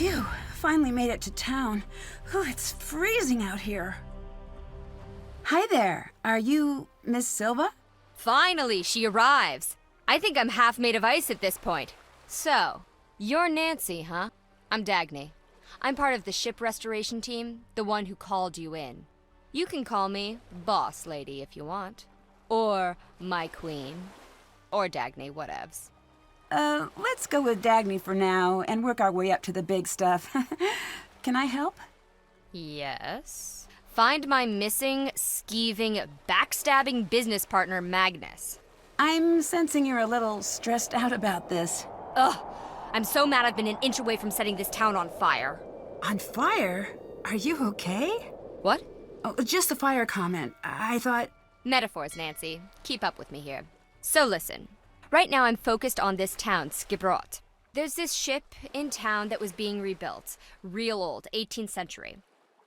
Phew, finally made it to town. Whew, it's freezing out here. Hi there, are you Miss Silva? Finally, she arrives. I think I'm half made of ice at this point. So, you're Nancy, huh? I'm Dagny. I'm part of the ship restoration team, the one who called you in. You can call me Boss Lady if you want. Or my queen. Or Dagny, whatevs. Let's go with Dagny for now and work our way up to the big stuff. Can I help? Yes. Find my missing, skeeving, backstabbing business partner, Magnus. I'm sensing you're a little stressed out about this. Ugh. I'm so mad I've been an inch away from setting this town on fire. On fire? Are you okay? What? Oh, just a fire comment. I thought... Metaphors, Nancy. Keep up with me here. So listen. Right now I'm focused on this town, Skibrot. There's this ship in town that was being rebuilt. Real old, 18th century.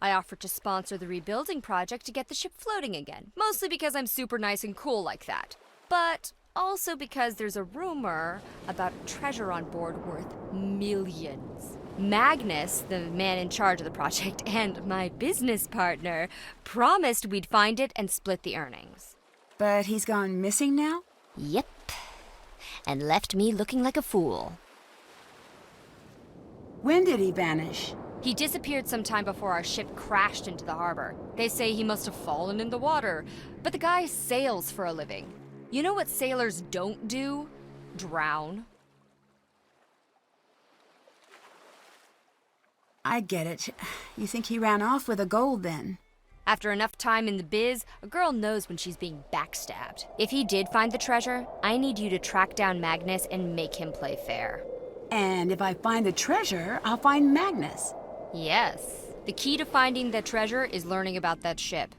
I offered to sponsor the rebuilding project to get the ship floating again. Mostly because I'm super nice and cool like that. But also because there's a rumor about treasure on board worth millions. Magnus, the man in charge of the project, and my business partner promised we'd find it and split the earnings. But he's gone missing now? Yep. And left me looking like a fool. When did he vanish? He disappeared sometime before our ship crashed into the harbor. They say he must have fallen in the water, but the guy sails for a living. You know what sailors don't do? Drown. I get it. You think he ran off with the gold then? After enough time in the biz, a girl knows when she's being backstabbed. If he did find the treasure, I need you to track down Magnus and make him play fair. And if I find the treasure, I'll find Magnus. Yes. The key to finding the treasure is learning about that ship.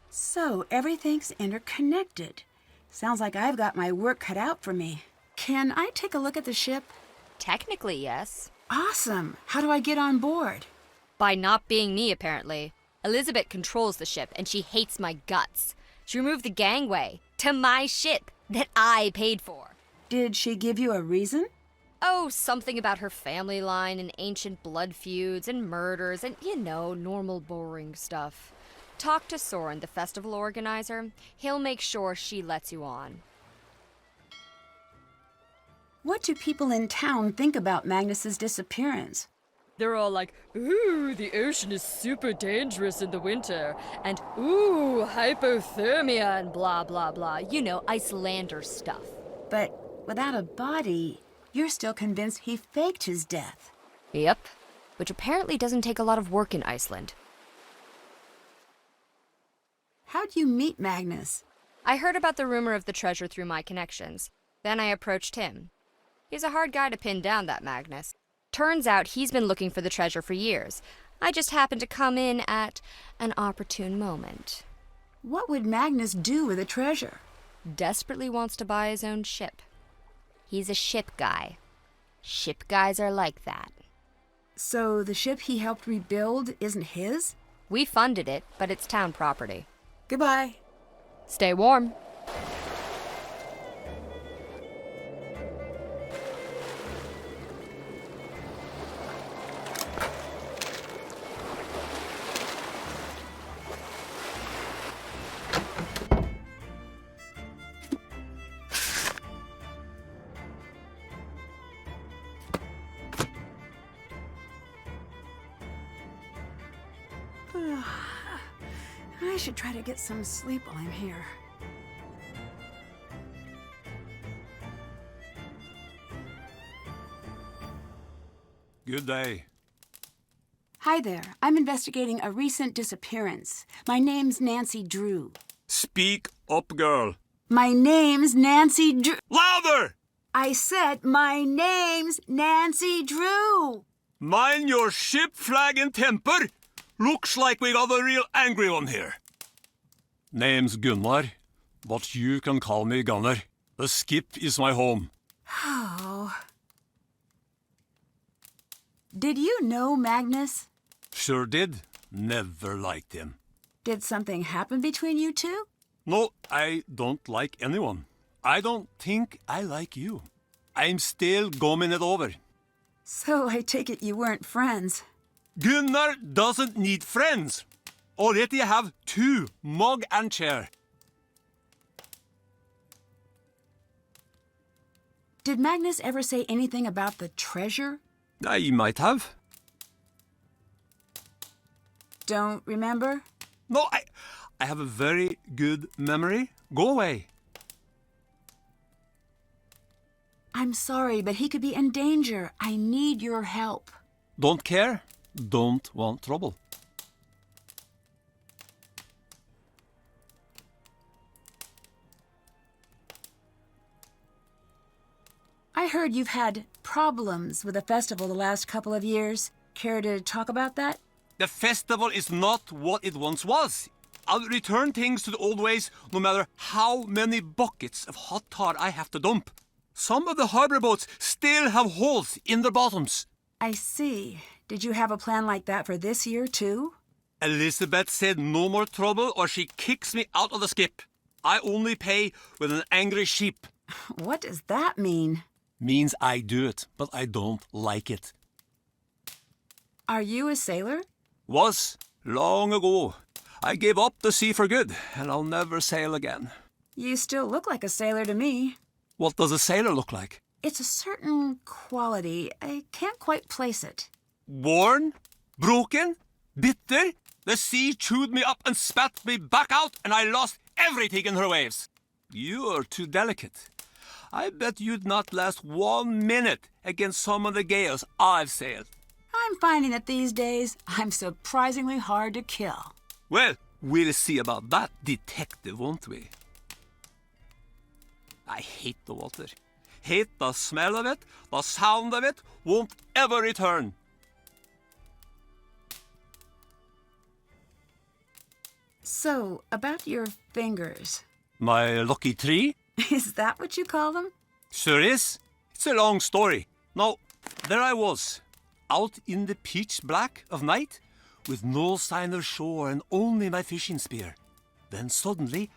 So everything's interconnected. Sounds like I've got my work cut out for me. Can I take a look at the ship? Technically, yes. Awesome. How do I get on board? By not being me, apparently. Elizabeth controls the ship, and she hates my guts. She removed the gangway to my ship that I paid for. Did she give you a reason? Oh, something about her family line and ancient blood feuds and murders and, normal boring stuff. Talk to Soren, the festival organizer. He'll make sure she lets you on. What do people in town think about Magnus's disappearance? They're all like, ooh, the ocean is super dangerous in the winter, and ooh, hypothermia and blah, blah, blah. Icelander stuff. But without a body, you're still convinced he faked his death. Yep, which apparently doesn't take a lot of work in Iceland. How'd you meet Magnus? I heard about the rumor of the treasure through my connections. Then I approached him. He's a hard guy to pin down, that Magnus. Turns out he's been looking for the treasure for years. I just happened to come in at an opportune moment. What would Magnus do with the treasure? Desperately wants to buy his own ship. He's a ship guy. Ship guys are like that. So the ship he helped rebuild isn't his? We funded it, but it's town property. Goodbye. Stay warm. I should try to get some sleep while I'm here. Good day. Hi there. I'm investigating a recent disappearance. My name's Nancy Drew. Speak up, girl. My name's Nancy Drew. Louder! I said my name's Nancy Drew. Mind your ship flag and temper. Looks like we got a real angry one here. Name's Gunnar, but you can call me Gunner. The skip is my home. Oh. Did you know Magnus? Sure did. Never liked him. Did something happen between you two? No, I don't like anyone. I don't think I like you. I'm still gumming it over. So I take it you weren't friends. Gunnar doesn't need friends. Already I have 2, mug and chair. Did Magnus ever say anything about the treasure? I might have. Don't remember? No, I have a very good memory. Go away. I'm sorry, but he could be in danger. I need your help. Don't care. Don't want trouble. I heard you've had problems with the festival the last couple of years. Care to talk about that? The festival is not what it once was. I'll return things to the old ways no matter how many buckets of hot tar I have to dump. Some of the harbor boats still have holes in their bottoms. I see. Did you have a plan like that for this year, too? Elizabeth said no more trouble or she kicks me out of the skip. I only pay with an angry sheep. What does that mean? Means I do it, but I don't like it. Are you a sailor? Was long ago. I gave up the sea for good, and I'll never sail again. You still look like a sailor to me. What does a sailor look like? It's a certain quality. I can't quite place it. Worn? Broken? Bitter? The sea chewed me up and spat me back out, and I lost everything in her waves. You're too delicate. I bet you'd not last 1 minute against some of the gales I've sailed. I'm finding that these days I'm surprisingly hard to kill. Well, we'll see about that, detective, won't we? I hate the water. Hate the smell of it, the sound of it, won't ever return. So, about your fingers. My lucky 3? Is that what you call them? Sure is. It's a long story. Now, there I was, out in the pitch black of night, with no sign of shore and only my fishing spear. Then suddenly,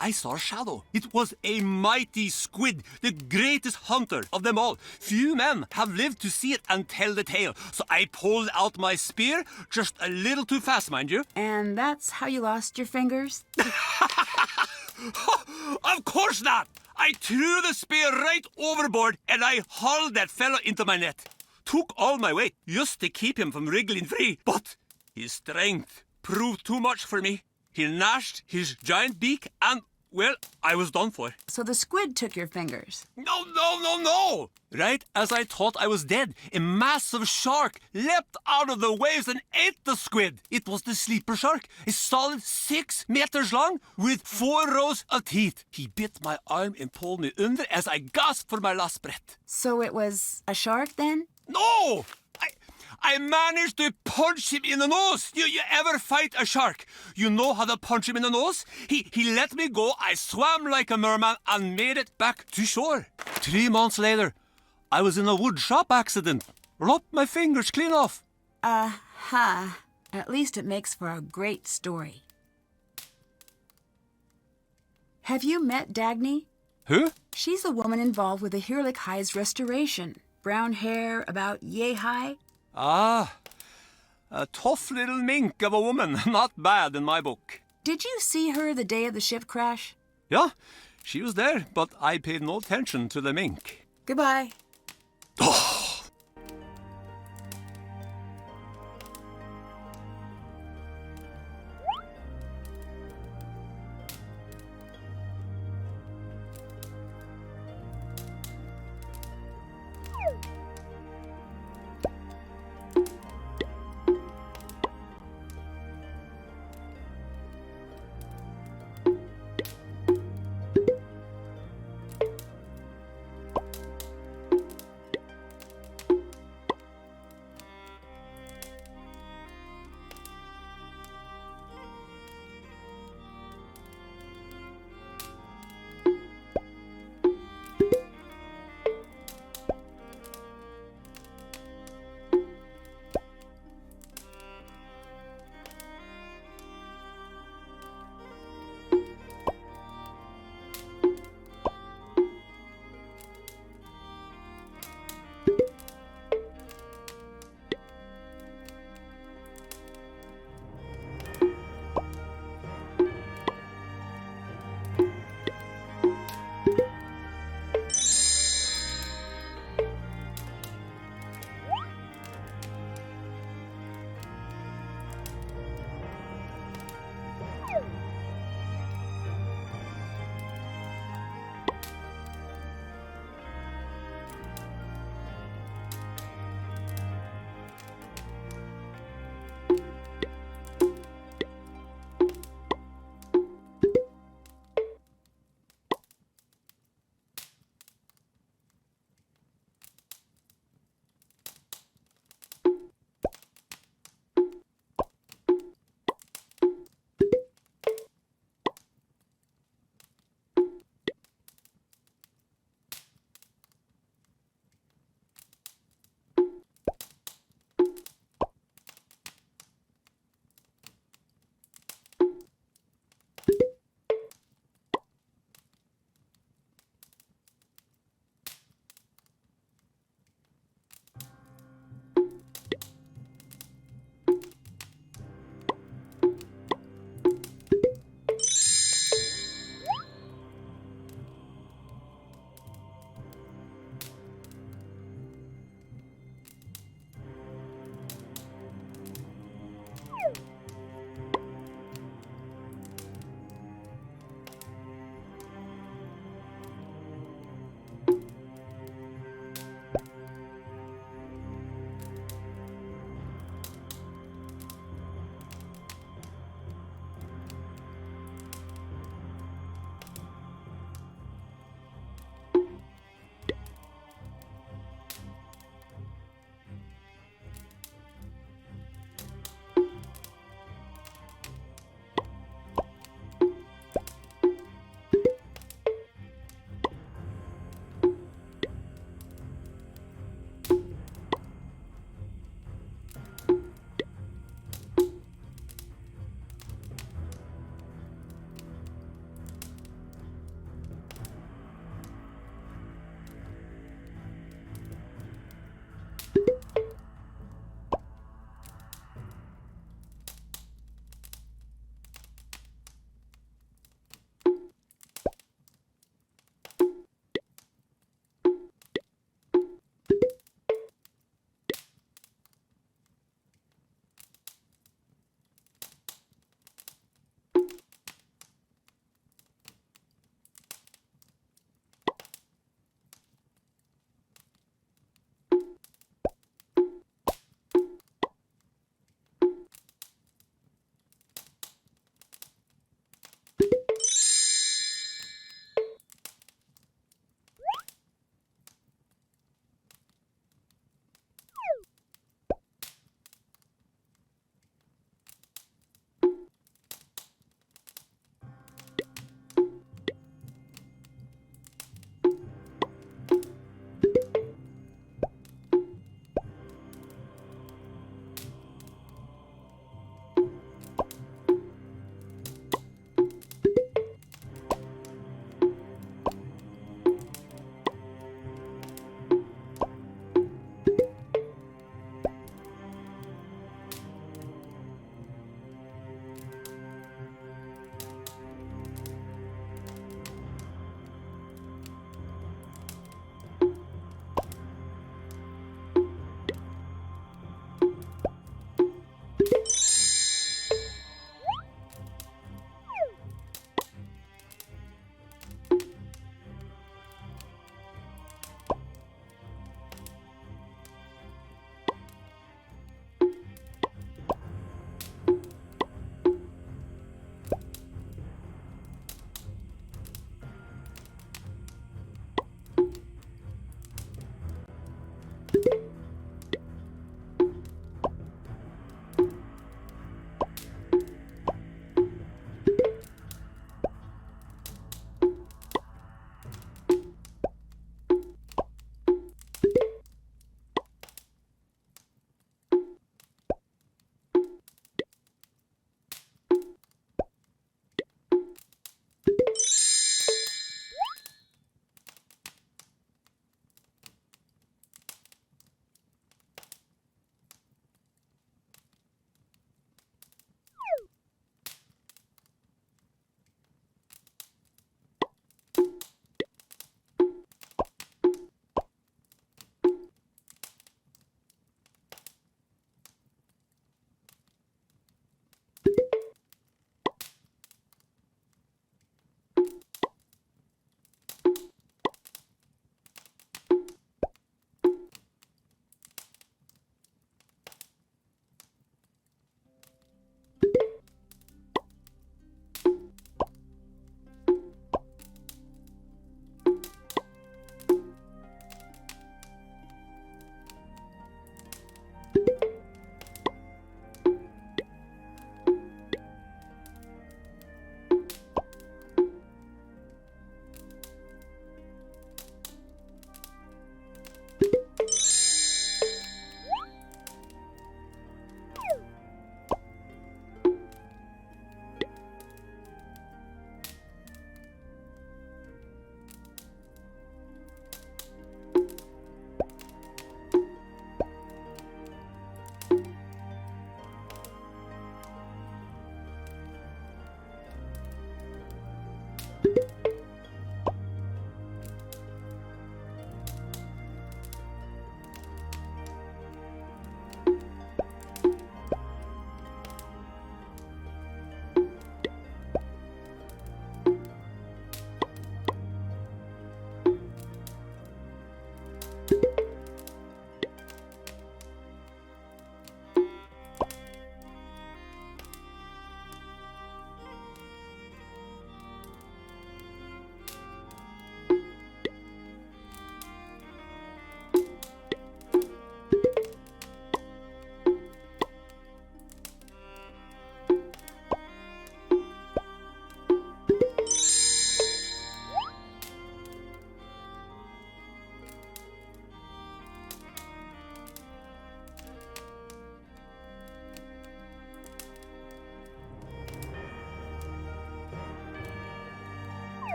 I saw a shadow. It was a mighty squid, the greatest hunter of them all. Few men have lived to see it and tell the tale. So I pulled out my spear, just a little too fast, mind you. And that's how you lost your fingers? Of course not! I threw the spear right overboard and I hauled that fellow into my net. Took all my weight just to keep him from wriggling free, but his strength proved too much for me. He gnashed his giant beak and, well, I was done for. So the squid took your fingers? No! Right as I thought I was dead, a massive shark leapt out of the waves and ate the squid. It was the sleeper shark, a solid 6 meters long with 4 rows of teeth. He bit my arm and pulled me under as I gasped for my last breath. So it was a shark then? No! I managed to punch him in the nose. You ever fight a shark? You know how to punch him in the nose? He let me go. I swam like a merman and made it back to shore. 3 months later, I was in a wood shop accident. Lopped my fingers clean off. Aha. At least it makes for a great story. Have you met Dagny? Who? She's the woman involved with the Hirlik High's restoration. Brown hair, about yay high. Ah, a tough little mink of a woman. Not bad in my book. Did you see her the day of the ship crash? Yeah, she was there, but I paid no attention to the mink. Goodbye. Oh!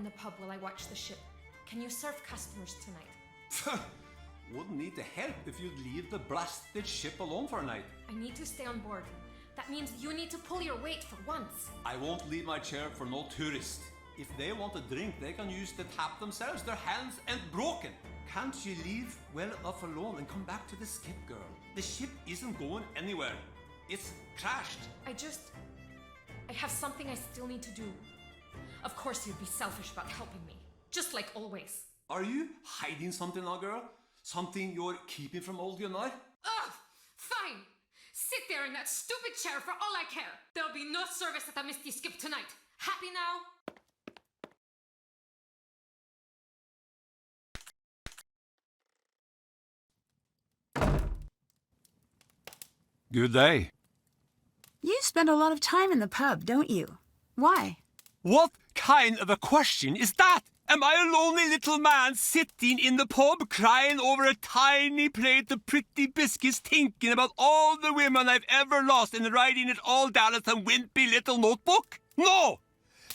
in the pub while I watch the ship. Can you serve customers tonight? Wouldn't need the help if you'd leave the blasted ship alone for a night. I need to stay on board. That means you need to pull your weight for once. I won't leave my chair for no tourist. If they want a drink, they can use the tap themselves. Their hands ain't broken. Can't you leave well enough alone and come back to the skip, girl? The ship isn't going anywhere. It's crashed. I have something I still need to do. Of course you'd be selfish about helping me. Just like always. Are you hiding something now, girl? Something you're keeping from old Gunnar? Ugh! Fine! Sit there in that stupid chair for all I care. There'll be no service at the Misty Skip tonight. Happy now? Good day. You spend a lot of time in the pub, don't you? Why? What kind of a question is that? Am I a lonely little man sitting in the pub crying over a tiny plate of pretty biscuits thinking about all the women I've ever lost and writing it all down in some wimpy little notebook? No!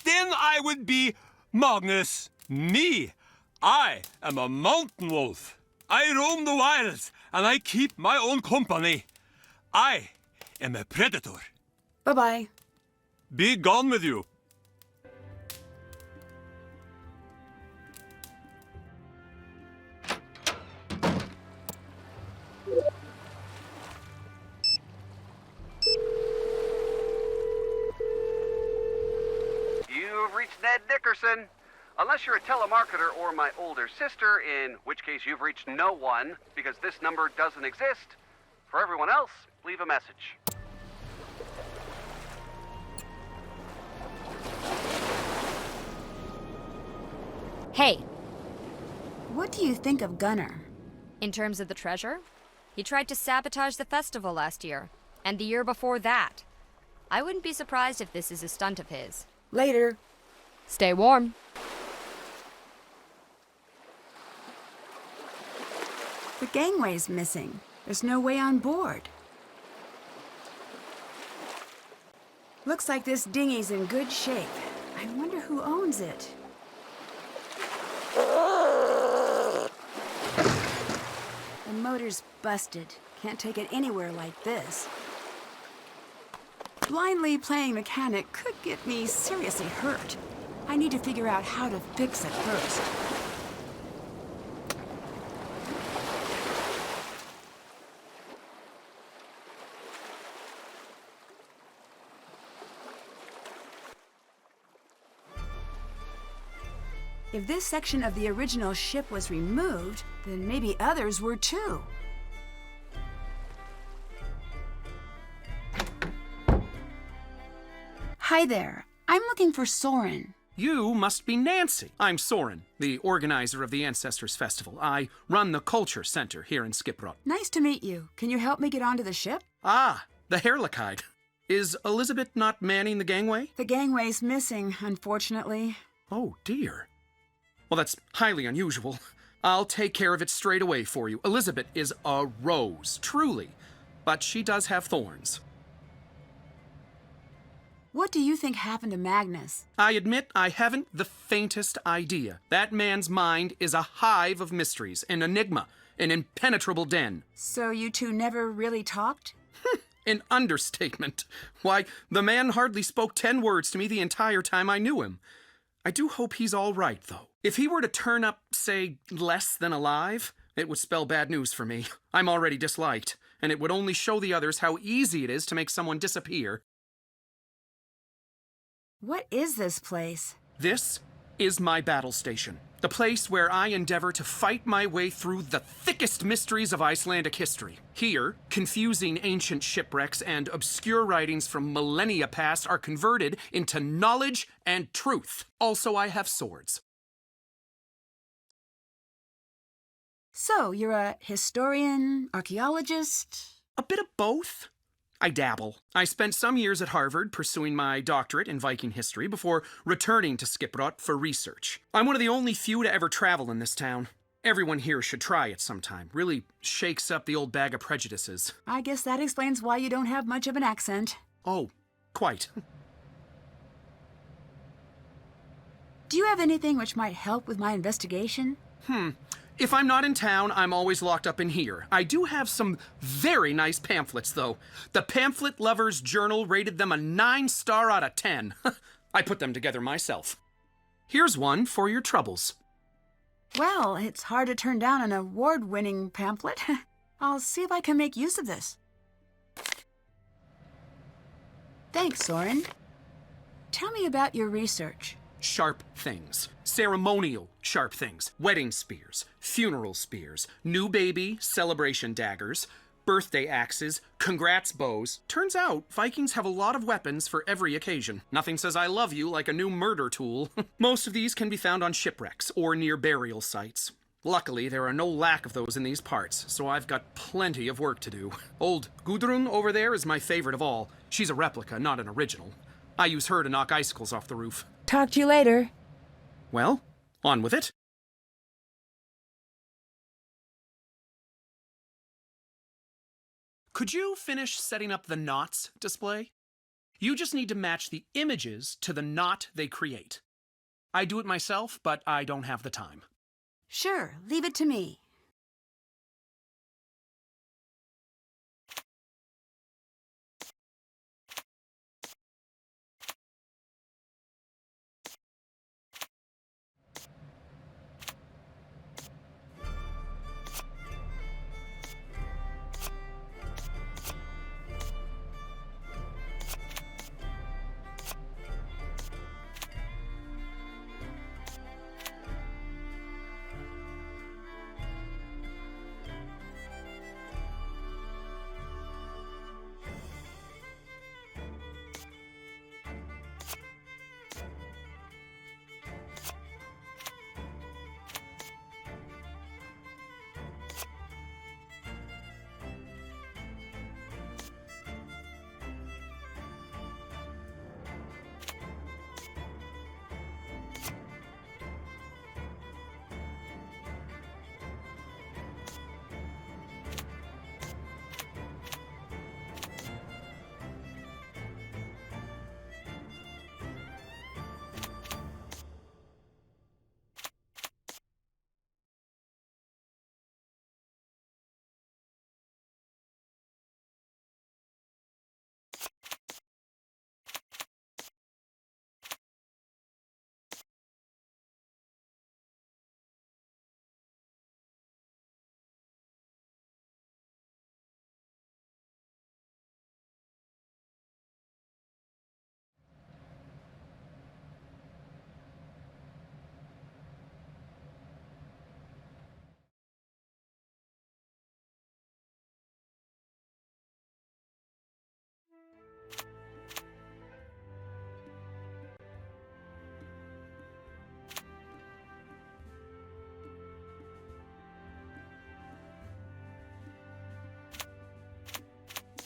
Then I would be Magnus. Me. I am a mountain wolf. I roam the wilds and I keep my own company. I am a predator. Bye-bye. Be gone with you. You've reached Ned Dickerson. Unless you're a telemarketer or my older sister, in which case you've reached no one, because this number doesn't exist. For everyone else, leave a message. Hey, What do you think of Gunner? in terms of the treasure, he tried to sabotage the festival last year, and the year before that. I wouldn't be surprised if this is a stunt of his. Later. Stay warm. The gangway's missing. There's no way on board. Looks like this dinghy's in good shape. I wonder who owns it. The motor's busted. Can't take it anywhere like this. Blindly playing mechanic could get me seriously hurt. I need to figure out how to fix it first. If this section of the original ship was removed, then maybe others were too. Hi there. I'm looking for Soren. You must be Nancy. I'm Soren, the organizer of the Ancestors Festival. I run the Culture Center here in Skiprot. Nice to meet you. Can you help me get onto the ship? Ah, the Herlichide. Is Elizabeth not manning the gangway? The gangway's missing, unfortunately. Oh, dear. Well, that's highly unusual. I'll take care of it straight away for you. Elizabeth is a rose, truly. But she does have thorns. What do you think happened to Magnus? I admit I haven't the faintest idea. That man's mind is a hive of mysteries, an enigma, an impenetrable den. So you two never really talked? An understatement. Why, the man hardly spoke 10 words to me the entire time I knew him. I do hope he's all right, though. If he were to turn up, say, less than alive, it would spell bad news for me. I'm already disliked, and it would only show the others how easy it is to make someone disappear. What is this place? This is my battle station, the place where I endeavor to fight my way through the thickest mysteries of Icelandic history. Here, confusing ancient shipwrecks and obscure writings from millennia past are converted into knowledge and truth. Also, I have swords. So, you're a historian, archaeologist? A bit of both. I dabble. I spent some years at Harvard pursuing my doctorate in Viking history before returning to Skiprot for research. I'm one of the only few to ever travel in this town. Everyone here should try it sometime. Really shakes up the old bag of prejudices. I guess that explains why you don't have much of an accent. Oh, quite. Do you have anything which might help with my investigation? If I'm not in town, I'm always locked up in here. I do have some very nice pamphlets, though. The Pamphlet Lovers Journal rated them a 9-star out of 10. I put them together myself. Here's one for your troubles. Well, it's hard to turn down an award-winning pamphlet. I'll see if I can make use of this. Thanks, Soren. Tell me about your research. Sharp things. Ceremonial sharp things. Wedding spears. Funeral spears. New baby celebration daggers. Birthday axes. Congrats bows. Turns out, Vikings have a lot of weapons for every occasion. Nothing says I love you like a new murder tool. Most of these can be found on shipwrecks or near burial sites. Luckily, there are no lack of those in these parts, so I've got plenty of work to do. Old Gudrun over there is my favorite of all. She's a replica, not an original. I use her to knock icicles off the roof. Talk to you later. Well, on with it. Could you finish setting up the knots display? You just need to match the images to the knot they create. I do it myself, but I don't have the time. Sure, leave it to me.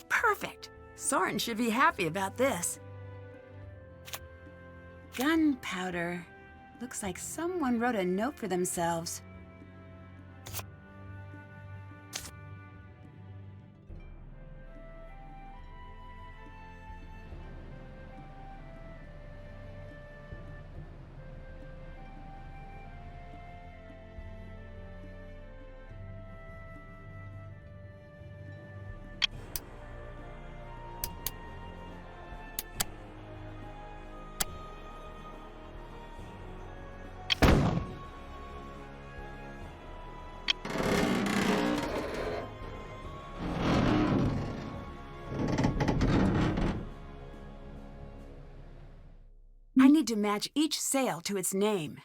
Perfect. Soren should be happy about this. Gunpowder. Looks like someone wrote a note for themselves. I need to match each sail to its name.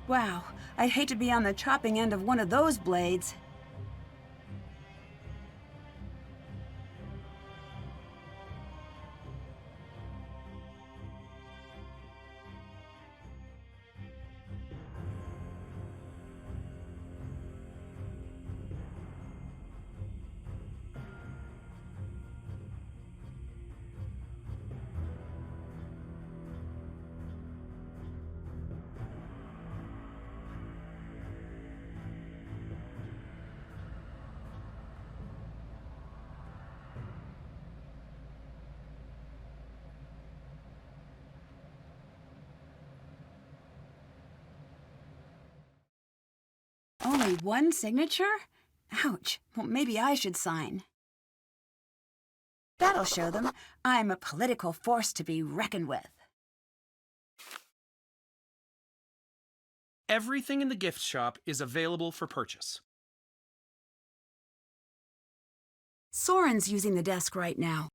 Wow, I'd hate to be on the chopping end of one of those blades. Only one signature? Ouch. Well, maybe I should sign. That'll show them I'm a political force to be reckoned with. Everything in the gift shop is available for purchase. Soren's using the desk right now.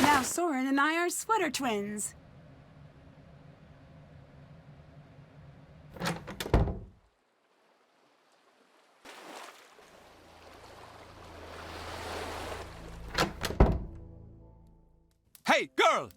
Now Soren and I are sweater twins. Hey, girl!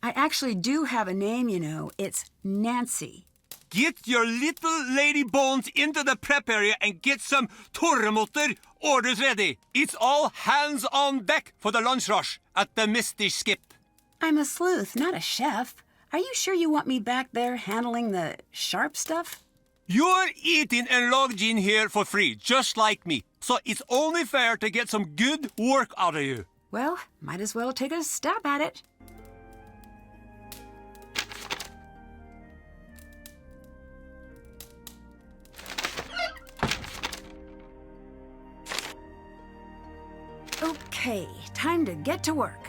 I actually do have a name, you know. It's Nancy. Get your little lady bones into the prep area and get some torremotter orders ready. It's all hands on deck for the lunch rush at the Misty Skip. I'm a sleuth, not a chef. Are you sure you want me back there handling the sharp stuff? You're eating and logging here for free, just like me. So it's only fair to get some good work out of you. Well, might as well take a stab at it. Okay, time to get to work.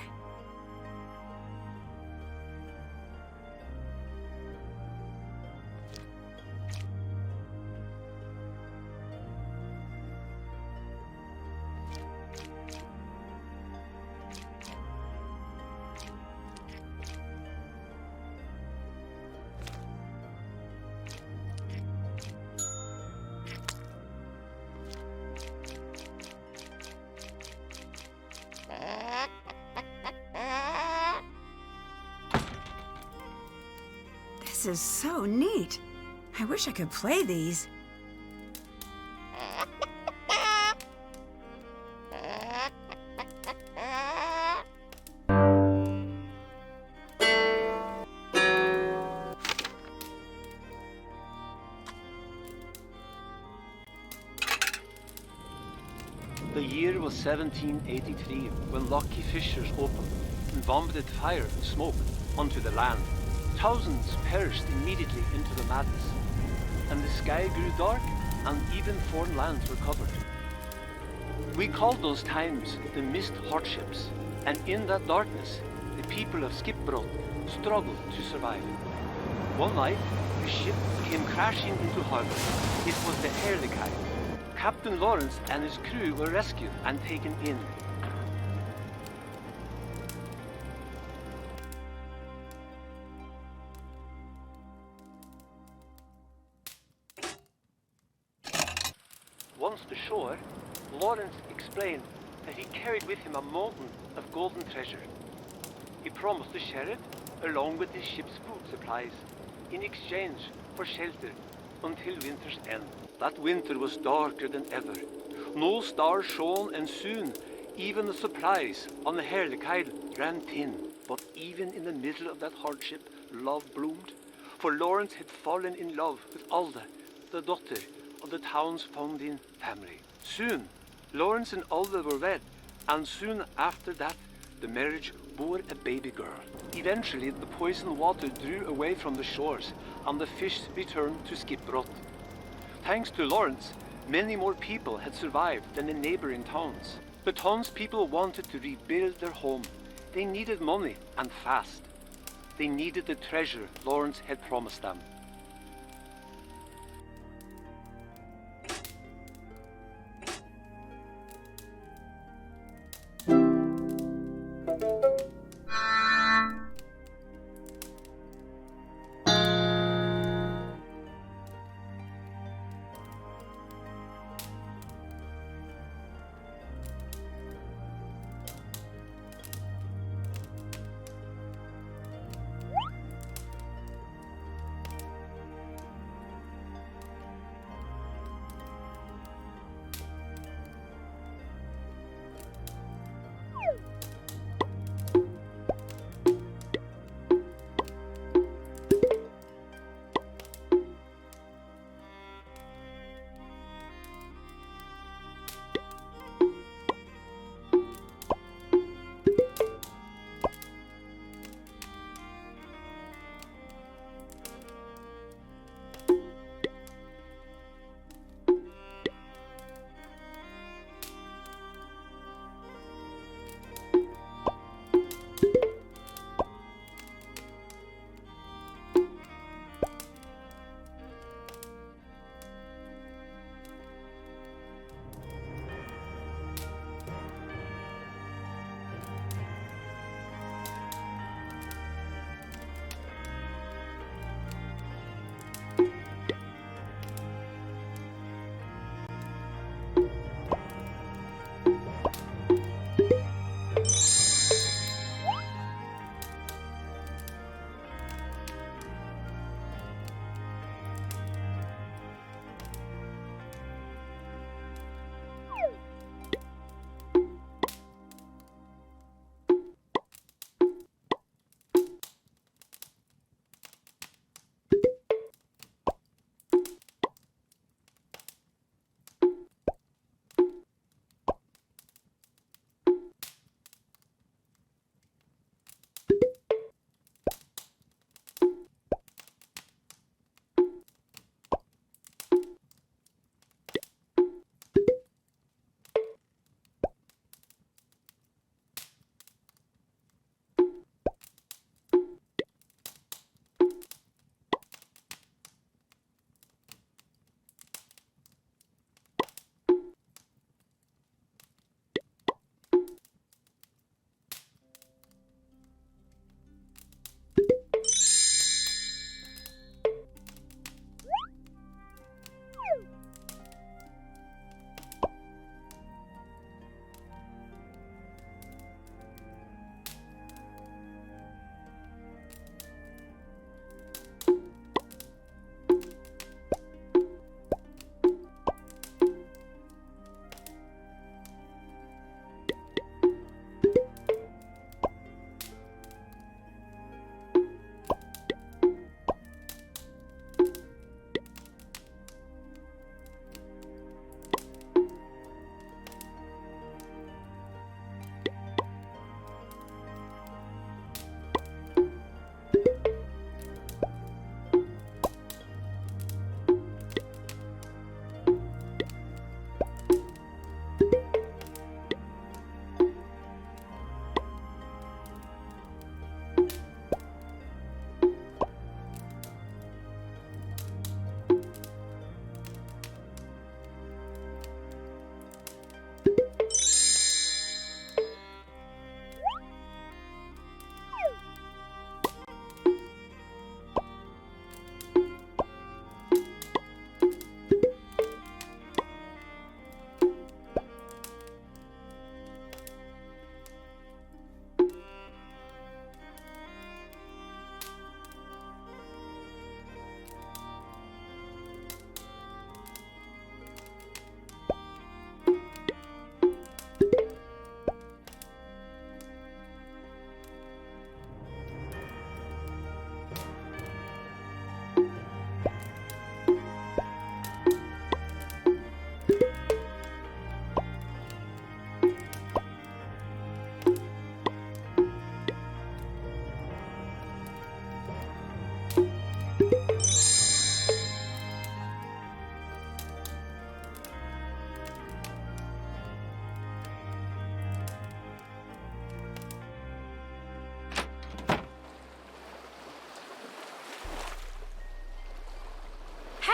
This is so neat. I wish I could play these. The year was 1783 when Lucky Fissures opened and vomited fire and smoke onto the land. Thousands perished immediately into the madness, and the sky grew dark and even foreign lands were covered. We called those times the mist hardships, and in that darkness, the people of Skipbrot struggled to survive. One night, a ship came crashing into harbor. It was the Herlikai. Captain Lawrence and his crew were rescued and taken in. Once to shore, Lawrence explained that he carried with him a mountain of golden treasure. He promised to share it along with his ship's food supplies in exchange for shelter until winter's end. That winter was darker than ever. No stars shone, and soon even the supplies on the Herlikai ran thin. But even in the middle of that hardship, love bloomed. For Lawrence had fallen in love with Alda, the daughter of the town's founding family. Soon, Lawrence and Alda were wed, and soon after that, the marriage bore a baby girl. Eventually, the poisoned water drew away from the shores, and the fish returned to Skipbrot. Thanks to Lawrence, many more people had survived than the neighboring towns. The townspeople wanted to rebuild their home. They needed money, and fast. They needed the treasure Lawrence had promised them.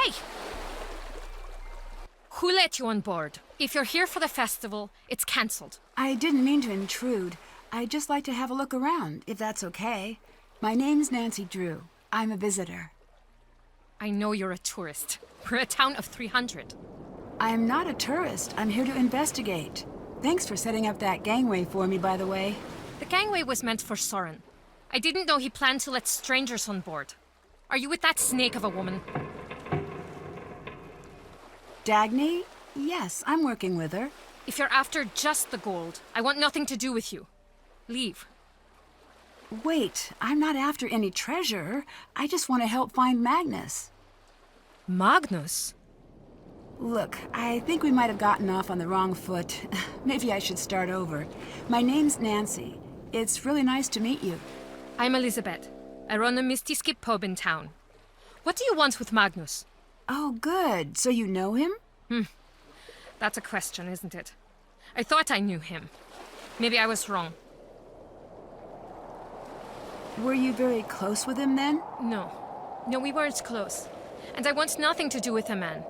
Hey! Who let you on board? If you're here for the festival, it's cancelled. I didn't mean to intrude. I'd just like to have a look around, if that's okay. My name's Nancy Drew. I'm a visitor. I know you're a tourist. We're a town of 300. I'm not a tourist. I'm here to investigate. Thanks for setting up that gangway for me, by the way. The gangway was meant for Soren. I didn't know he planned to let strangers on board. Are you with that snake of a woman? Dagny? Yes, I'm working with her. If you're after just the gold, I want nothing to do with you. Leave. Wait, I'm not after any treasure. I just want to help find Magnus. Magnus? Look, I think we might have gotten off on the wrong foot. Maybe I should start over. My name's Nancy. It's really nice to meet you. I'm Elizabeth. I run a Misty Skip pub in town. What do you want with Magnus? Oh, good. So you know him? That's a question, isn't it? I thought I knew him. Maybe I was wrong. Were you very close with him then? No, we weren't close. And I want nothing to do with the man.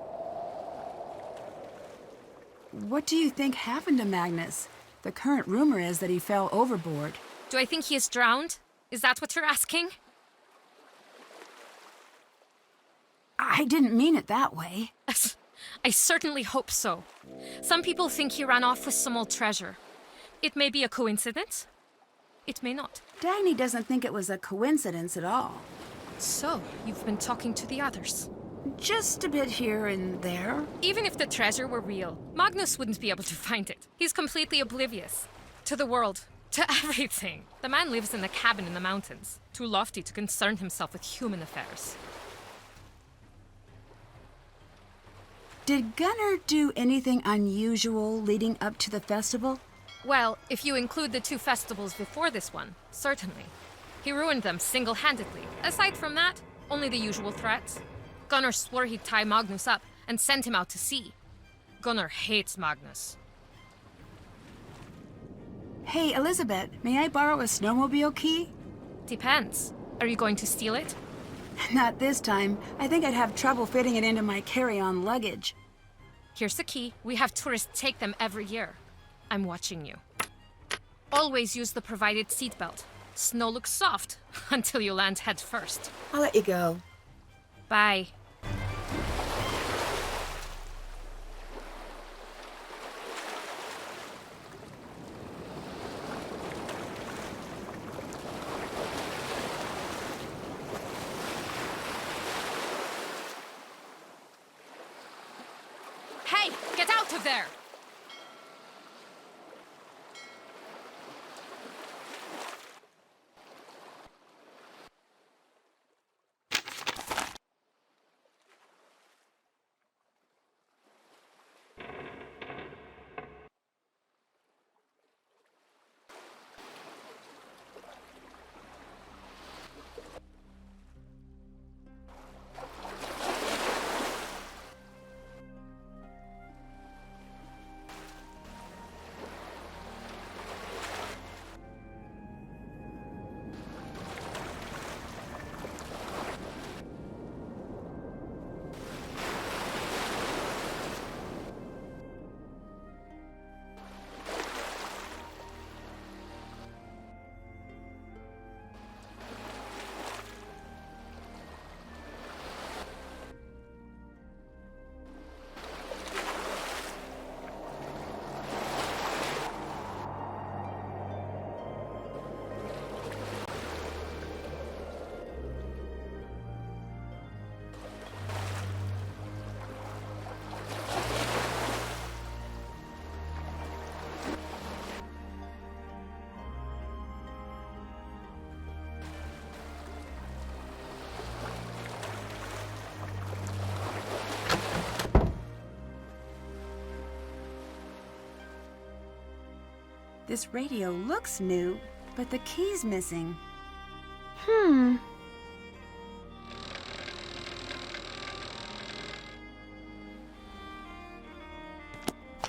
What do you think happened to Magnus? The current rumor is that he fell overboard. Do I think he is drowned? Is that what you're asking? I didn't mean it that way. I certainly hope so. Some people think he ran off with some old treasure. It may be a coincidence. It may not. Dagny doesn't think it was a coincidence at all. So, you've been talking to the others. Just a bit here and there. Even if the treasure were real, Magnus wouldn't be able to find it. He's completely oblivious. To the world. To everything. The man lives in a cabin in the mountains. Too lofty to concern himself with human affairs. Did Gunner do anything unusual leading up to the festival? Well, if you include the 2 festivals before this one, certainly. He ruined them single-handedly. Aside from that, only the usual threats. Gunner swore he'd tie Magnus up and send him out to sea. Gunner hates Magnus. Hey, Elizabeth, may I borrow a snowmobile key? Depends. Are you going to steal it? Not this time. I think I'd have trouble fitting it into my carry-on luggage. Here's the key. We have tourists take them every year. I'm watching you. Always use the provided seatbelt. Snow looks soft until you land head first. I'll let you go. Bye. Hey, get out of there! This radio looks new, but the key's missing.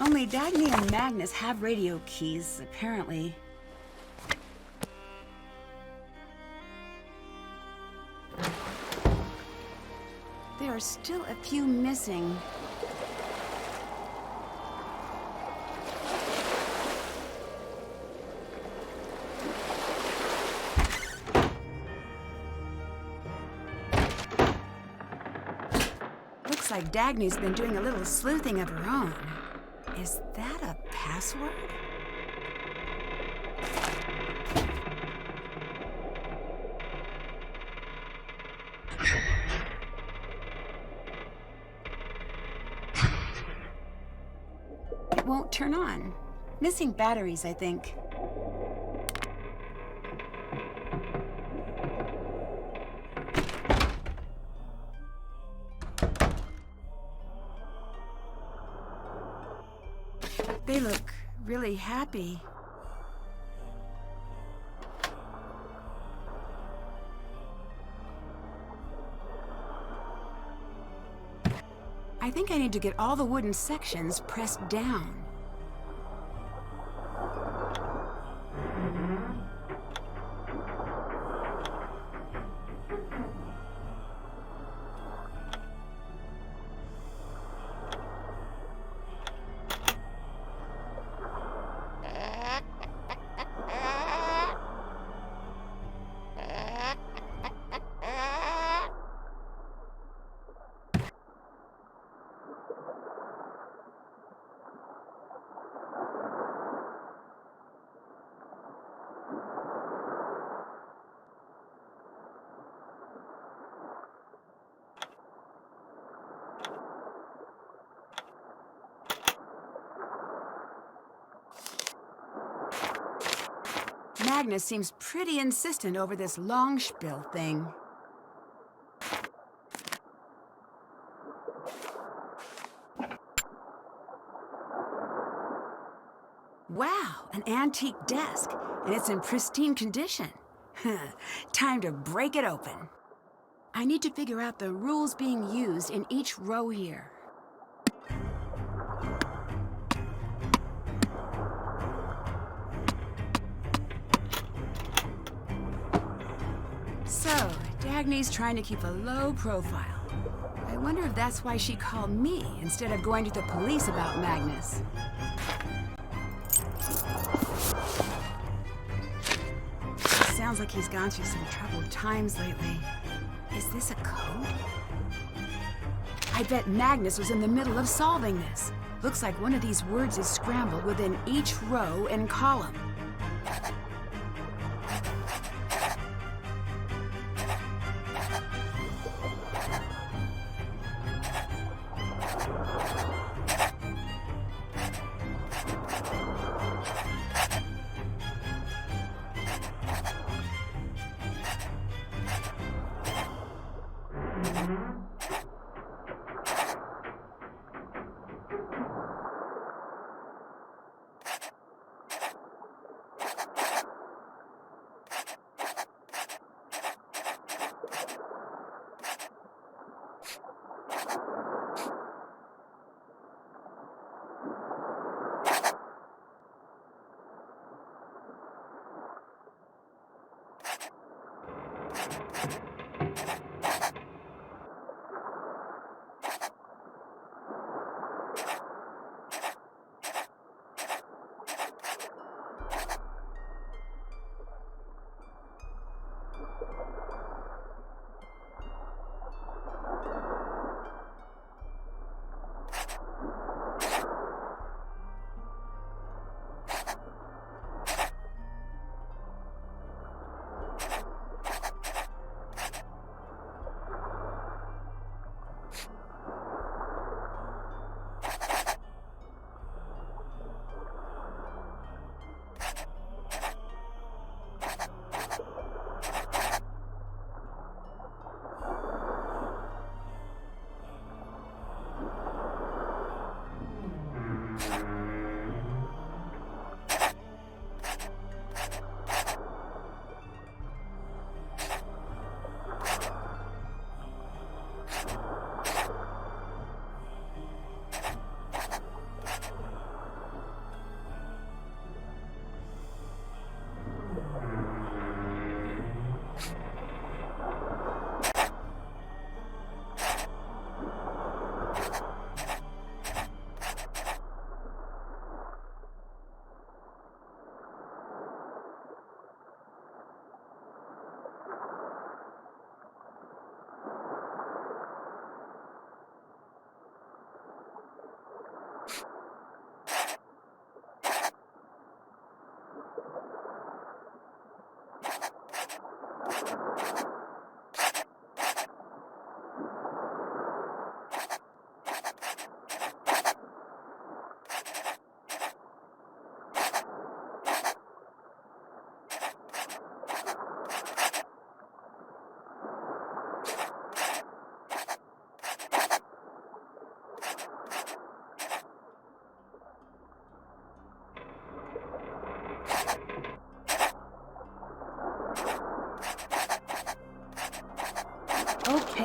Only Dagny and Magnus have radio keys, apparently. There are still a few missing. Looks like Dagny's been doing a little sleuthing of her own. Is that a password? It won't turn on. Missing batteries, I think. They look really happy. I think I need to get all the wooden sections pressed down. Magnus seems pretty insistent over this long spiel thing. Wow, an antique desk, and it's in pristine condition. Time to break it open. I need to figure out the rules being used in each row here. So, Dagny's trying to keep a low profile. I wonder if that's why she called me instead of going to the police about Magnus. Sounds like he's gone through some troubled times lately. Is this a code? I bet Magnus was in the middle of solving this. Looks like one of these words is scrambled within each row and column.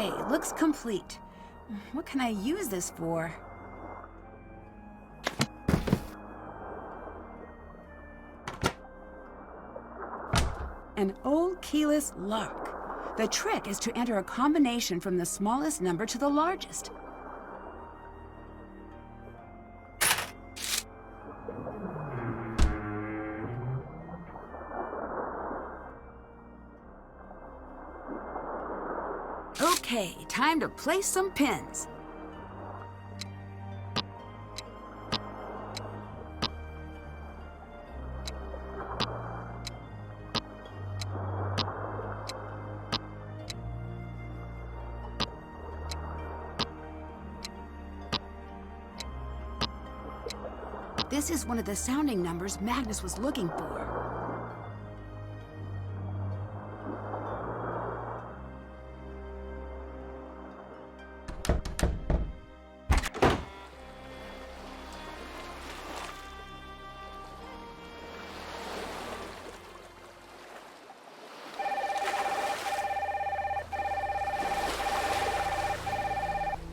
Okay, looks complete. What can I use this for? An old keyless lock. The trick is to enter a combination from the smallest number to the largest. Okay, time to place some pins. This is one of the sounding numbers Magnus was looking for.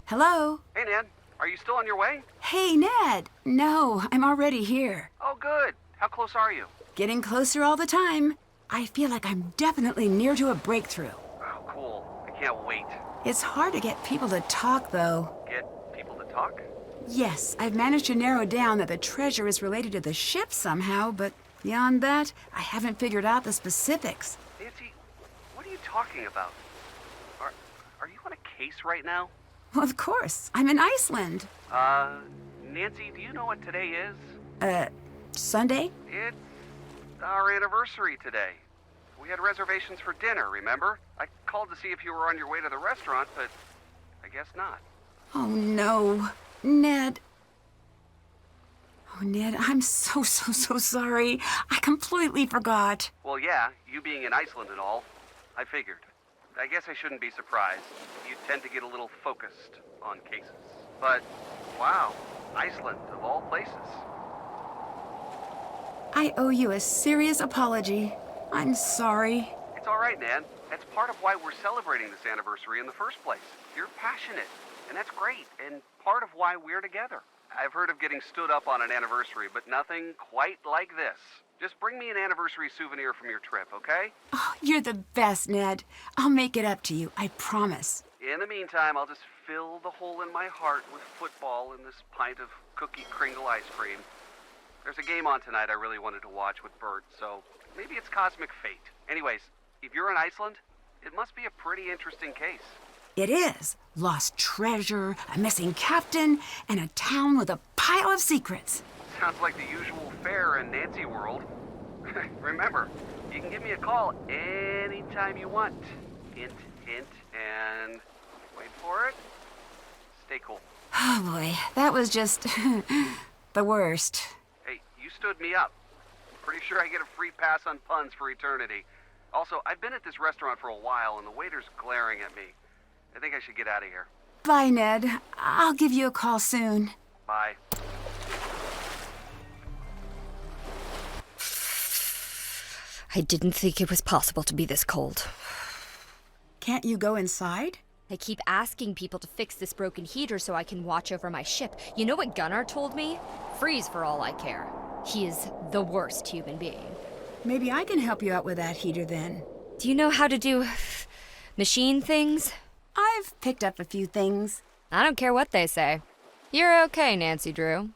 Hello? Hey, Ned. Are you still on your way? Hey, Ned. No, I'm already here. Oh, good. How close are you? Getting closer all the time. I feel like I'm definitely near to a breakthrough. Oh, cool. I can't wait. It's hard to get people to talk, though. Get people to talk? Yes, I've managed to narrow down that the treasure is related to the ship somehow, but beyond that, I haven't figured out the specifics. Nancy, what are you talking about? Are you on a case right now? Well, of course. I'm in Iceland. Nancy, do you know what today is? Sunday? It's our anniversary today. We had reservations for dinner, remember? I called to see if you were on your way to the restaurant, but I guess not. Oh, no. Ned. Oh, Ned, I'm so sorry. I completely forgot. Well, yeah, you being in Iceland and all, I figured. I guess I shouldn't be surprised. You tend to get a little focused on cases. But, wow, Iceland, of all places. I owe you a serious apology. I'm sorry. It's all right, Nan. That's part of why we're celebrating this anniversary in the first place. You're passionate, and that's great, and part of why we're together. I've heard of getting stood up on an anniversary, but nothing quite like this. Just bring me an anniversary souvenir from your trip, okay? Oh, you're the best, Ned. I'll make it up to you, I promise. In the meantime, I'll just fill the hole in my heart with football and this pint of cookie kringle ice cream. There's a game on tonight I really wanted to watch with Bert, so maybe it's cosmic fate. Anyways, if you're in Iceland, it must be a pretty interesting case. It is. Lost treasure, a missing captain, and a town with a pile of secrets. Sounds like the usual fare in Nancy world. Remember, you can give me a call anytime you want. Hint, hint, and wait for it. Stay cool. Oh boy, that was just the worst. Hey, you stood me up. Pretty sure I get a free pass on puns for eternity. Also, I've been at this restaurant for a while and the waiter's glaring at me. I think I should get out of here. Bye, Ned. I'll give you a call soon. Bye. I didn't think it was possible to be this cold. Can't you go inside? I keep asking people to fix this broken heater so I can watch over my ship. You know what Gunner told me? Freeze for all I care. He is the worst human being. Maybe I can help you out with that heater then. Do you know how to do machine things? I've picked up a few things. I don't care what they say. You're okay, Nancy Drew.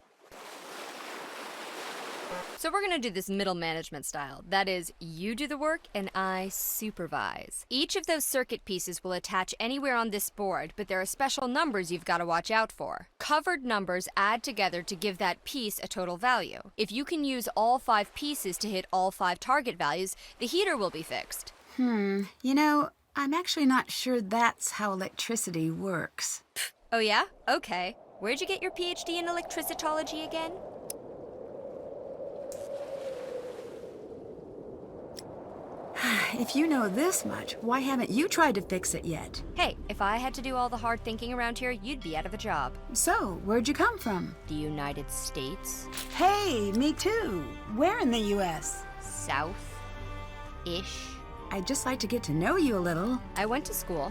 So we're gonna do this middle management style. That is, you do the work and I supervise. Each of those circuit pieces will attach anywhere on this board, but there are special numbers you've got to watch out for. Covered numbers add together to give that piece a total value. If you can use all 5 pieces to hit all 5 target values, the heater will be fixed. You know, I'm actually not sure that's how electricity works. Oh yeah? Okay. Where'd you get your PhD in electricitology again? If you know this much, why haven't you tried to fix it yet? Hey, if I had to do all the hard thinking around here, you'd be out of a job. So, where'd you come from? The United States? Hey, me too. Where in the U.S.? South-ish? I'd just like to get to know you a little. I went to school.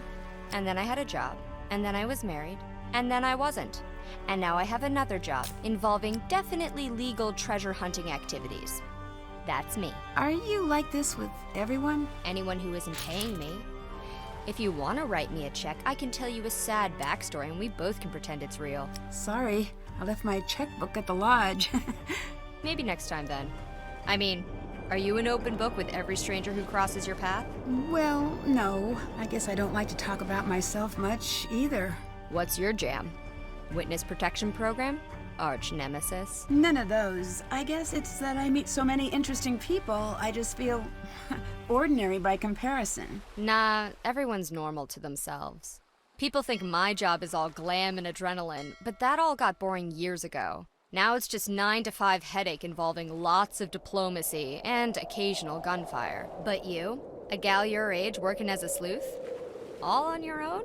and then I had a job, and then I was married, and then I wasn't. And now I have another job involving definitely legal treasure hunting activities. That's me. Are you like this with everyone? Anyone who isn't paying me. If you want to write me a check, I can tell you a sad backstory and we both can pretend it's real. Sorry, I left my checkbook at the lodge. Maybe next time then. I mean, are you an open book with every stranger who crosses your path? Well, no. I guess I don't like to talk about myself much either. What's your jam? Witness protection program? Arch nemesis? None of those. I guess it's that I meet so many interesting people, I just feel ordinary by comparison. Nah, everyone's normal to themselves. People think my job is all glam and adrenaline, but that all got boring years ago. Now it's just 9 to 5 headache involving lots of diplomacy and occasional gunfire. But you, a gal your age working as a sleuth? All on your own?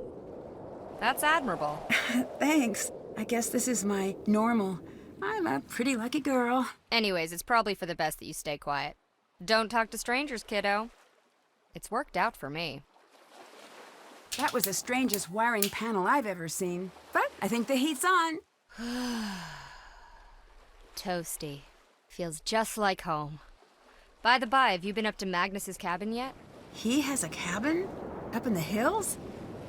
That's admirable. Thanks. I guess this is my normal. I'm a pretty lucky girl. Anyways, it's probably for the best that you stay quiet. Don't talk to strangers, kiddo. It's worked out for me. That was the strangest wiring panel I've ever seen. But I think the heat's on. Toasty. Feels just like home. By the by, have you been up to Magnus's cabin yet? He has a cabin? Up in the hills?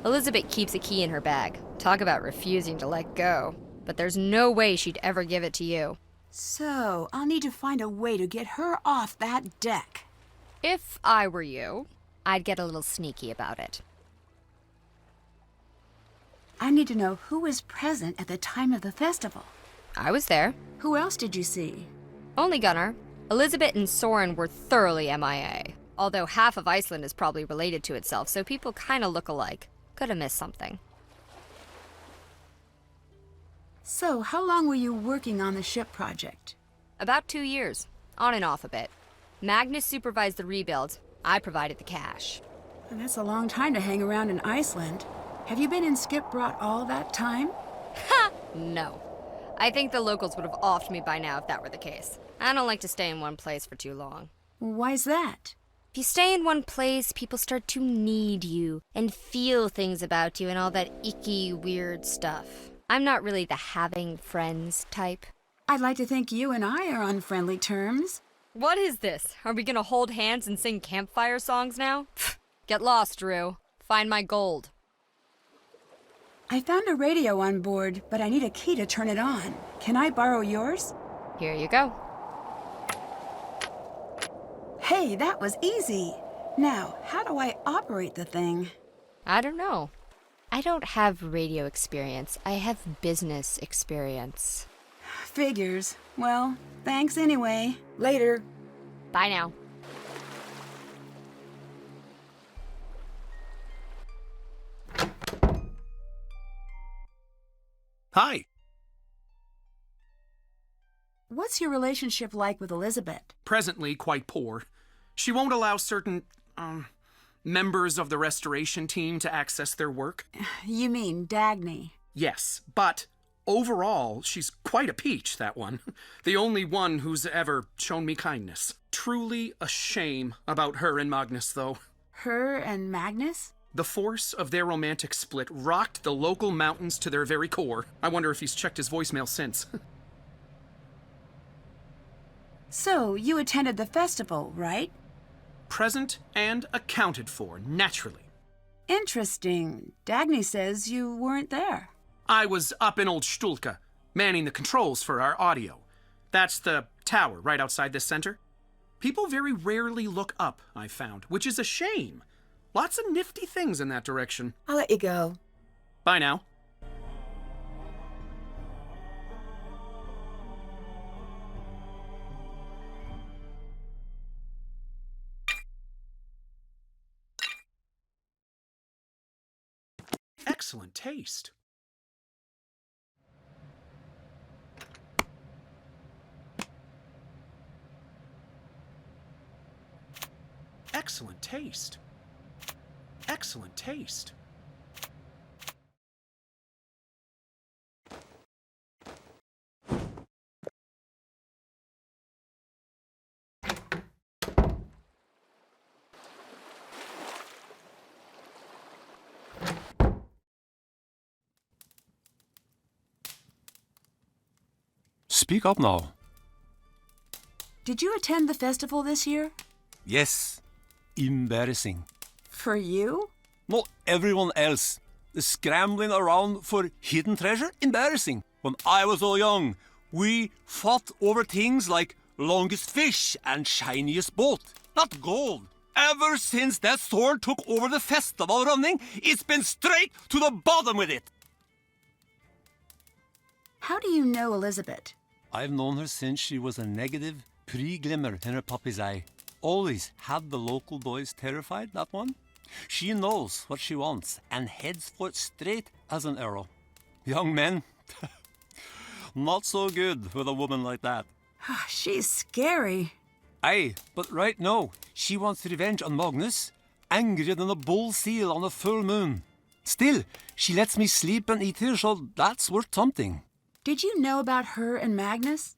Elizabeth keeps a key in her bag. Talk about refusing to let go. But there's no way she'd ever give it to you. So, I'll need to find a way to get her off that deck. If I were you, I'd get a little sneaky about it. I need to know who was present at the time of the festival. I was there. Who else did you see? Only Gunner. Elizabeth and Soren were thoroughly MIA. Although half of Iceland is probably related to itself, so people kinda look alike. Could have missed something. So, how long were you working on the ship project? About 2 years. On and off a bit. Magnus supervised the rebuild. I provided the cash. And that's a long time to hang around in Iceland. Have you been in Skipbrot all that time? Ha! No. I think the locals would have offed me by now if that were the case. I don't like to stay in one place for too long. Why's that? If you stay in one place, people start to need you and feel things about you and all that icky, weird stuff. I'm not really the having friends type. I'd like to think you and I are on friendly terms. What is this? Are we gonna hold hands and sing campfire songs now? Get lost, Drew. Find my gold. I found a radio on board, but I need a key to turn it on. Can I borrow yours? Here you go. Hey, that was easy. Now, how do I operate the thing? I don't know. I don't have radio experience. I have business experience. Figures. Well, thanks anyway. Later. Bye now. Hi. What's your relationship like with Elizabeth? Presently quite poor. She won't allow certain, members of the restoration team to access their work. You mean Dagny? Yes, but overall, she's quite a peach, that one. The only one who's ever shown me kindness. Truly a shame about her and Magnus, though. Her and Magnus? The force of their romantic split rocked the local mountains to their very core. I wonder if he's checked his voicemail since. So, you attended the festival, right? Present and accounted for, naturally. Interesting. Dagny says you weren't there. I was up in Old Stulka, manning the controls for our audio. That's the tower right outside this center. People very rarely look up, I found, which is a shame. Lots of nifty things in that direction. I'll let you go. Bye now. Excellent taste. Excellent taste. Excellent taste. speak up now. Did you attend the festival this year? Yes. Embarrassing. For you? Not everyone else. The scrambling around for hidden treasure? Embarrassing. When I was all young, we fought over things like longest fish and shiniest boat. Not gold. Ever since that Soren took over the festival running, it's been straight to the bottom with it. How do you know Elizabeth? I've known her since she was a negative pre-glimmer in her puppy's eye. Always had the local boys terrified, that one. She knows what she wants and heads for it straight as an arrow. Young men, not so good with a woman like that. She's scary. Aye, but right now, she wants revenge on Magnus, angrier than a bull seal on a full moon. Still, she lets me sleep and eat here, so that's worth something. Did you know about her and Magnus?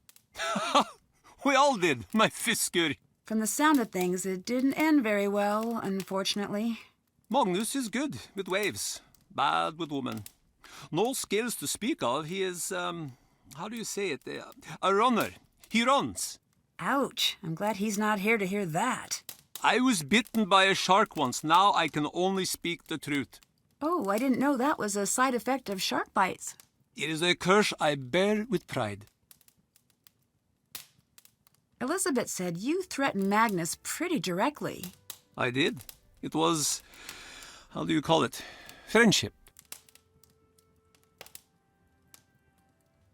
We all did, my fisker. From the sound of things, it didn't end very well, unfortunately. Magnus is good with waves, bad with women. No skills to speak of. He is, how do you say it? A runner. He runs. Ouch. I'm glad he's not here to hear that. I was bitten by a shark once. Now I can only speak the truth. Oh, I didn't know that was a side effect of shark bites. It is a curse I bear with pride. Elizabeth said you threatened Magnus pretty directly. I did. It was, how do you call it? Friendship.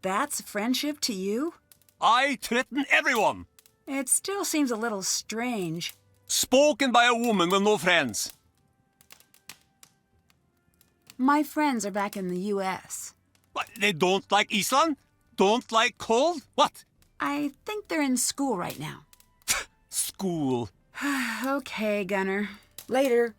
That's friendship to you? I threaten everyone. It still seems a little strange. Spoken by a woman with no friends. My friends are back in the U.S. What, they don't like Iceland? Don't like cold? What? I think they're in school right now. School. Okay, Gunner. Later.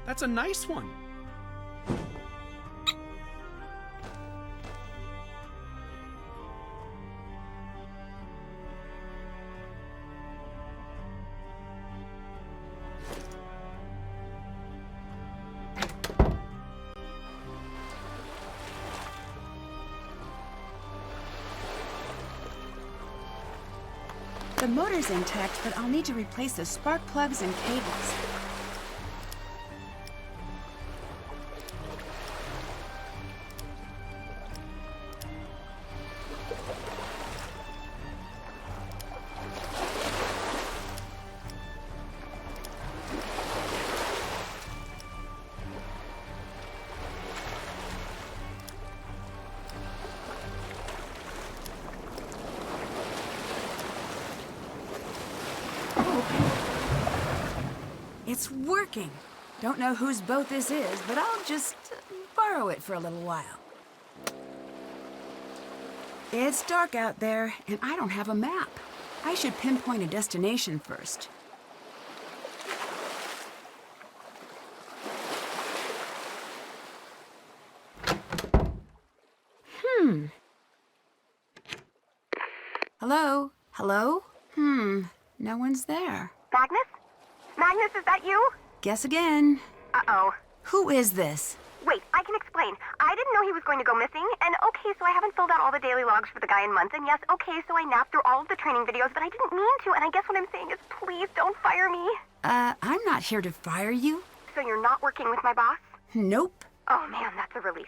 That's a nice one. The motor's intact, but I'll need to replace the spark plugs and cables. It's working. Don't know whose boat this is, but I'll just borrow it for a little while. It's dark out there, and I don't have a map. I should pinpoint a destination first. Hello? Hello? No one's there. Magnus? Magnus, is that you? Guess again. Uh-oh. Who is this? Wait, I can explain. I didn't know he was going to go missing, and okay, so I haven't filled out all the daily logs for the guy in months, and yes, okay, so I napped through all of the training videos, but I didn't mean to, and I guess what I'm saying is please don't fire me. I'm not here to fire you. So you're not working with my boss? Nope. Oh man, that's a relief.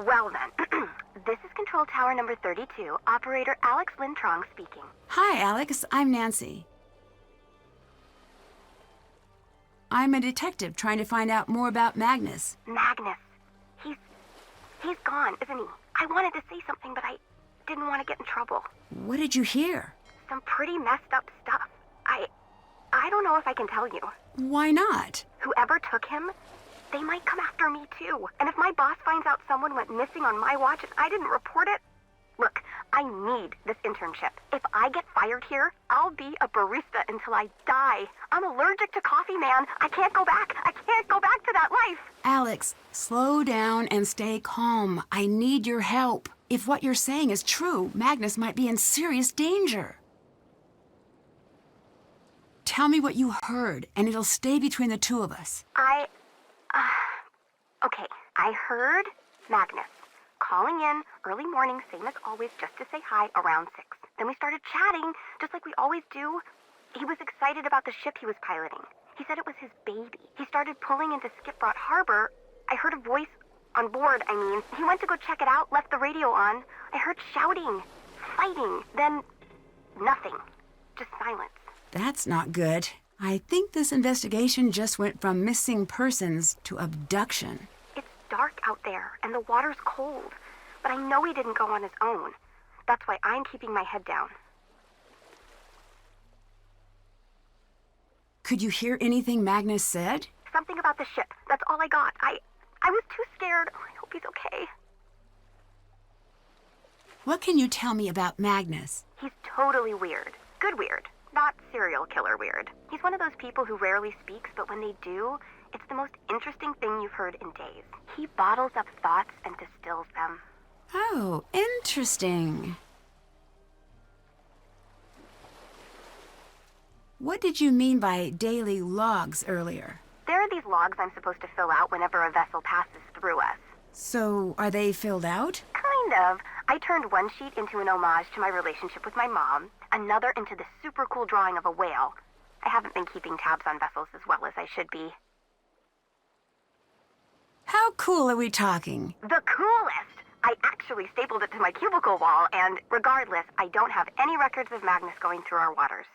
Well then, this is Control Tower number 32, Operator Alex Lintrong speaking. Hi, Alex. I'm Nancy. I'm a detective trying to find out more about Magnus. Magnus. He's gone, isn't he? I wanted to say something, but I didn't want to get in trouble. What did you hear? Some pretty messed up stuff. I don't know if I can tell you. Why not? Whoever took him, they might come after me too. And if my boss finds out someone went missing on my watch and I didn't report it, look, I need this internship. If I get fired here, I'll be a barista until I die. I'm allergic to coffee, man. I can't go back. I can't go back to that life. Alex, slow down and stay calm. I need your help. If what you're saying is true, Magnus might be in serious danger. Tell me what you heard, and it'll stay between the two of us. Okay, I heard Magnus calling in early morning, same as always, just to say hi around 6. Then we started chatting, just like we always do. He was excited about the ship he was piloting. He said it was his baby. He started pulling into Skipbrot Harbor. I heard a voice on board, He went to go check it out, left the radio on. I heard shouting, fighting, then nothing. Just silence. That's not good. I think this investigation just went from missing persons to abduction. It's dark out there, and the water's cold. But I know he didn't go on his own. That's why I'm keeping my head down. Could you hear anything Magnus said? Something about the ship. That's all I got. I was too scared. Oh, I hope he's okay. What can you tell me about Magnus? He's totally weird. Good weird. Not serial killer weird. He's one of those people who rarely speaks, but when they do, it's the most interesting thing you've heard in days. He bottles up thoughts and distills them. Oh, interesting. What did you mean by daily logs earlier? There are these logs I'm supposed to fill out whenever a vessel passes through us. So, are they filled out? Kind of. I turned one sheet into an homage to my relationship with my mom, another into the super cool drawing of a whale. I haven't been keeping tabs on vessels as well as I should be. How cool are we talking? The coolest! I actually stapled it to my cubicle wall, and regardless, I don't have any records of Magnus going through our waters.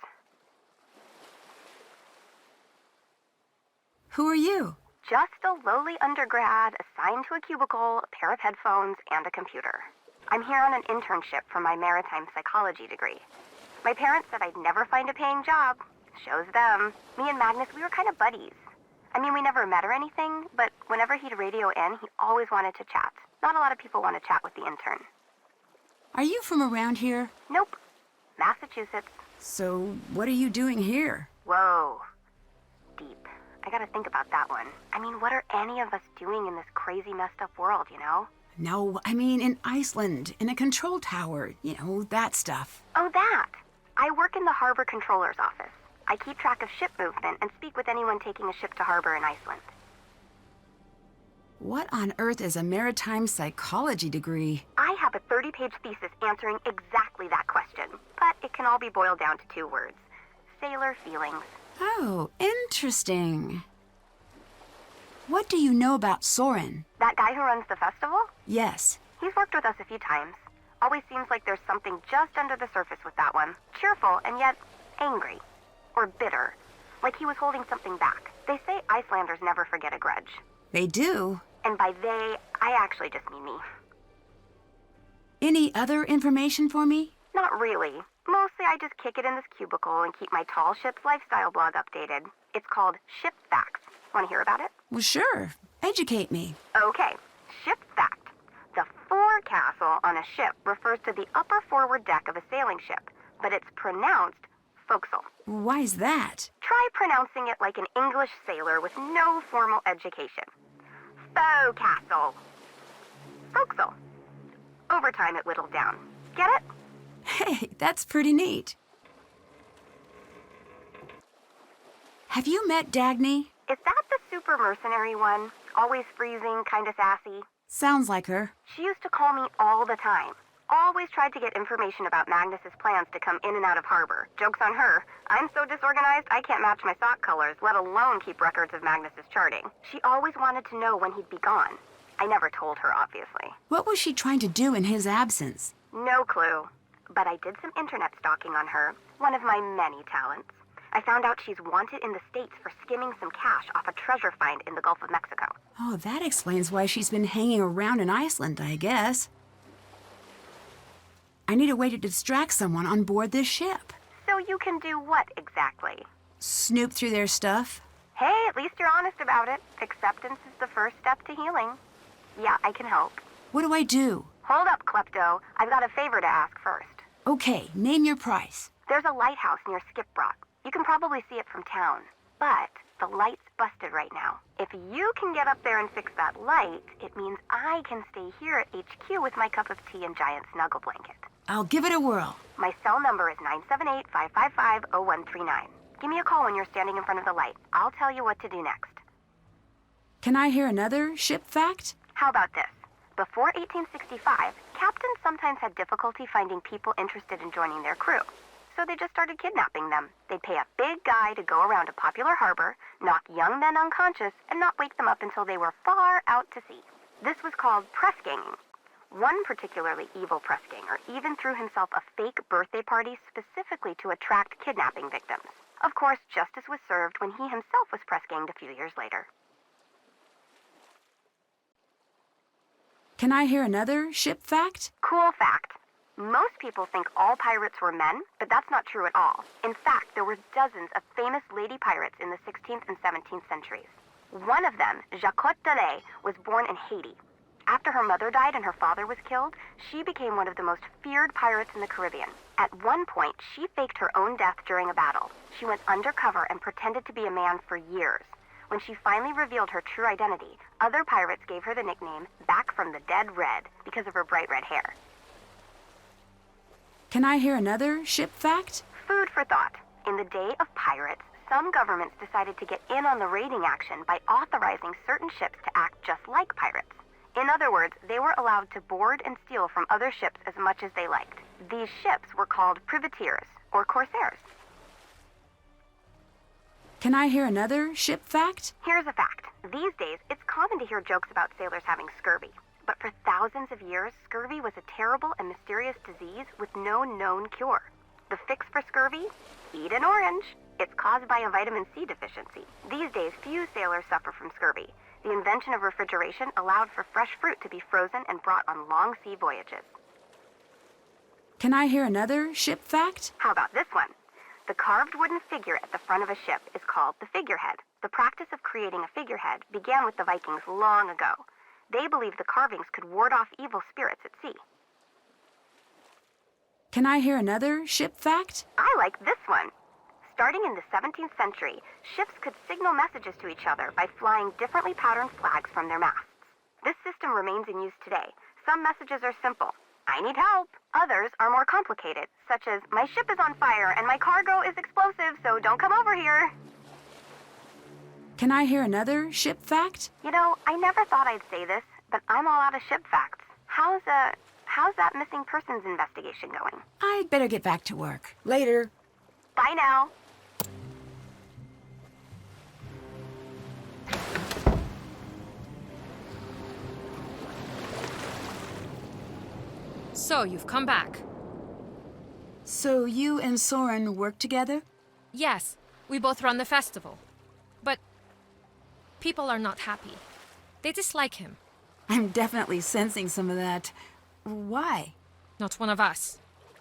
Who are you? Just a lowly undergrad assigned to a cubicle, a pair of headphones, and a computer. I'm here on an internship for my maritime psychology degree. My parents said I'd never find a paying job. Shows them. Me and Magnus, we were kind of buddies. We never met or anything, but whenever he'd radio in, he always wanted to chat. Not a lot of people want to chat with the intern. Are you from around here? Nope. Massachusetts. So, what are you doing here? Whoa. Deep. I gotta think about that one. I mean, what are any of us doing in this crazy, messed up world, you know? No, I mean in Iceland, in a control tower, that stuff. Oh, that! I work in the harbor controller's office. I keep track of ship movement and speak with anyone taking a ship to harbor in Iceland. What on earth is a maritime psychology degree? I have a 30-page thesis answering exactly that question, but it can all be boiled down to 2 words. Sailor feelings. Oh, interesting. What do you know about Soren? That guy who runs the festival? Yes. He's worked with us a few times. Always seems like there's something just under the surface with that one. Cheerful and yet angry. Or bitter. Like he was holding something back. They say Icelanders never forget a grudge. They do. And by they, I actually just mean me. Any other information for me? Not really. Mostly I just kick it in this cubicle and keep my tall ship's lifestyle blog updated. It's called Ship Facts. Want to hear about it? Well, sure. Educate me. Okay. Ship Fact. The forecastle on a ship refers to the upper forward deck of a sailing ship, but it's pronounced forecastle. Why's that? Try pronouncing it like an English sailor with no formal education. Forecastle. Forecastle. Over time it whittled down. Get it? Hey, that's pretty neat. Have you met Dagny? Is that the super mercenary one? Always freezing, kinda sassy? Sounds like her. She used to call me all the time. Always tried to get information about Magnus's plans to come in and out of harbor. Joke's on her. I'm so disorganized I can't match my sock colors, let alone keep records of Magnus's charting. She always wanted to know when he'd be gone. I never told her, obviously. What was she trying to do in his absence? No clue. But I did some internet stalking on her, one of my many talents. I found out she's wanted in the States for skimming some cash off a treasure find in the Gulf of Mexico. Oh, that explains why she's been hanging around in Iceland, I guess. I need a way to distract someone on board this ship. So you can do what exactly? Snoop through their stuff. Hey, at least you're honest about it. Acceptance is the first step to healing. Yeah, I can help. What do I do? Hold up, Klepto. I've got a favor to ask first. Okay, name your price. There's a lighthouse near Skipbrook. You can probably see it from town. But the light's busted right now. If you can get up there and fix that light, it means I can stay here at HQ with my cup of tea and giant snuggle blanket. I'll give it a whirl. My cell number is 978-555-0139. Give me a call when you're standing in front of the light. I'll tell you what to do next. Can I hear another ship fact? How about this? Before 1865, captains sometimes had difficulty finding people interested in joining their crew. So they just started kidnapping them. They'd pay a big guy to go around a popular harbor, knock young men unconscious, and not wake them up until they were far out to sea. This was called press ganging. One particularly evil press ganger even threw himself a fake birthday party specifically to attract kidnapping victims. Of course, justice was served when he himself was press ganged a few years later. Can I hear another ship fact? Cool fact. Most people think all pirates were men, but that's not true at all. In fact, there were dozens of famous lady pirates in the 16th and 17th centuries. One of them, Jacquot de Lay, was born in Haiti. After her mother died and her father was killed, she became one of the most feared pirates in the Caribbean. At one point, she faked her own death during a battle. She went undercover and pretended to be a man for years. When she finally revealed her true identity, other pirates gave her the nickname Back from the Dead Red because of her bright red hair. Can I hear another ship fact? Food for thought. In the day of pirates, some governments decided to get in on the raiding action by authorizing certain ships to act just like pirates. In other words, they were allowed to board and steal from other ships as much as they liked. These ships were called privateers, or corsairs. Can I hear another ship fact? Here's a fact. These days, it's common to hear jokes about sailors having scurvy. But for thousands of years, scurvy was a terrible and mysterious disease with no known cure. The fix for scurvy? Eat an orange. It's caused by a vitamin C deficiency. These days, few sailors suffer from scurvy. The invention of refrigeration allowed for fresh fruit to be frozen and brought on long sea voyages. Can I hear another ship fact? How about this one? The carved wooden figure at the front of a ship is called the figurehead. The practice of creating a figurehead began with the Vikings long ago. They believed the carvings could ward off evil spirits at sea. Can I hear another ship fact? I like this one. Starting in the 17th century, ships could signal messages to each other by flying differently patterned flags from their masts. This system remains in use today. Some messages are simple. I need help. Others are more complicated, such as, my ship is on fire and my cargo is explosive, so don't come over here. Can I hear another ship fact? You know, I never thought I'd say this, but I'm all out of ship facts. How's that missing persons investigation going? I'd better get back to work. Later. Bye now. So, you've come back. So you and Soren work together? Yes, we both run the festival. But people are not happy. They dislike him. I'm definitely sensing some of that. Why? Not one of us.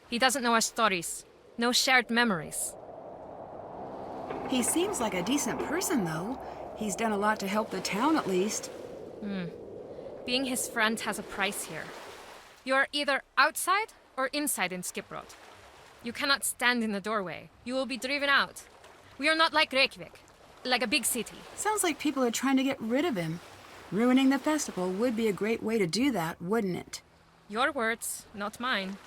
He doesn't know our stories. No shared memories. He seems like a decent person, though. He's done a lot to help the town, at least. Being his friend has a price here. You're either outside or inside in Skiprot. You cannot stand in the doorway. You will be driven out. We are not like Reykjavik, like a big city. Sounds like people are trying to get rid of him. Ruining the festival would be a great way to do that, wouldn't it? Your words, not mine.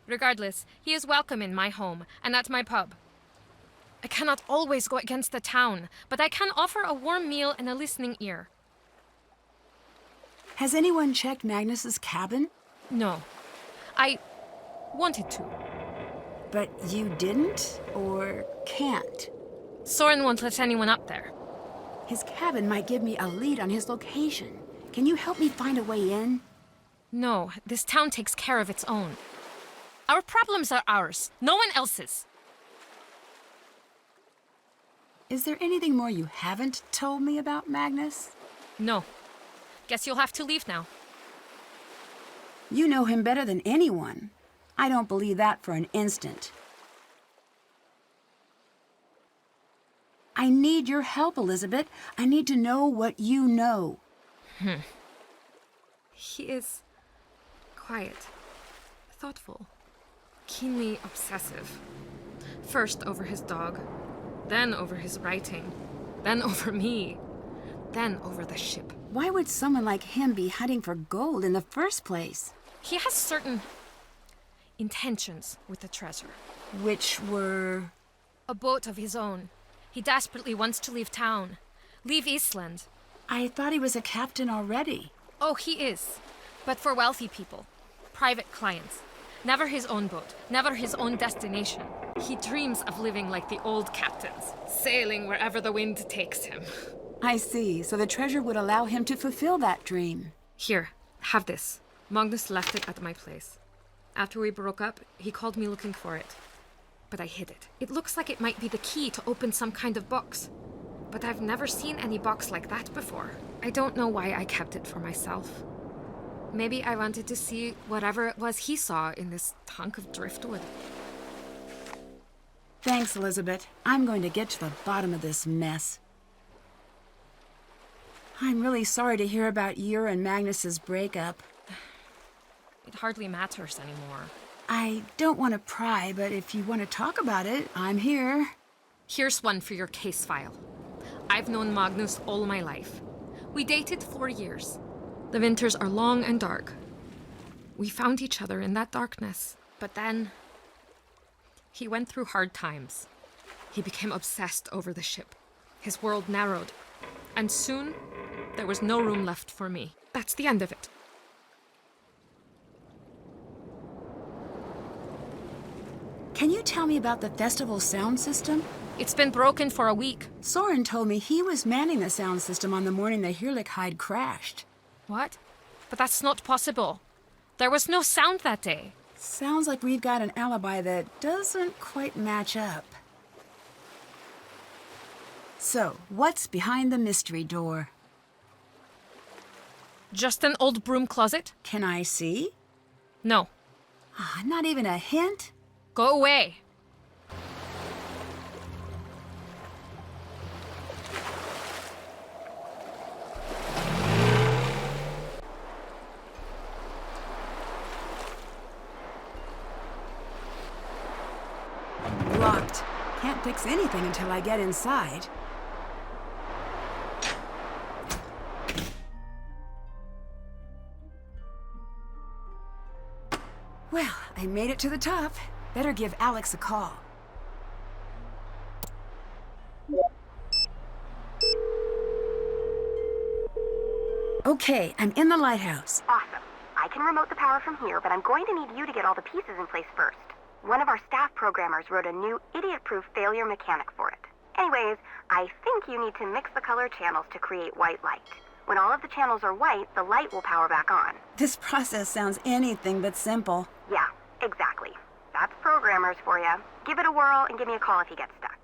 Regardless, he is welcome in my home and at my pub. I cannot always go against the town, but I can offer a warm meal and a listening ear. Has anyone checked Magnus's cabin? No. I wanted to. But you didn't? Or can't? Soren won't let anyone up there. His cabin might give me a lead on his location. Can you help me find a way in? No, this town takes care of its own. Our problems are ours, no one else's. Is there anything more you haven't told me about Magnus? No. Guess you'll have to leave now. You know him better than anyone. I don't believe that for an instant. I need your help, Elizabeth. I need to know what you know. He is quiet, thoughtful, keenly obsessive. First over his dog, then over his writing, then over me, then over the ship. Why would someone like him be hunting for gold in the first place? He has certain intentions with the treasure. Which were... A boat of his own. He desperately wants to leave town. Leave Eastland. I thought he was a captain already. Oh, he is. But for wealthy people. Private clients. Never his own boat. Never his own destination. He dreams of living like the old captains. Sailing wherever the wind takes him. I see. So the treasure would allow him to fulfill that dream. Here, have this. Magnus left it at my place. After we broke up, he called me looking for it. But I hid it. It looks like it might be the key to open some kind of box. But I've never seen any box like that before. I don't know why I kept it for myself. Maybe I wanted to see whatever it was he saw in this hunk of driftwood. Thanks, Elizabeth. I'm going to get to the bottom of this mess. I'm really sorry to hear about your and Magnus's breakup. It hardly matters anymore. I don't want to pry, but if you want to talk about it, I'm here. Here's one for your case file. I've known Magnus all my life. We dated 4 years. The winters are long and dark. We found each other in that darkness. But then, he went through hard times. He became obsessed over the ship. His world narrowed. And soon, there was no room left for me. That's the end of it. Can you tell me about the festival sound system? It's been broken for a week. Soren told me he was manning the sound system on the morning the Hirlichheid crashed. What? But that's not possible. There was no sound that day. Sounds like we've got an alibi that doesn't quite match up. So, what's behind the mystery door? Just an old broom closet? Can I see? No. Not even a hint? Go away. Locked. Can't fix anything until I get inside. Well, I made it to the top. Better give Alex a call. Okay, I'm in the lighthouse. Awesome. I can remote the power from here, but I'm going to need you to get all the pieces in place first. One of our staff programmers wrote a new idiot-proof failure mechanic for it. Anyways, I think you need to mix the color channels to create white light. When all of the channels are white, the light will power back on. This process sounds anything but simple. Yeah, exactly. That's programmers for you. Give it a whirl and give me a call if you get stuck.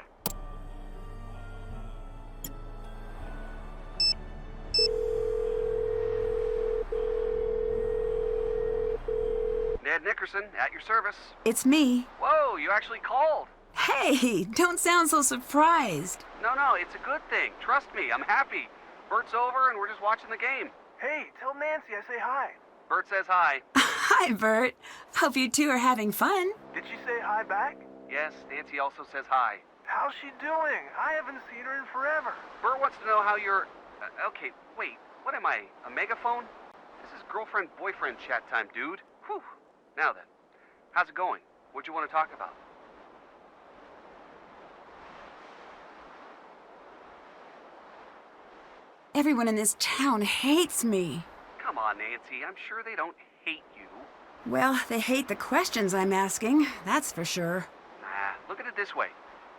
Ned Nickerson, at your service. It's me. Whoa, you actually called. Hey, don't sound so surprised. No, it's a good thing. Trust me, I'm happy. Bert's over and we're just watching the game. Hey, tell Nancy I say hi. Bert says hi. Hi, Bert. Hope you two are having fun. Did she say hi back? Yes, Nancy also says hi. How's she doing? I haven't seen her in forever. Bert wants to know how you're... okay, wait, what am I, a megaphone? This is girlfriend-boyfriend chat time, dude. Whew. Now then, how's it going? What do you want to talk about? Everyone in this town hates me. Come on, Nancy, I'm sure they don't hate you. Well, they hate the questions I'm asking, that's for sure. Nah, look at it this way.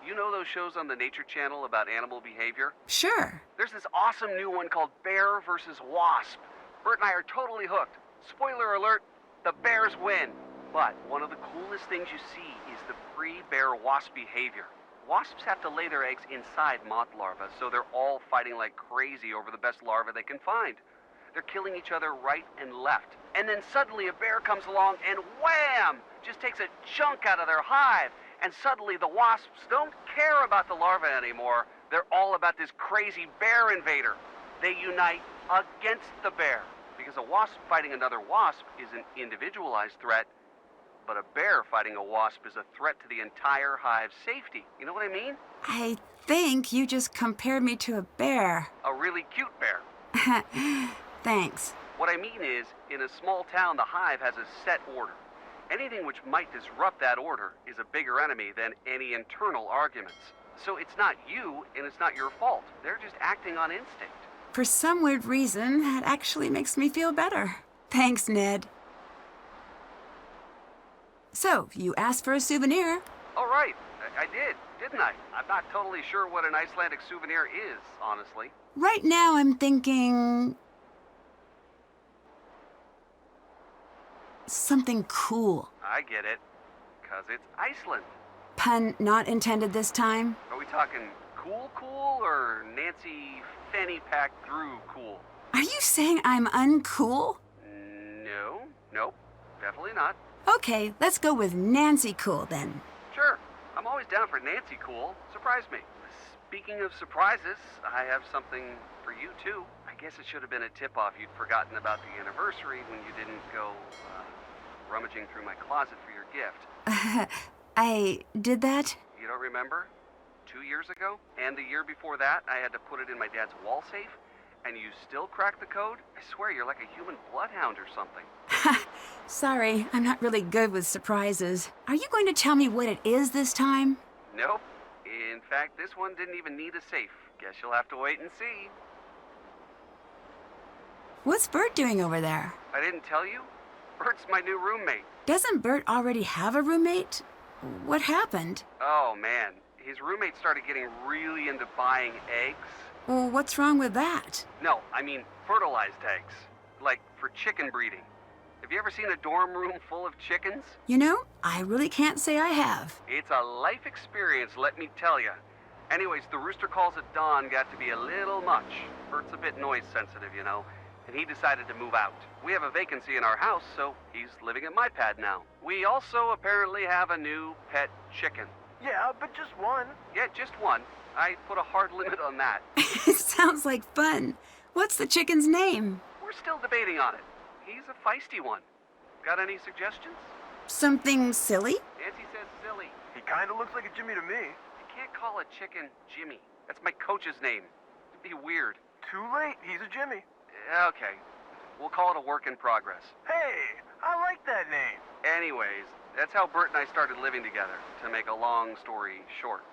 You know those shows on the Nature Channel about animal behavior? Sure. There's this awesome new one called Bear versus Wasp. Bert and I are totally hooked. Spoiler alert, the bears win. But one of the coolest things you see is the pre-bear-wasp behavior. Wasps have to lay their eggs inside moth larvae, so they're all fighting like crazy over the best larva they can find. They're killing each other right and left. And then suddenly a bear comes along and wham! Just takes a chunk out of their hive. And suddenly the wasps don't care about the larva anymore. They're all about this crazy bear invader. They unite against the bear. Because a wasp fighting another wasp is an individualized threat, but a bear fighting a wasp is a threat to the entire hive's safety. You know what I mean? I think you just compared me to a bear. A really cute bear. Thanks. What I mean is, in a small town, the hive has a set order. Anything which might disrupt that order is a bigger enemy than any internal arguments. So it's not you, and it's not your fault. They're just acting on instinct. For some weird reason, that actually makes me feel better. Thanks, Ned. So, you asked for a souvenir. Oh, right. I did, didn't I? I'm not totally sure what an Icelandic souvenir is, honestly. Right now, I'm thinking... something cool. I get it. Because it's Iceland. Pun not intended this time. Are we talking cool or Nancy fanny pack through cool? Are you saying I'm uncool? No, nope, definitely not. Okay, let's go with Nancy Cool then. Sure, I'm always down for Nancy Cool. Surprise me. Speaking of surprises, I have something for you too. I guess it should have been a tip-off you'd forgotten about the anniversary when you didn't go rummaging through my closet for your gift. I did that? You don't remember? 2 years ago? And the year before that, I had to put it in my dad's wall safe? And you still cracked the code? I swear you're like a human bloodhound or something. Sorry, I'm not really good with surprises. Are you going to tell me what it is this time? Nope. In fact, this one didn't even need a safe. Guess you'll have to wait and see. What's Bert doing over there? I didn't tell you? Bert's my new roommate. Doesn't Bert already have a roommate? What happened? Oh, man. His roommate started getting really into buying eggs. Well, what's wrong with that? No, I mean fertilized eggs. Like for chicken breeding. Have you ever seen a dorm room full of chickens? You know, I really can't say I have. It's a life experience, let me tell you. Anyways, the rooster calls at dawn got to be a little much. Bert's a bit noise sensitive, you know, and he decided to move out. We have a vacancy in our house, so he's living at my pad now. We also apparently have a new pet chicken. Yeah, but just one. Yeah, just one. I put a hard limit on that. It sounds like fun. What's the chicken's name? We're still debating on it. He's a feisty one. Got any suggestions? Something silly? Nancy says silly. He kinda looks like a Jimmy to me. He can't call a chicken Jimmy. That's my coach's name. It'd be weird. Too late. He's a Jimmy. Okay. We'll call it a work in progress. Hey, I like that name. Anyways, that's how Bert and I started living together, to make a long story short.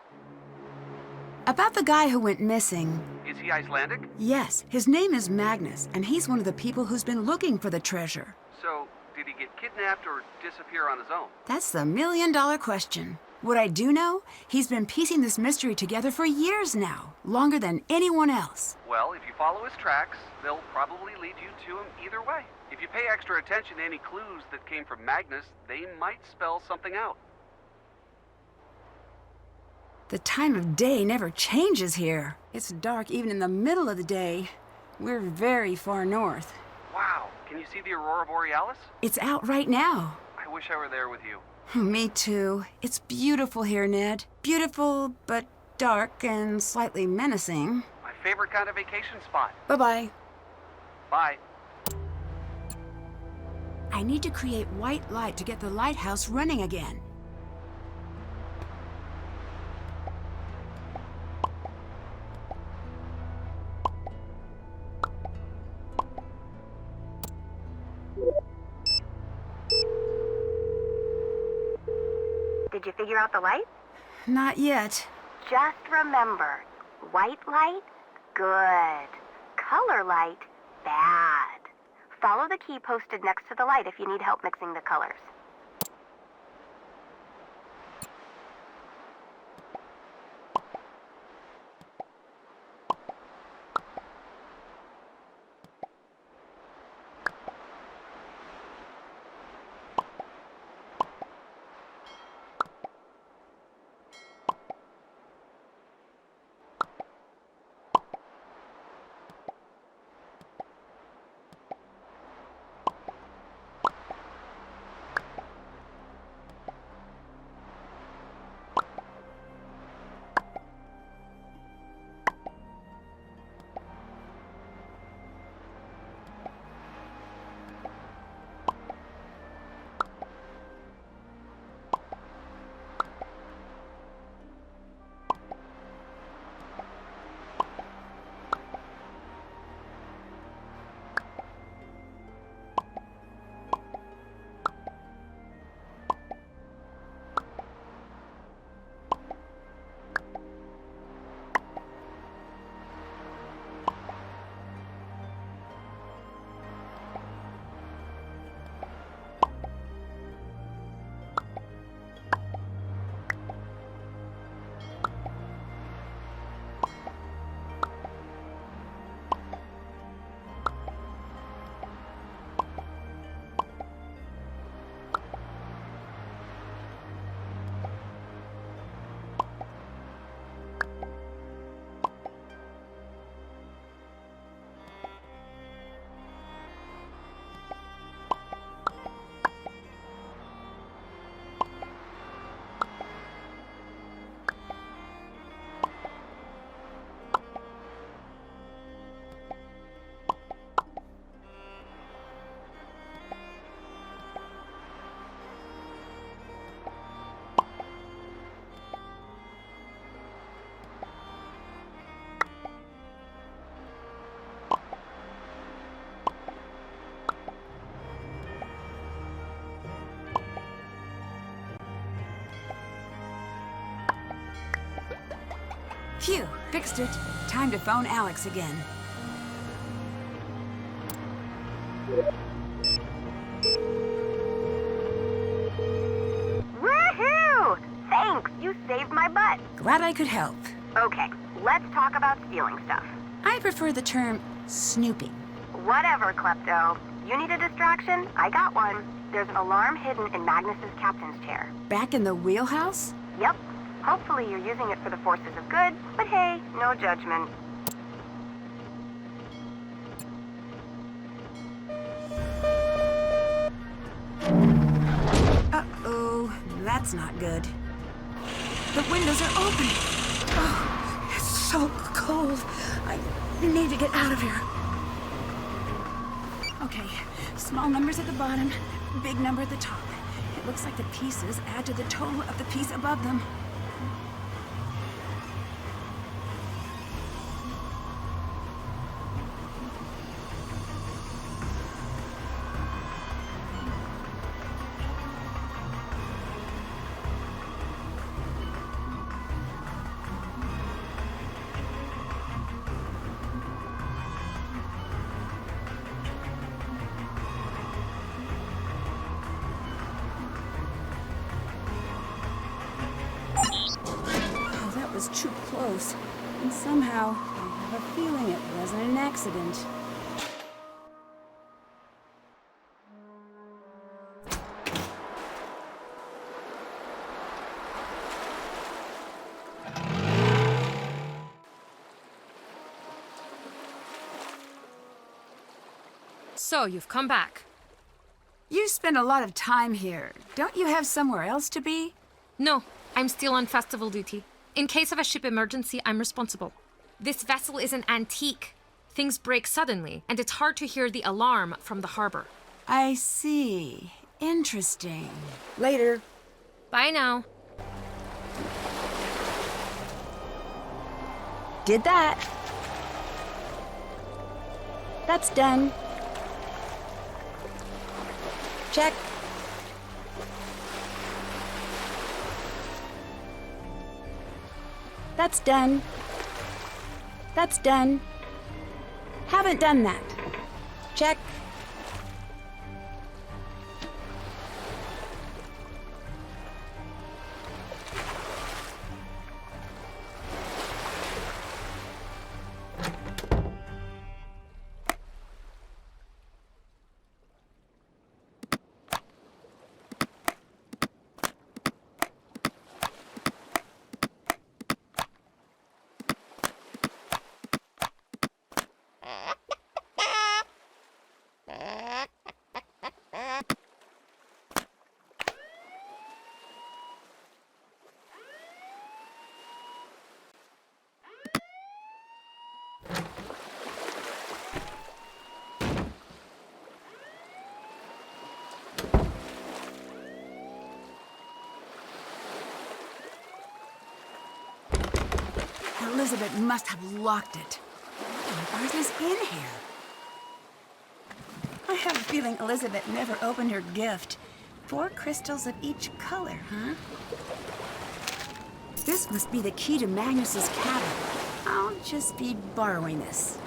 About the guy who went missing. Is he Icelandic? Yes, his name is Magnus, and he's one of the people who's been looking for the treasure. So, did he get kidnapped or disappear on his own? That's the million-dollar question. What I do know, he's been piecing this mystery together for years now, longer than anyone else. Well, if you follow his tracks, they'll probably lead you to him either way. If you pay extra attention to any clues that came from Magnus, they might spell something out. The time of day never changes here. It's dark even in the middle of the day. We're very far north. Wow, can you see the Aurora Borealis? It's out right now. I wish I were there with you. Me too. It's beautiful here, Ned. Beautiful, but dark and slightly menacing. My favorite kind of vacation spot. Bye-bye. Bye. I need to create white light to get the lighthouse running again. Did you figure out the light? Not yet. Just remember, white light, good. Color light, bad. Follow the key posted next to the light if you need help mixing the colors. Phew, fixed it. Time to phone Alex again. Woohoo! Thanks, you saved my butt. Glad I could help. Okay, let's talk about stealing stuff. I prefer the term snooping. Whatever, Klepto. You need a distraction? I got one. There's an alarm hidden in Magnus's captain's chair. Back in the wheelhouse? Yep. Hopefully you're using it for the forces of good, but hey, no judgment. Uh-oh, that's not good. The windows are open. Oh, it's so cold. I need to get out of here. Okay, small numbers at the bottom, big number at the top. It looks like the pieces add to the total of the piece above them. close. And somehow, I have a feeling it wasn't an accident. So, you've come back. You spend a lot of time here. Don't you have somewhere else to be? No, I'm still on festival duty. In case of a ship emergency, I'm responsible. This vessel is an antique. Things break suddenly, and it's hard to hear the alarm from the harbor. I see. Interesting. Later. Bye now. Did that. That's done. Check. That's done. That's done. Haven't done that. Check. Elizabeth must have locked it. What on earth is in here? I have a feeling Elizabeth never opened her gift. 4 crystals of each color, huh? This must be the key to Magnus's cabin. I'll just be borrowing this.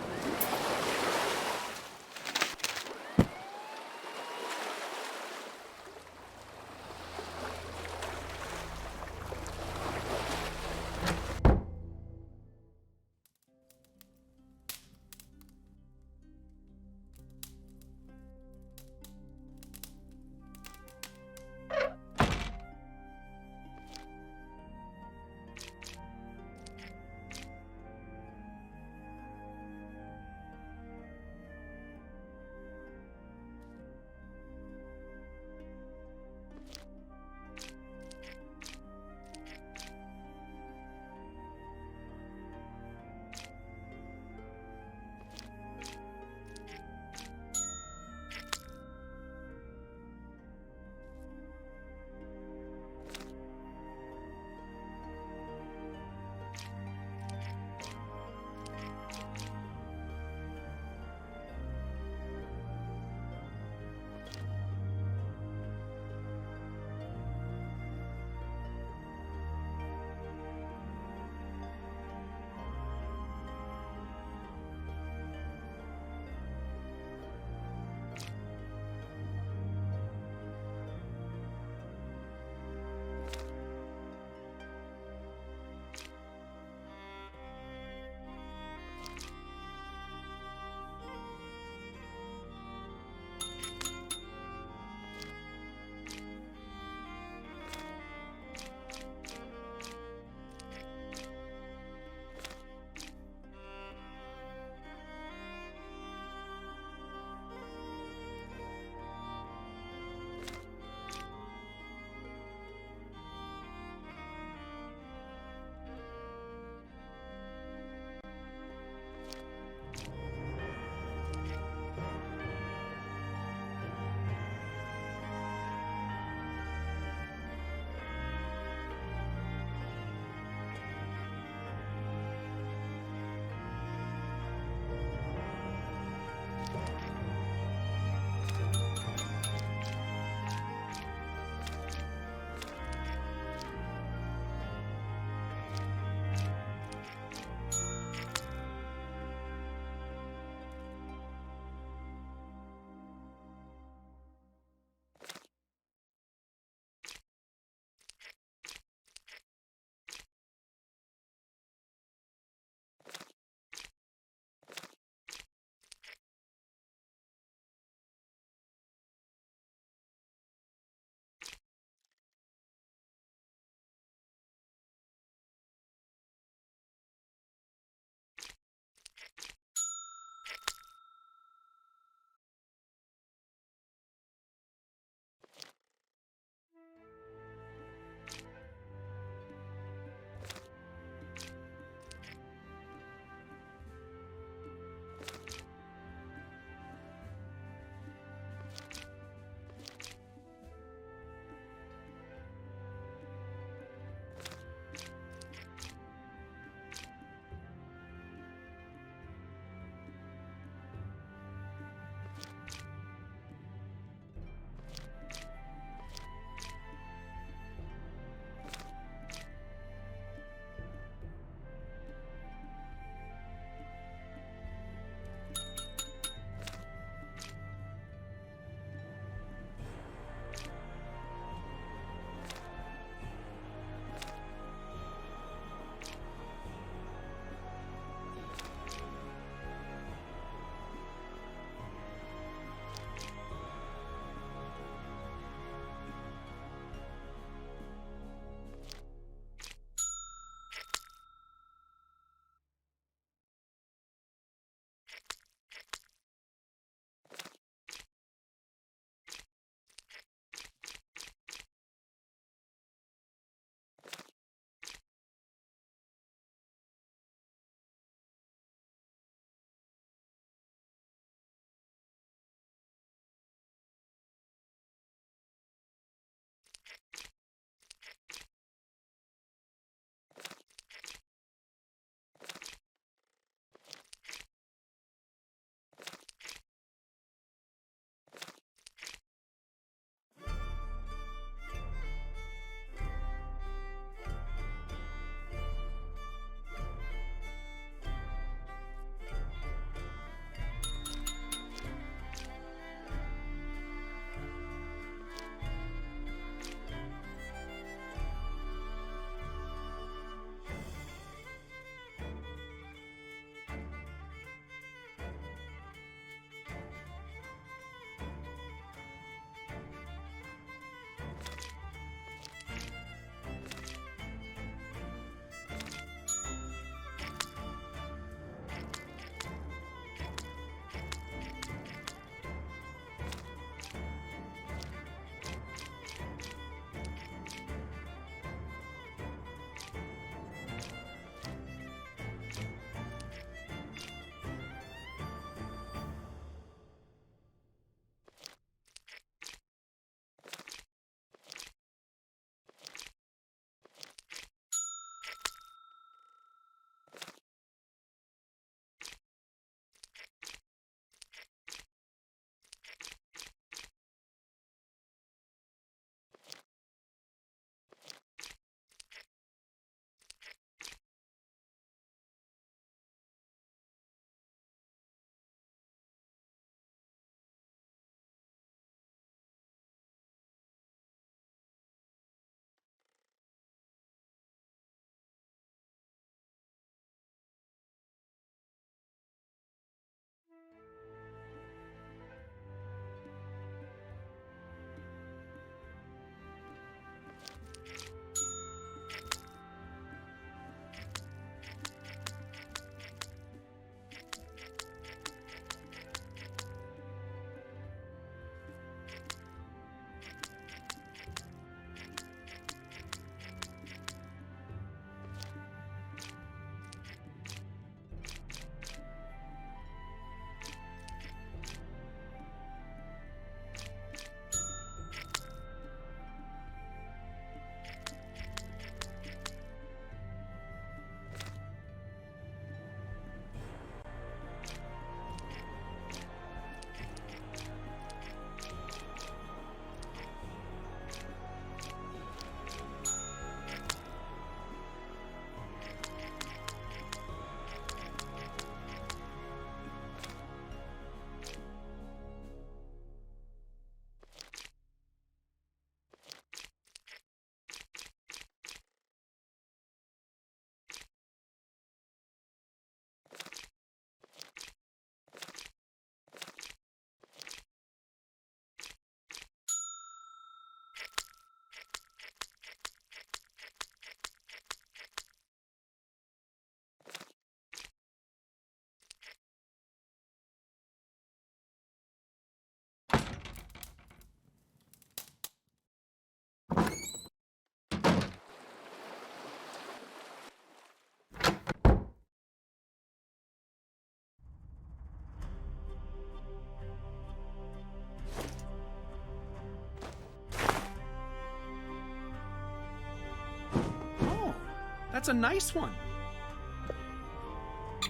That's a nice one.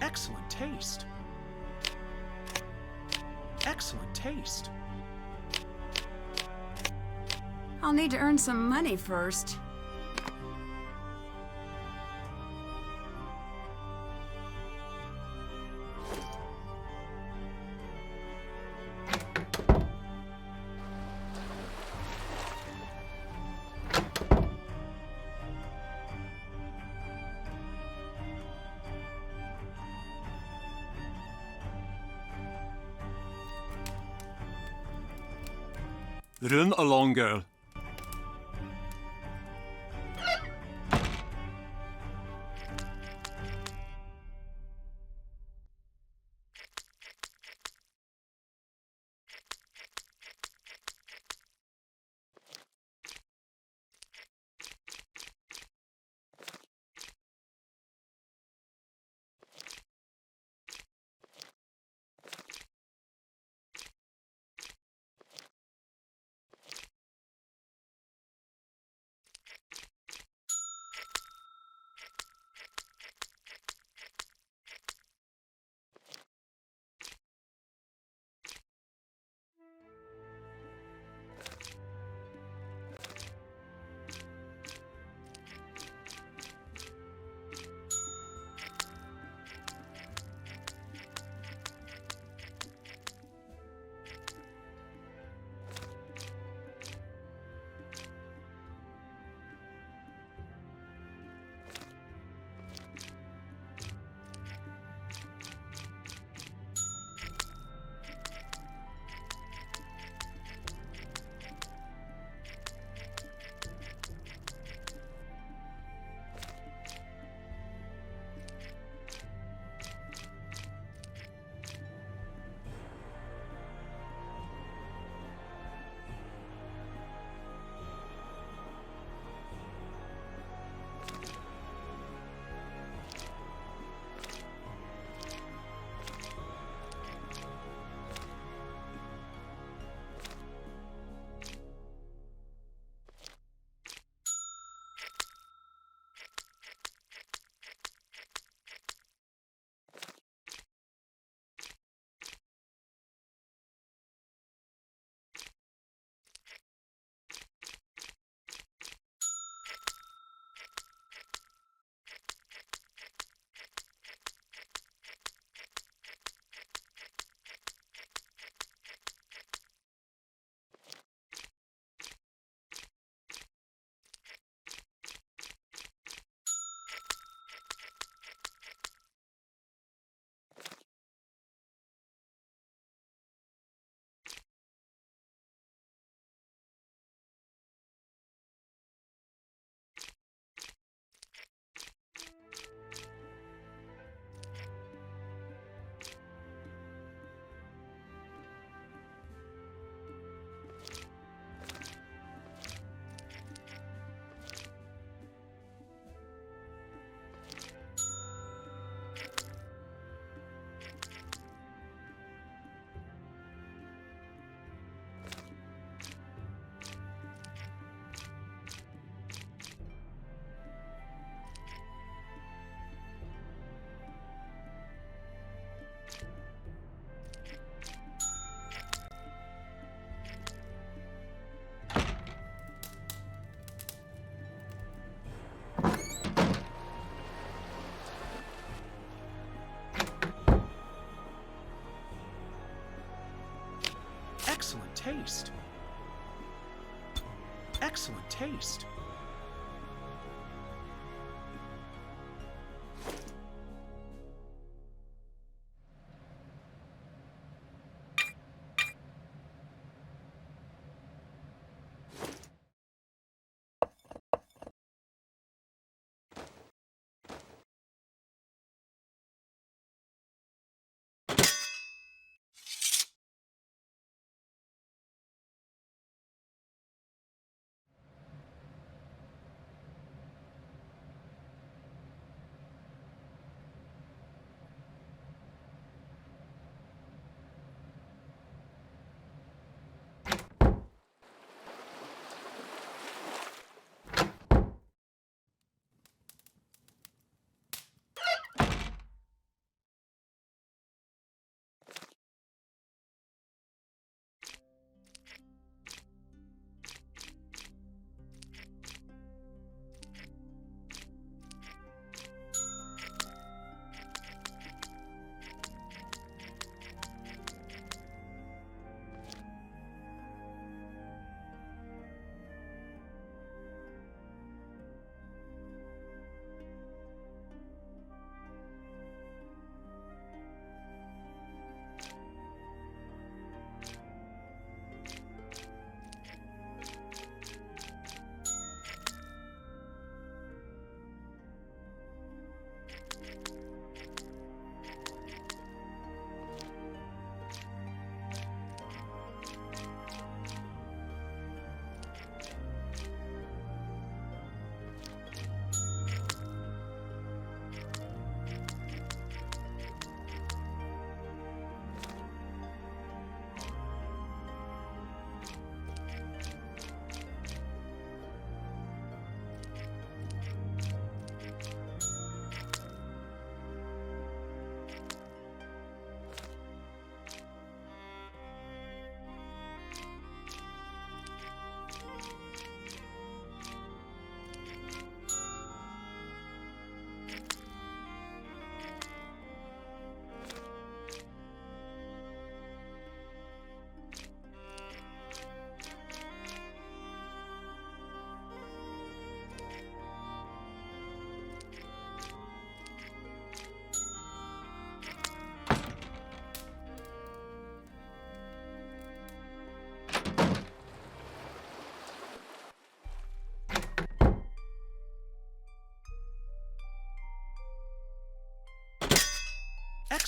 Excellent taste. Excellent taste. I'll need to earn some money first. Run along, girl. Excellent taste. Excellent taste.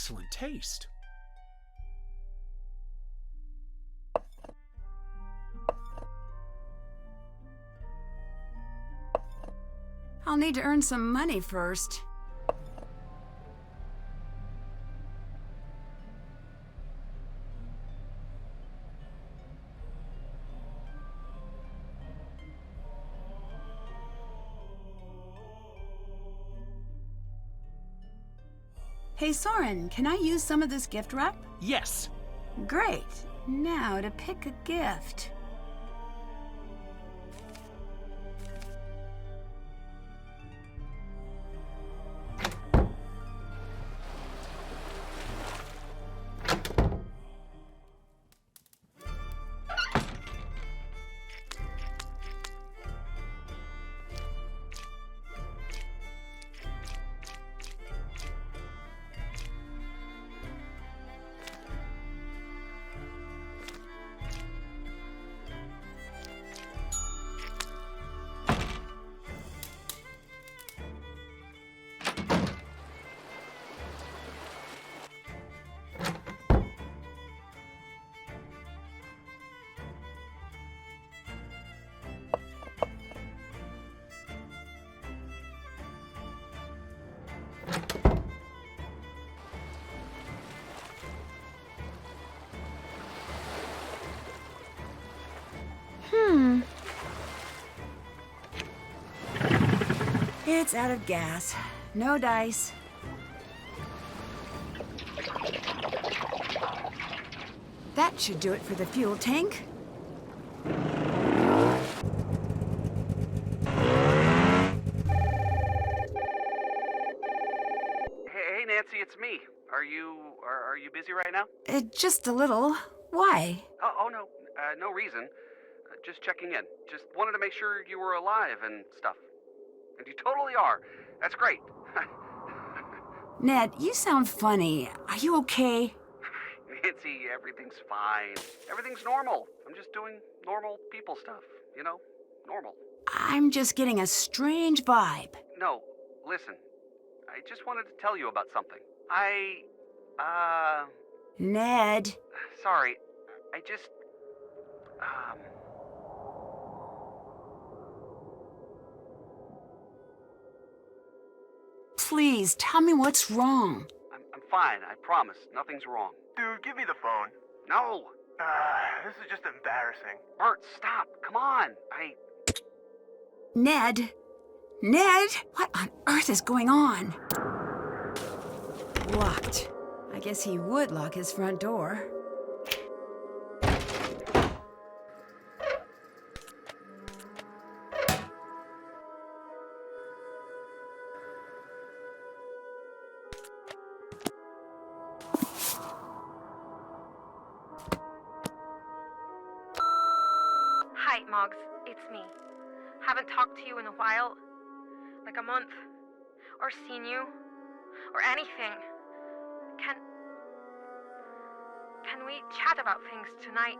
excellent taste. I'll need to earn some money first. Hey Soren, can I use some of this gift wrap? Yes. Great. Now to pick a gift. It's out of gas. No dice. That should do it for the fuel tank. Hey, Nancy, it's me. Are you busy right now? Just a little. Why? Oh no, no reason. Just checking in. Just wanted to make sure you were alive and stuff. And you totally are. That's great. Ned, you sound funny. Are you okay? Nancy, everything's fine. Everything's normal. I'm just doing normal people stuff. You know? Normal. I'm just getting a strange vibe. No, listen. I just wanted to tell you about something. Ned. Sorry. I just... Please, tell me what's wrong. I'm fine, I promise. Nothing's wrong. Dude, give me the phone. No! This is just embarrassing. Bert, stop. Come on. Ned? Ned? What on earth is going on? Locked. I guess he would lock his front door. Hi, Moggs. It's me. Haven't talked to you in a while. Like a month. Or seen you. Or anything. Can we chat about things tonight?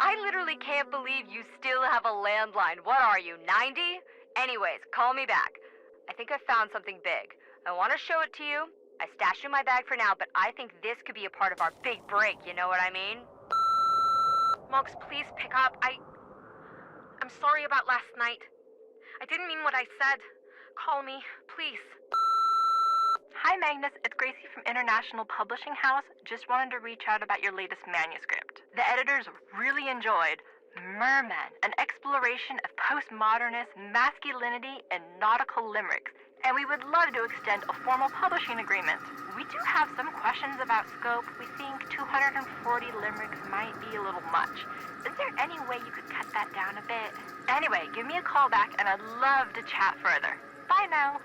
I literally can't believe you still have a landline. What are you, 90? Anyways, call me back. I think I found something big. I want to show it to you. I stashed it in my bag for now, but I think this could be a part of our big break, you know what I mean? Moggs, please pick up. I'm sorry about last night. I didn't mean what I said. Call me, please. Hi, Magnus. It's Gracie from International Publishing House. Just wanted to reach out about your latest manuscript. The editors really enjoyed Merman, an exploration of postmodernist masculinity and nautical limericks. And we would love to extend a formal publishing agreement. We do have some questions about scope. We think 240 limericks might be a little much. Is there any way you could cut that down a bit? Anyway, give me a call back and I'd love to chat further. Bye now.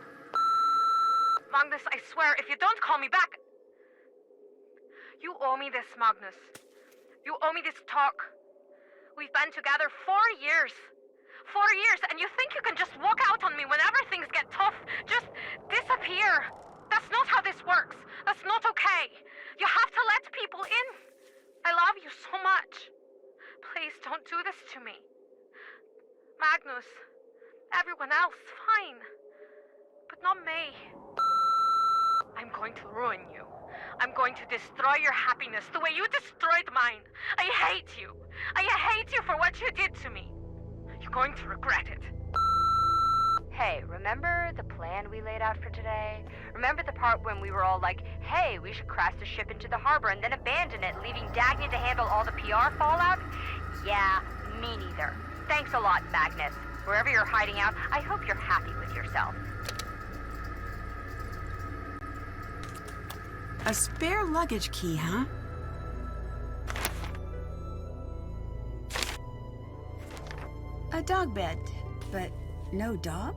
Magnus, I swear, if you don't call me back... You owe me this, Magnus. You owe me this talk. We've been together 4 years. 4 years, and you think you can just walk out on me whenever things get tough? Just disappear. That's not how this works. That's not okay. You have to let people in. I love you so much. Please don't do this to me. Magnus, everyone else, fine. But not me. I'm going to ruin you. I'm going to destroy your happiness the way you destroyed mine. I hate you. I hate you for what you did to me. You're going to regret it. Hey, remember the plan we laid out for today? Remember the part when we were all like, hey, we should crash the ship into the harbor and then abandon it, leaving Dagny to handle all the PR fallout? Yeah, me neither. Thanks a lot, Magnus. Wherever you're hiding out, I hope you're happy with yourself. A spare luggage key, huh? A dog bed, but no dog?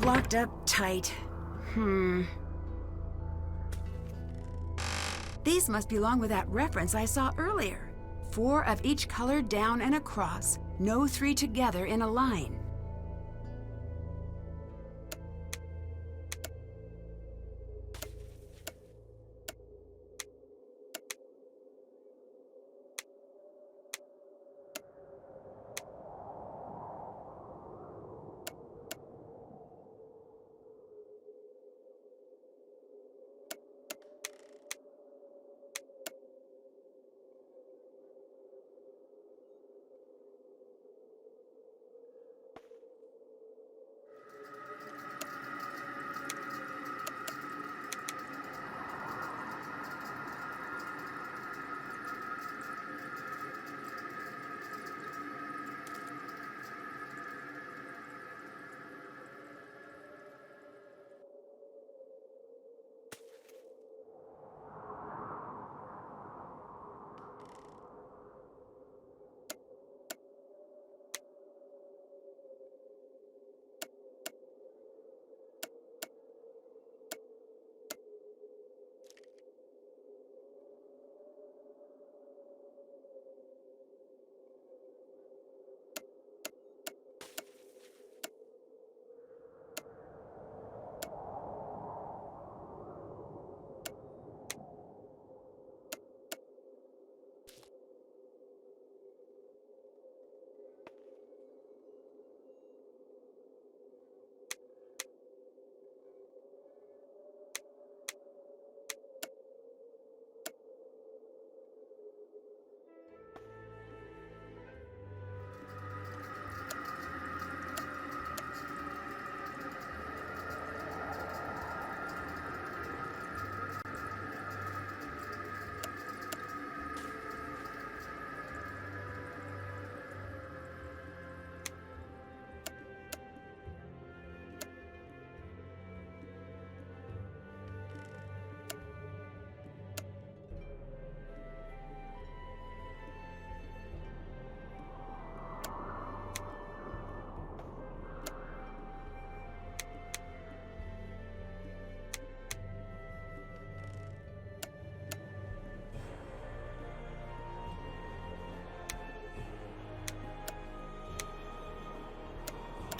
Locked up tight. These must belong with that reference I saw earlier. 4 of each color down and across, no 3 together in a line.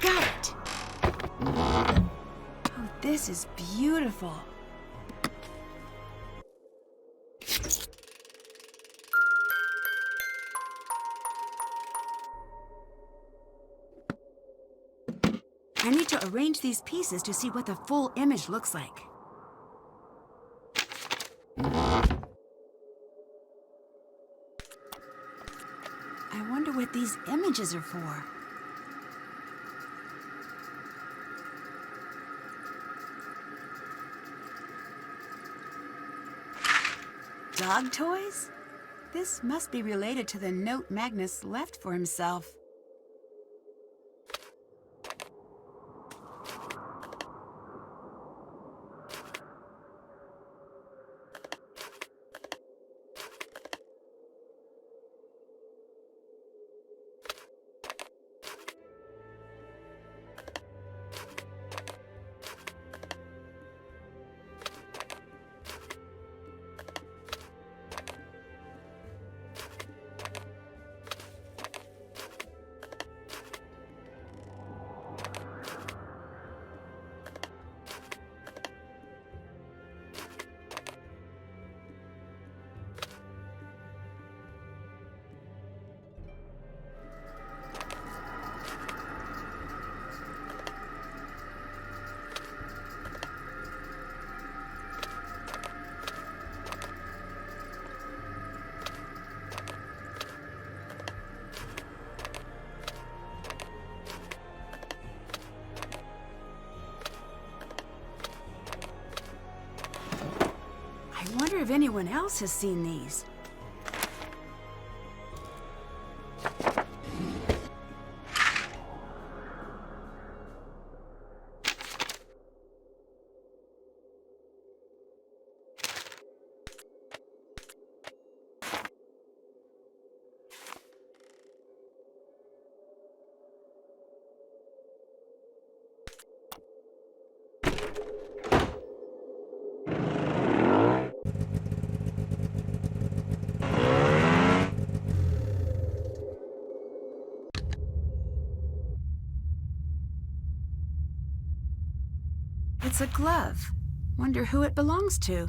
Got it! Oh, this is beautiful. I need to arrange these pieces to see what the full image looks like. I wonder what these images are for. Dog toys? This must be related to the note Magnus left for himself. if anyone else has seen these. It's a glove. Wonder who it belongs to.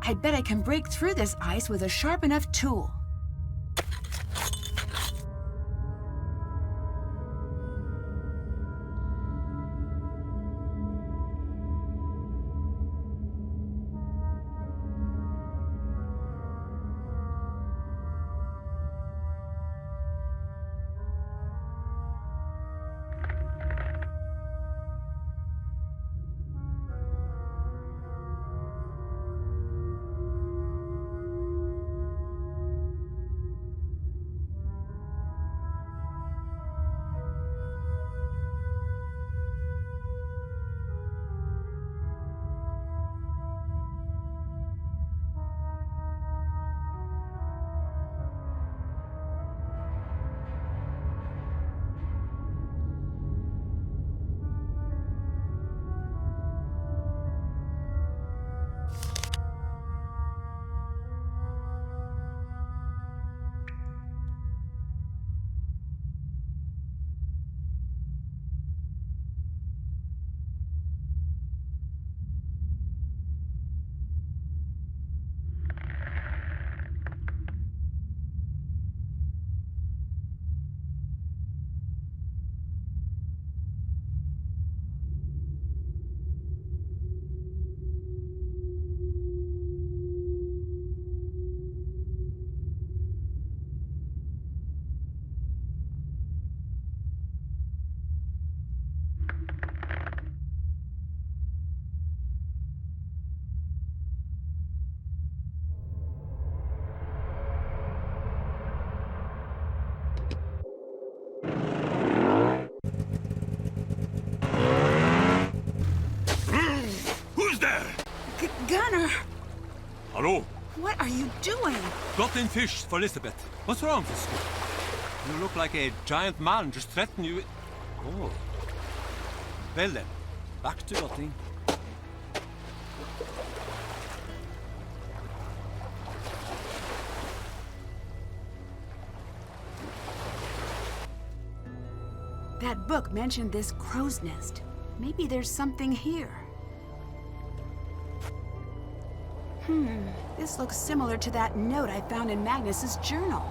I bet I can break through this ice with a sharp enough tool. Gunner! Hello? What are you doing? Got in fish for Elizabeth. What's wrong, sister? You look like a giant man just threatened you. Oh. Well then, back to yachting. That book mentioned this crow's nest. Maybe there's something here. This looks similar to that note I found in Magnus's journal.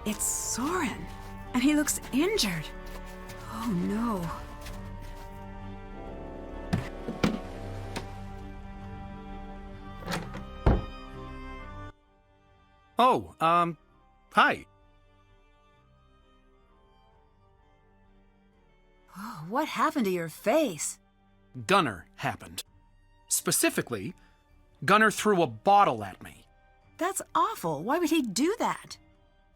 It's Soren, and he looks injured. Oh no. Oh, hi. Oh, what happened to your face? Gunner happened. Specifically, Gunner threw a bottle at me. That's awful. Why would he do that?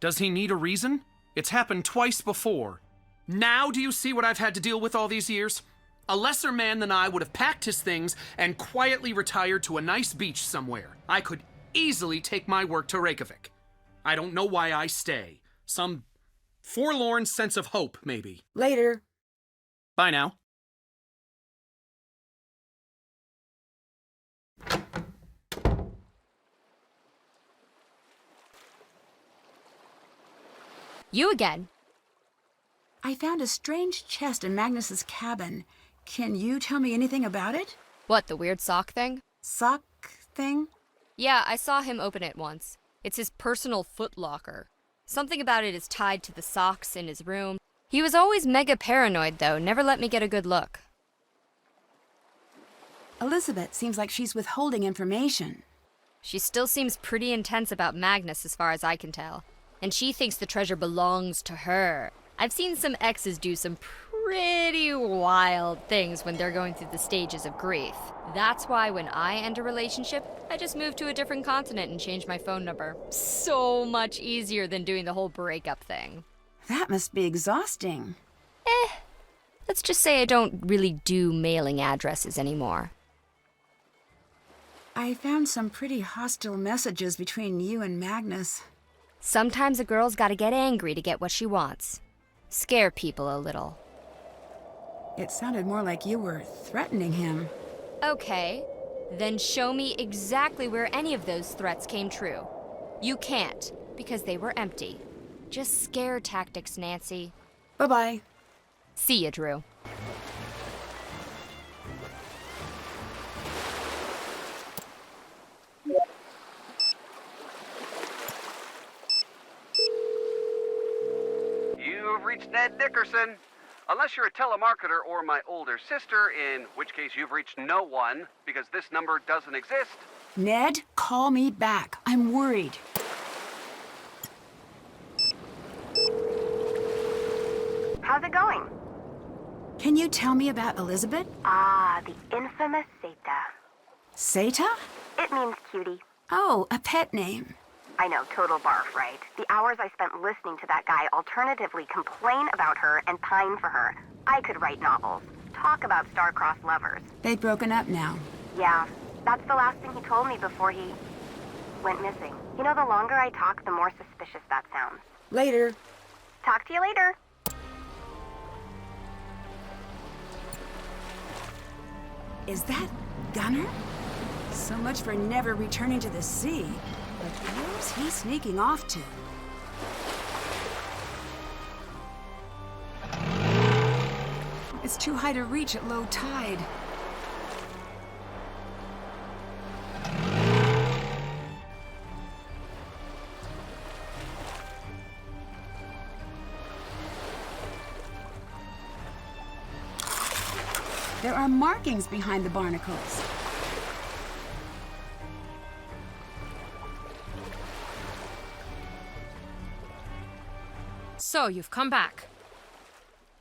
Does he need a reason? It's happened twice before. Now do you see what I've had to deal with all these years? A lesser man than I would have packed his things and quietly retired to a nice beach somewhere. I could easily take my work to Reykjavik. I don't know why I stay. Some forlorn sense of hope, maybe. Later. Bye now. You again. I found a strange chest in Magnus's cabin. Can you tell me anything about it? What, the weird sock thing? Sock thing? Yeah, I saw him open it once. It's his personal foot locker. Something about it is tied to the socks in his room. He was always mega paranoid, though, never let me get a good look. Elizabeth seems like she's withholding information. She still seems pretty intense about Magnus, as far as I can tell. And she thinks the treasure belongs to her. I've seen some exes do some pretty wild things when they're going through the stages of grief. That's why when I end a relationship, I just move to a different continent and change my phone number. So much easier than doing the whole breakup thing. That must be exhausting. Let's just say I don't really do mailing addresses anymore. I found some pretty hostile messages between you and Magnus. Sometimes a girl's gotta get angry to get what she wants. Scare people a little. It sounded more like you were threatening him. Okay, then show me exactly where any of those threats came true. You can't, because they were empty. Just scare tactics, Nancy. Bye-bye. See ya, Drew. You've reached Ned Dickerson. Unless you're a telemarketer or my older sister, in which case you've reached no one, because this number doesn't exist. Ned, call me back. I'm worried. How's it going? Can you tell me about Elizabeth? Ah, the infamous Seta. Seta? It means cutie. Oh, a pet name. I know, total barf, right? The hours I spent listening to that guy alternatively complain about her and pine for her. I could write novels. Talk about star-crossed lovers. They've broken up now. Yeah, that's the last thing he told me before he went missing. You know, the longer I talk, the more suspicious that sounds. Later. Talk to you later. Is that Gunner? So much for never returning to the sea. But where's he sneaking off to? It's too high to reach at low tide. There are markings behind the barnacles. So, you've come back.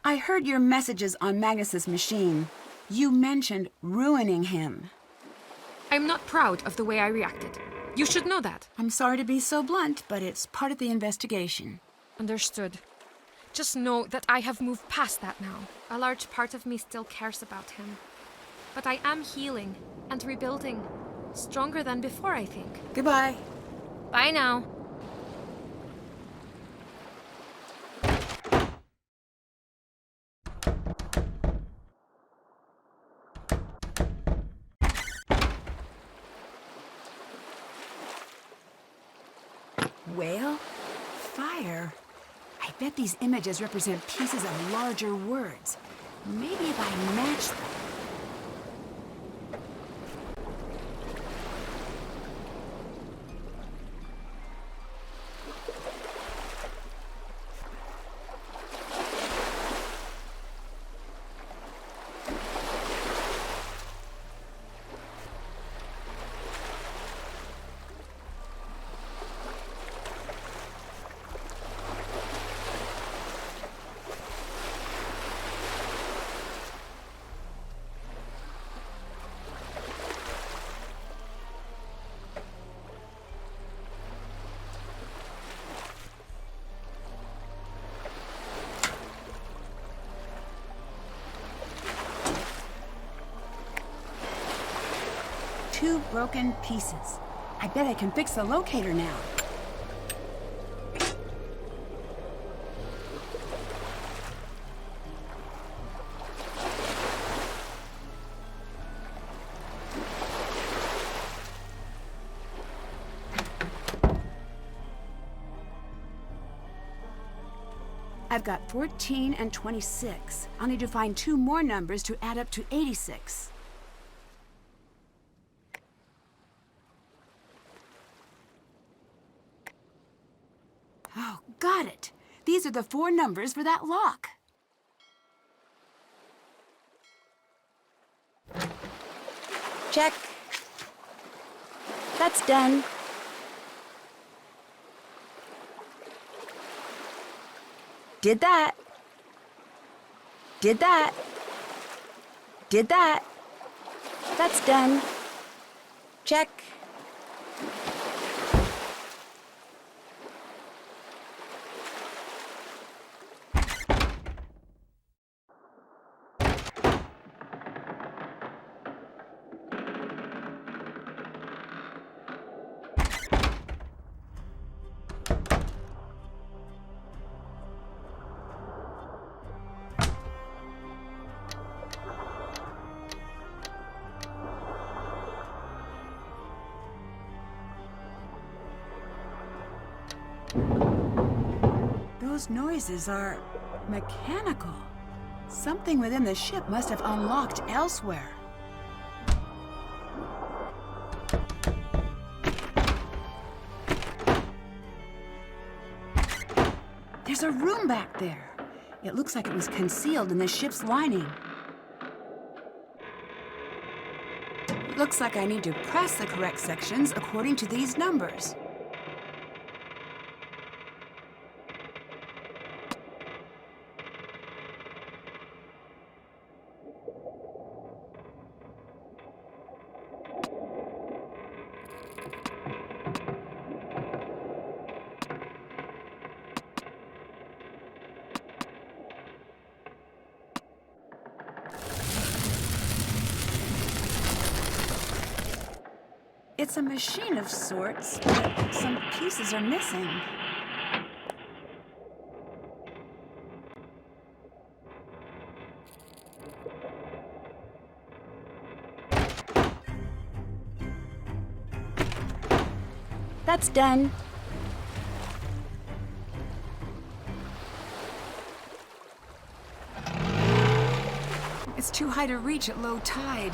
I heard your messages on Magnus's machine. You mentioned ruining him. I'm not proud of the way I reacted. You should know that. I'm sorry to be so blunt, but it's part of the investigation. Understood. Just know that I have moved past that now. A large part of me still cares about him. But I am healing and rebuilding. Stronger than before, I think. Goodbye. Bye now. Whale? Fire? I bet these images represent pieces of larger words. Maybe if I match them. 2 broken pieces. I bet I can fix the locator now. I've got 14 and 26. I'll need to find 2 more numbers to add up to 86. Oh, got it. These are the 4 numbers for that lock. Check. That's done. Did that. Did that. Did that. That's done. Check. Those noises are mechanical. Something within the ship must have unlocked elsewhere. There's a room back there. It looks like it was concealed in the ship's lining. Looks like I need to press the correct sections according to these numbers. It's a machine of sorts, but some pieces are missing. That's done. It's too high to reach at low tide.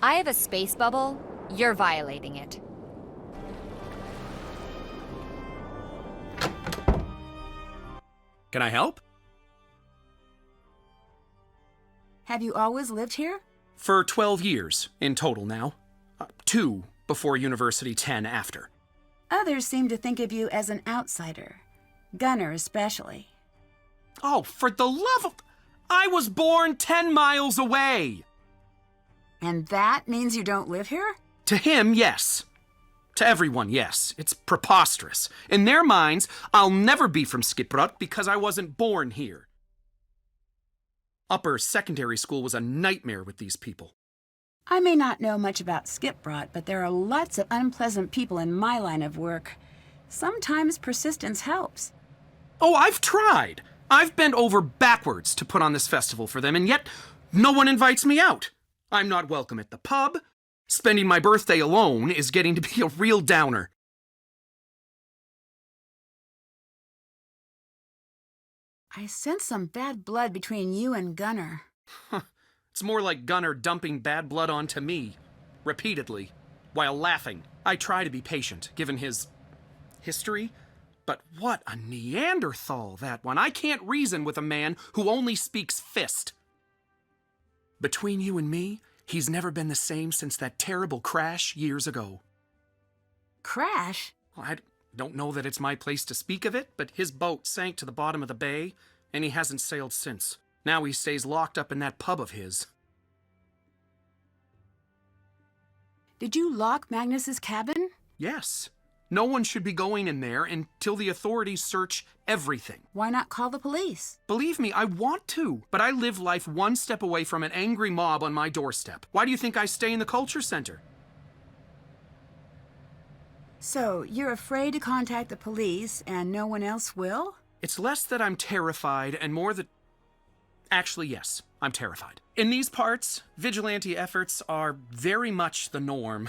I have a space bubble. You're violating it. Can I help? Have you always lived here? For 12 years in total now. 2 before university, 10 after. Others seem to think of you as an outsider. Gunner especially. Oh, for the love of... I was born 10 miles away! And that means you don't live here? To him, yes. To everyone, yes. It's preposterous. In their minds, I'll never be from Skiprot because I wasn't born here. Upper secondary school was a nightmare with these people. I may not know much about Skiprot, but there are lots of unpleasant people in my line of work. Sometimes persistence helps. Oh, I've tried. I've bent over backwards to put on this festival for them, and yet no one invites me out. I'm not welcome at the pub. Spending my birthday alone is getting to be a real downer. I sense some bad blood between you and Gunner. It's more like Gunner dumping bad blood onto me, repeatedly, while laughing. I try to be patient, given his history, but what a Neanderthal, that one. I can't reason with a man who only speaks fist. Between you and me, he's never been the same since that terrible crash years ago. Crash? Well, I don't know that it's my place to speak of it, but his boat sank to the bottom of the bay, and he hasn't sailed since. Now he stays locked up in that pub of his. Did you lock Magnus's cabin? Yes. No one should be going in there until the authorities search everything. Why not call the police? Believe me, I want to, but I live life one step away from an angry mob on my doorstep. Why do you think I stay in the culture center? So, you're afraid to contact the police and no one else will? It's less that I'm terrified and more that... Actually, yes, I'm terrified. In these parts, vigilante efforts are very much the norm.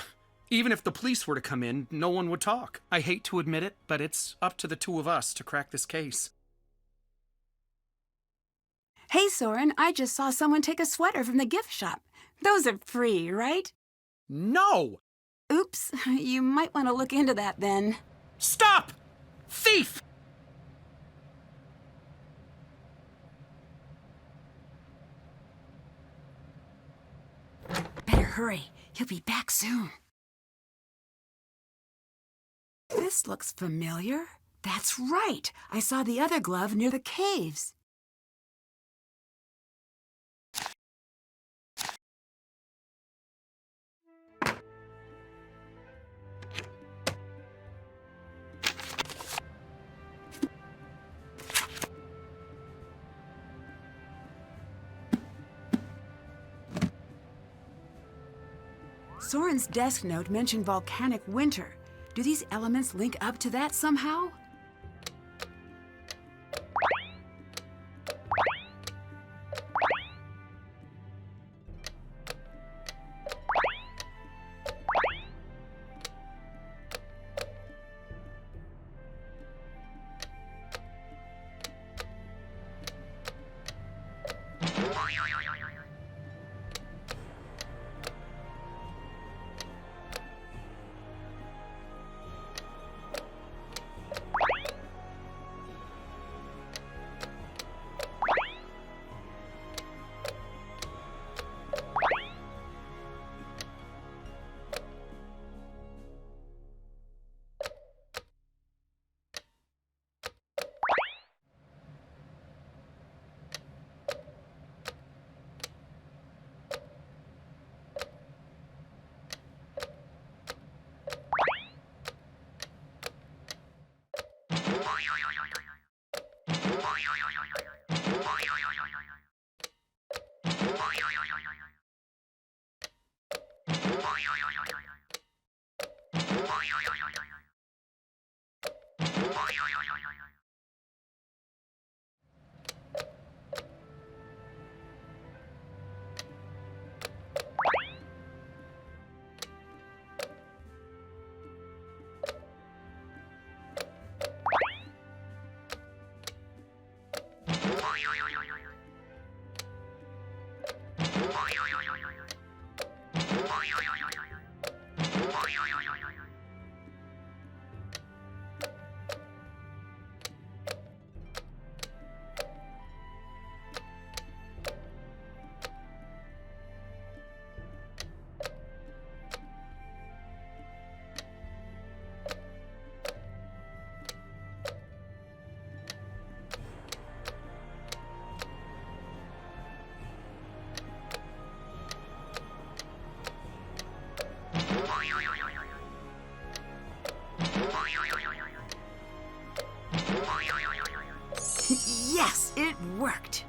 Even if the police were to come in, no one would talk. I hate to admit it, but it's up to the two of us to crack this case. Hey, Soren, I just saw someone take a sweater from the gift shop. Those are free, right? No! Oops, you might want to look into that then. Stop! Thief! Better hurry. He'll be back soon. This looks familiar. That's right. I saw the other glove near the caves. Soren's desk note mentioned volcanic winter. Do these elements link up to that somehow? Yes, it worked.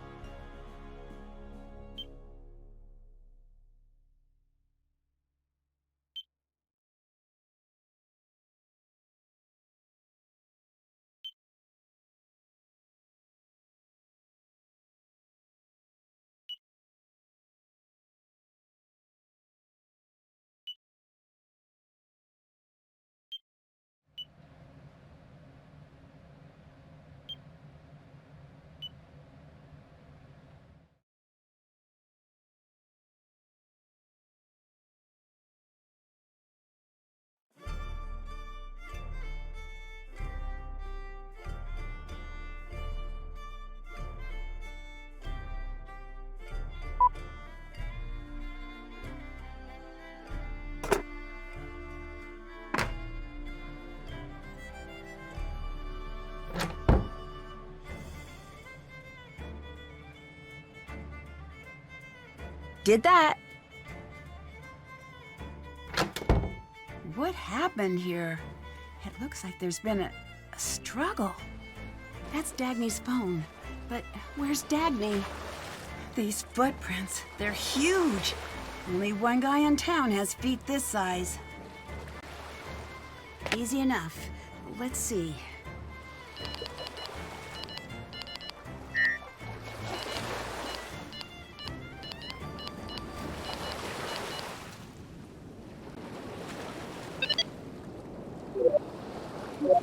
Did that. What happened here? It looks like there's been a struggle. That's Dagny's phone. But where's Dagny? These footprints, they're huge. Only one guy in town has feet this size. Easy enough. Let's see.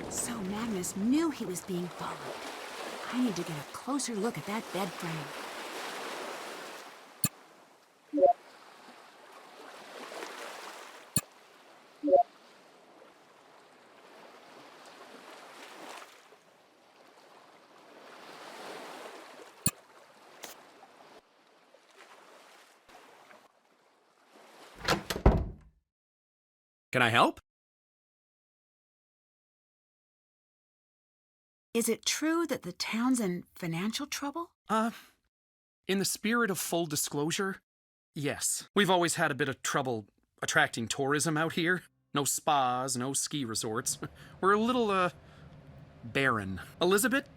So Magnus knew he was being followed. I need to get a closer look at that bed frame. Can I help? Is it true that the town's in financial trouble? In the spirit of full disclosure, yes. We've always had a bit of trouble attracting tourism out here. No spas, no ski resorts. We're a little, barren. Elizabeth,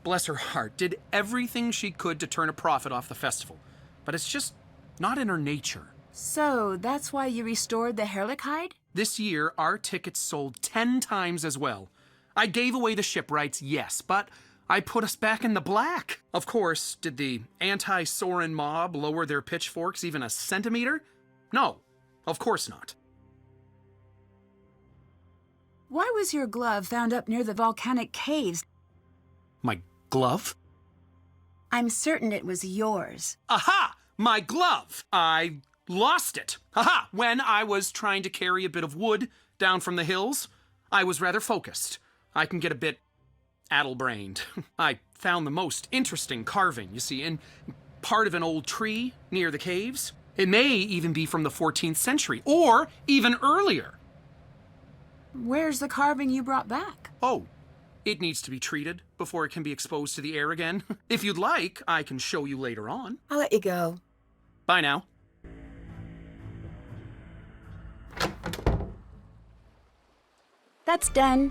bless her heart, did everything she could to turn a profit off the festival. But it's just not in her nature. So, that's why you restored the Herrlichkeit? This year, our tickets sold 10 times as well. I gave away the ship rights, yes, but I put us back in the black. Of course, did the anti-Soren mob lower their pitchforks even a centimeter? No, of course not. Why was your glove found up near the volcanic caves? My glove? I'm certain it was yours. Aha! My glove! I lost it. Aha! When I was trying to carry a bit of wood down from the hills, I was rather focused. I can get a bit addle-brained. I found the most interesting carving, you see, in part of an old tree near the caves. It may even be from the 14th century, or even earlier. Where's the carving you brought back? Oh, it needs to be treated before it can be exposed to the air again. If you'd like, I can show you later on. I'll let you go. Bye now. That's done.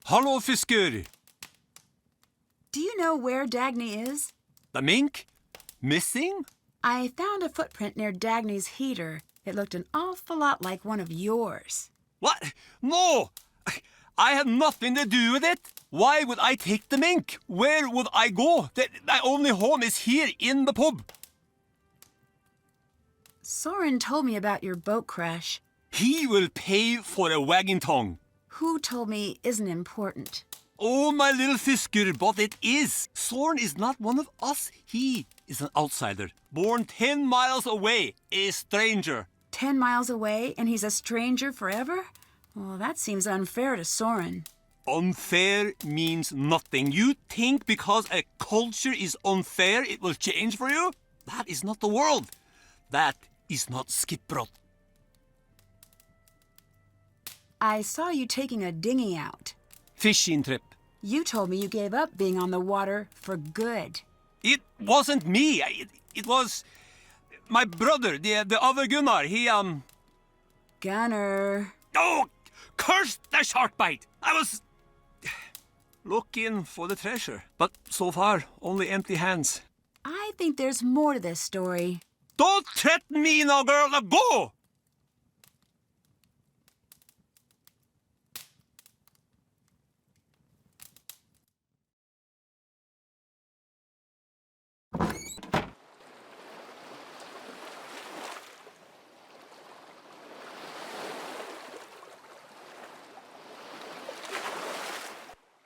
Hallo, fisker! Do you know where Dagny is? The mink? Missing? I found a footprint near Dagny's heater. It looked an awful lot like one of yours. What? No! I had nothing to do with it. Why would I take the mink? Where would I go? My only home is here in the pub. Soren told me about your boat crash. He will pay for a wagging tongue. Who told me isn't important. Oh, my little fisker, but it is. Soren is not one of us. He is an outsider. Born 10 miles away, a stranger. 10 miles away, and he's a stranger forever? Well, that seems unfair to Soren. Unfair means nothing. You think because a culture is unfair, it will change for you? That is not the world. That is not Skipbrot. I saw you taking a dinghy out. Fishing trip. You told me you gave up being on the water for good. It wasn't me. It was my brother, the other Gunnar. Gunner. Oh, Curse the shark bite! I was looking for the treasure, but so far, only empty hands. I think there's more to this story. Don't threaten me now, girl. Now go!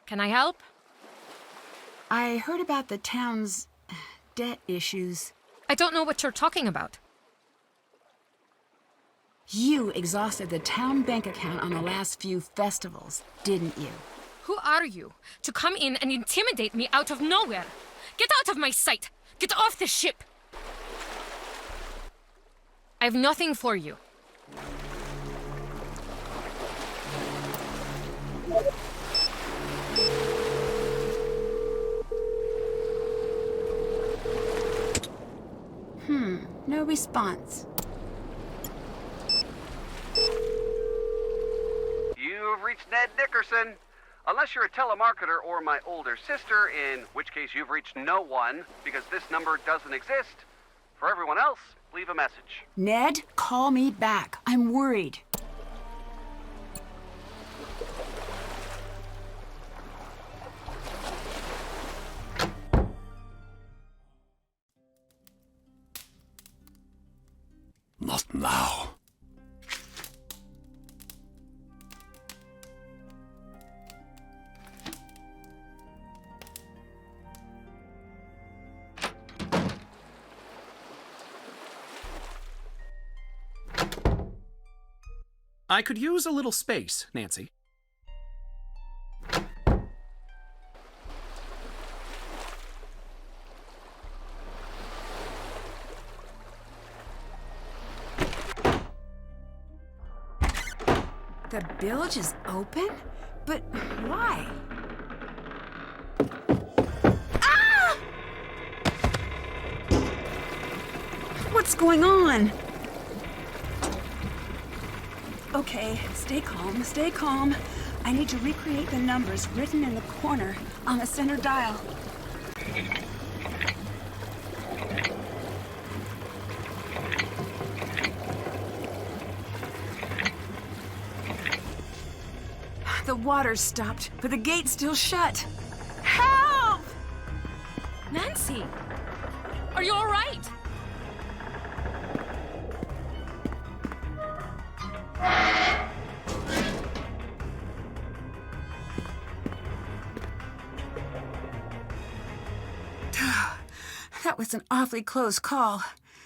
Can I help? I heard about the town's debt issues. I don't know what you're talking about. You exhausted the town bank account on the last few festivals, didn't you? Who are you to come in and intimidate me out of nowhere? Get out of my sight! Get off the ship! I have nothing for you. No response. You've reached Ned Dickerson. Unless you're a telemarketer or my older sister, in which case you've reached no one, because this number doesn't exist. For everyone else, leave a message. Ned, call me back. I'm worried. Not now. I could use a little space, Nancy. The bilge is open? But why? Ah! What's going on? Okay, stay calm, stay calm. I need to recreate the numbers written in the corner on the center dial. The water's stopped, but the gate's still shut. Help! Nancy! Are you all right? That was an awfully close call.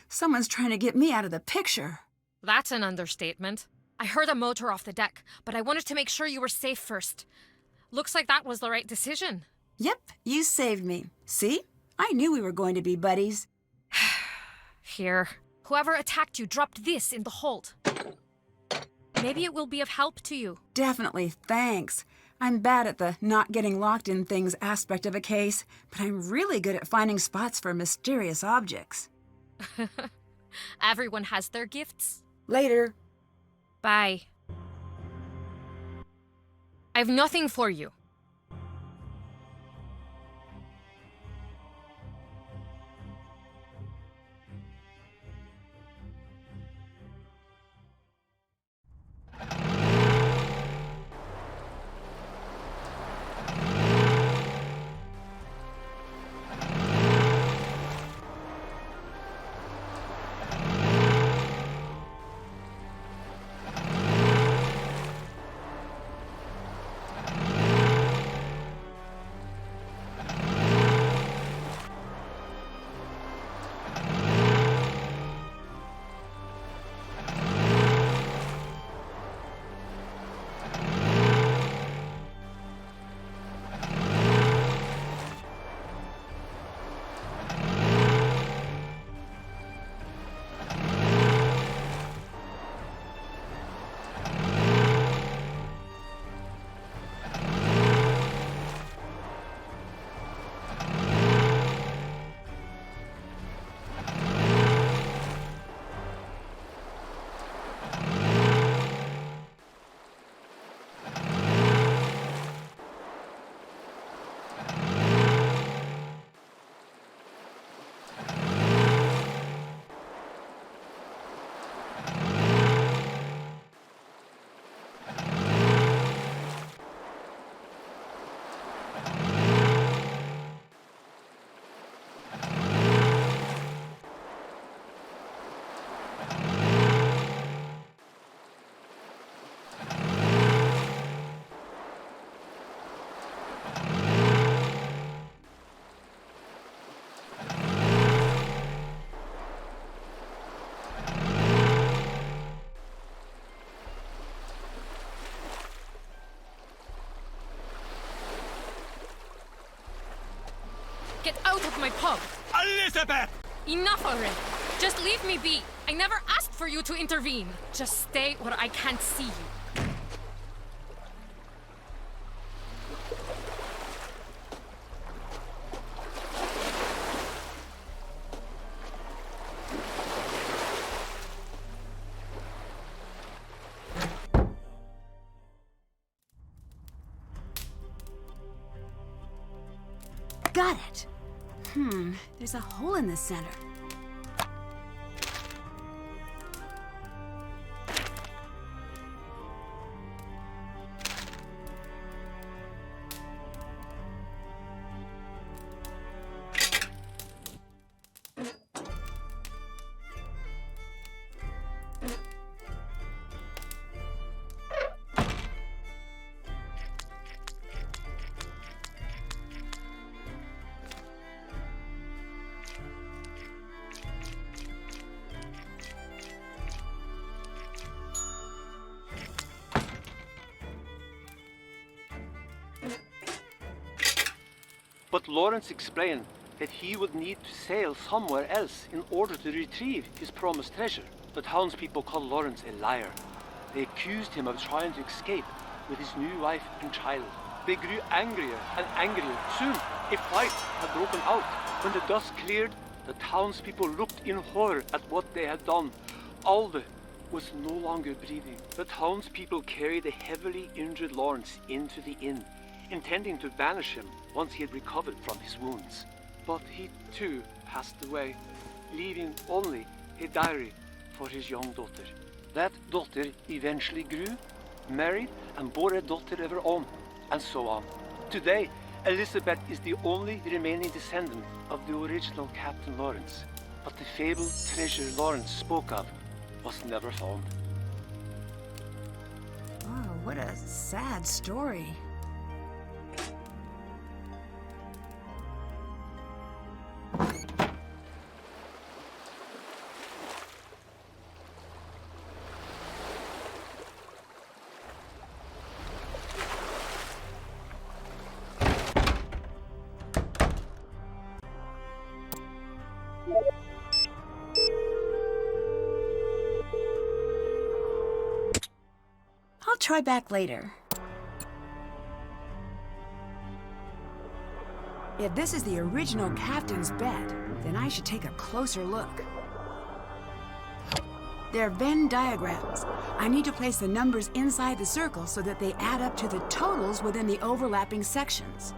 Someone's trying to get me out of the picture. That's an understatement. I heard a motor off the deck, but I wanted to make sure you were safe first. Looks like that was the right decision. Yep, you saved me. See? I knew we were going to be buddies. Here. Whoever attacked you dropped this in the hold. Maybe it will be of help to you. Definitely, thanks. I'm bad at the not getting locked in things aspect of a case, but I'm really good at finding spots for mysterious objects. Everyone has their gifts. Later. Bye. I have nothing for you. Get out of my pub! Elizabeth! Enough already! Just leave me be! I never asked for you to intervene! Just stay where I can't see you. Got it. There's a hole in the center. But Lawrence explained that he would need to sail somewhere else in order to retrieve his promised treasure. The townspeople called Lawrence a liar. They accused him of trying to escape with his new wife and child. They grew angrier and angrier. Soon, a fight had broken out. When the dust cleared, the townspeople looked in horror at what they had done. Alve was no longer breathing. The townspeople carried the heavily injured Lawrence into the inn, intending to banish him once he had recovered from his wounds. But he too passed away, leaving only a diary for his young daughter. That daughter eventually grew, married, and bore a daughter of her own, and so on. Today, Elizabeth is the only remaining descendant of the original Captain Lawrence. But the fabled treasure Lawrence spoke of was never found. Oh, what a sad story. I'll try back later. If this is the original captain's bed, then I should take a closer look. They're Venn diagrams. I need to place the numbers inside the circle so that they add up to the totals within the overlapping sections.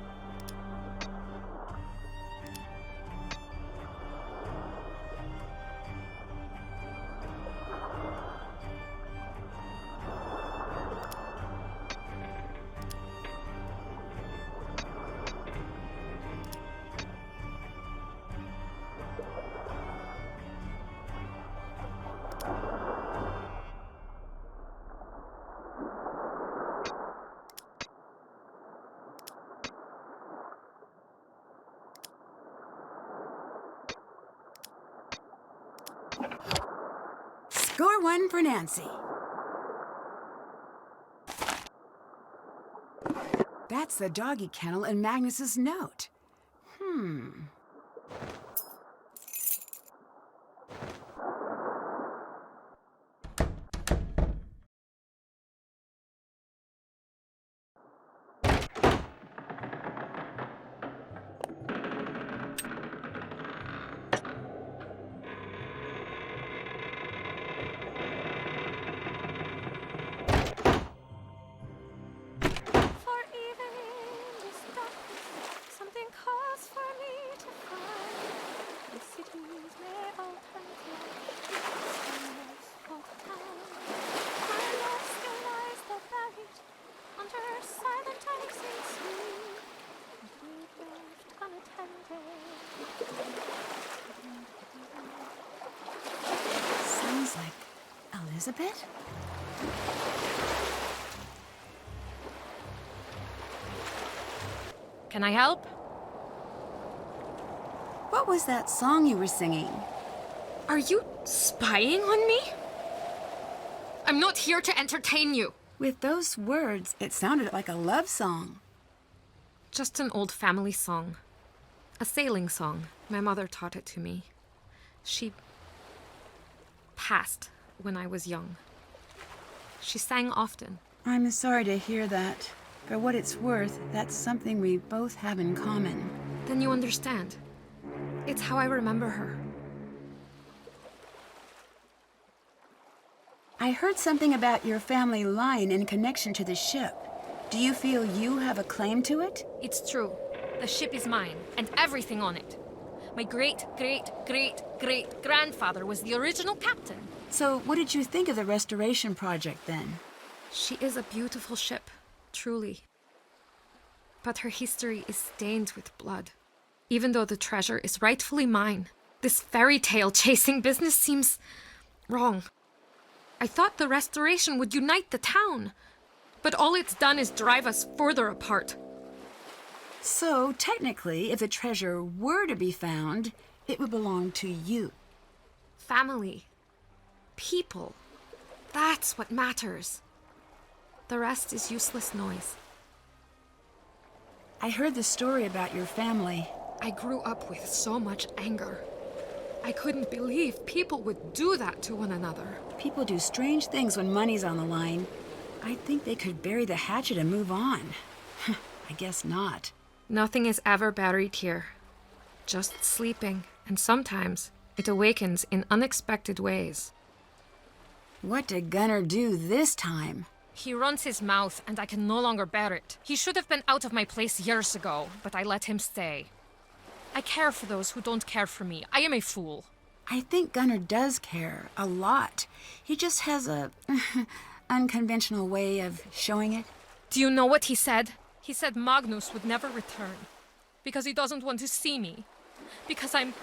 Score one for Nancy. That's the doggy kennel in Magnus's note. Sounds like Elizabeth? Can I help? What was that song you were singing? Are you spying on me? I'm not here to entertain you. With those words, it sounded like a love song. Just an old family song. A sailing song. My mother taught it to me. She passed when I was young. She sang often. I'm sorry to hear that. For what it's worth, that's something we both have in common. Then you understand. It's how I remember her. I heard something about your family line in connection to the ship. Do you feel you have a claim to it? It's true. The ship is mine, and everything on it. My great-great-great-great-grandfather was the original captain. So what did you think of the restoration project then? She is a beautiful ship, truly. But her history is stained with blood. Even though the treasure is rightfully mine, this fairy tale chasing business seems wrong. I thought the restoration would unite the town, but all it's done is drive us further apart. So, technically, if the treasure were to be found, it would belong to you. Family. People. That's what matters. The rest is useless noise. I heard the story about your family. I grew up with so much anger. I couldn't believe people would do that to one another. People do strange things when money's on the line. I think they could bury the hatchet and move on. I guess not. Nothing is ever buried here. Just sleeping, and sometimes it awakens in unexpected ways. What did Gunner do this time? He runs his mouth, and I can no longer bear it. He should have been out of my place years ago, but I let him stay. I care for those who don't care for me. I am a fool. I think Gunner does care, a lot. He just has a unconventional way of showing it. Do you know what he said? He said Magnus would never return. Because he doesn't want to see me. Because I'm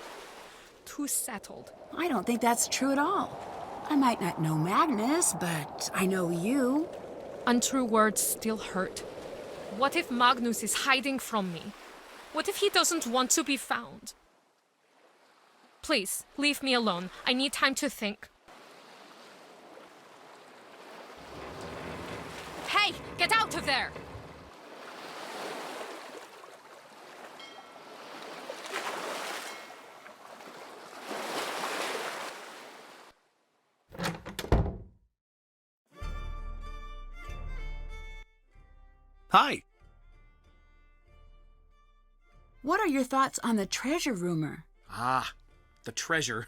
too settled. I don't think that's true at all. I might not know Magnus, but I know you. Untrue words still hurt. What if Magnus is hiding from me? What if he doesn't want to be found? Please, leave me alone. I need time to think. Hey, get out of there! Hi. What are your thoughts on the treasure rumor? Ah, the treasure.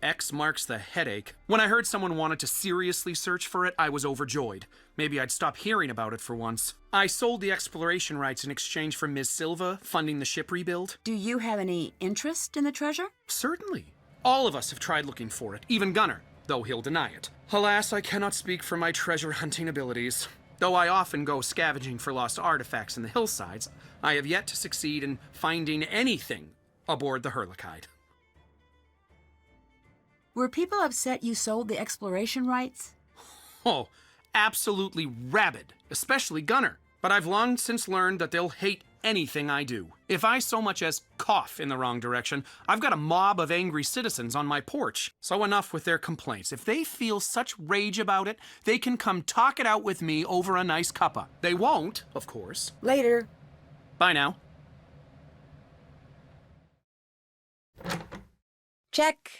X marks the headache. When I heard someone wanted to seriously search for it, I was overjoyed. Maybe I'd stop hearing about it for once. I sold the exploration rights in exchange for Ms. Silva funding the ship rebuild. Do you have any interest in the treasure? Certainly. All of us have tried looking for it, even Gunner, though he'll deny it. Alas, I cannot speak for my treasure hunting abilities. Though I often go scavenging for lost artifacts in the hillsides, I have yet to succeed in finding anything aboard the Hurlikide. Were people upset you sold the exploration rights? Oh, absolutely rabid, especially Gunner. But I've long since learned that they'll hate anything I do. If I so much as cough in the wrong direction, I've got a mob of angry citizens on my porch. So enough with their complaints. If they feel such rage about it, they can come talk it out with me over a nice cuppa. They won't, of course. Later. Bye now. Check.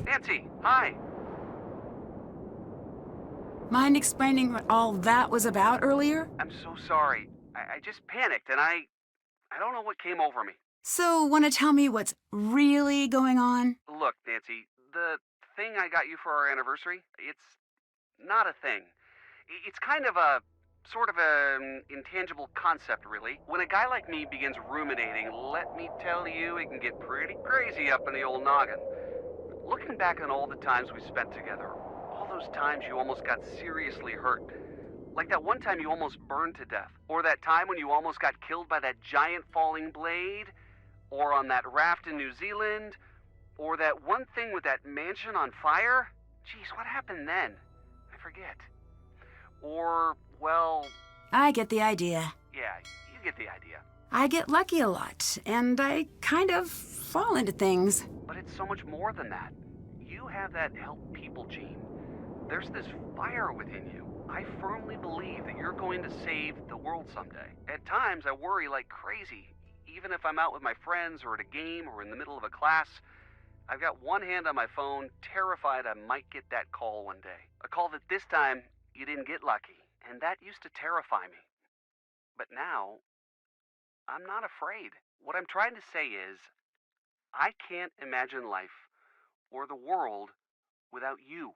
Nancy, hi. Mind explaining what all that was about earlier? I'm so sorry. I just panicked and I don't know what came over me. So, want to tell me what's really going on? Look, Nancy, the thing I got you for our anniversary, it's not a thing. It's kind of a sort of an intangible concept, really. When a guy like me begins ruminating, let me tell you, it can get pretty crazy up in the old noggin. Looking back on all the times we spent together, all those times you almost got seriously hurt, like that one time you almost burned to death, or that time when you almost got killed by that giant falling blade, or on that raft in New Zealand, or that one thing with that mansion on fire. Geez, what happened then? I forget. Or, well... I get the idea. Yeah, you get the idea. I get lucky a lot, and I kind of fall into things. But it's so much more than that. You you have that help people gene. There's this fire within you. I firmly believe that you're going to save the world someday. At times, I worry like crazy. Even if I'm out with my friends or at a game or in the middle of a class, I've got one hand on my phone, terrified I might get that call one day. A call that this time you didn't get lucky, and that used to terrify me. But now, I'm not afraid. What I'm trying to say is, I can't imagine life or the world without you.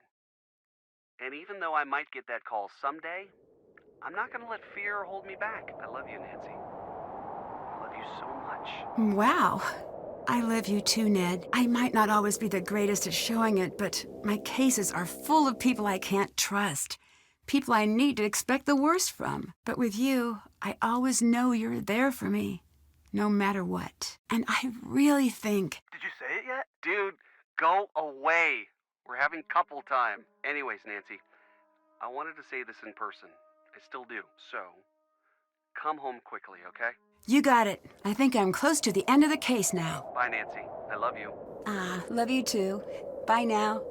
And even though I might get that call someday, I'm not going to let fear hold me back. I love you, Nancy. I love you so much. Wow. I love you too, Ned. I might not always be the greatest at showing it, but my cases are full of people I can't trust. People I need to expect the worst from. But with you, I always know you're there for me, no matter what. And I really think... Did you say it yet? Dude, go away. We're having couple time. Anyways, Nancy, I wanted to say this in person. I still do. So, come home quickly, okay? You got it. I think I'm close to the end of the case now. Bye, Nancy. I love you. Love you too. Bye now.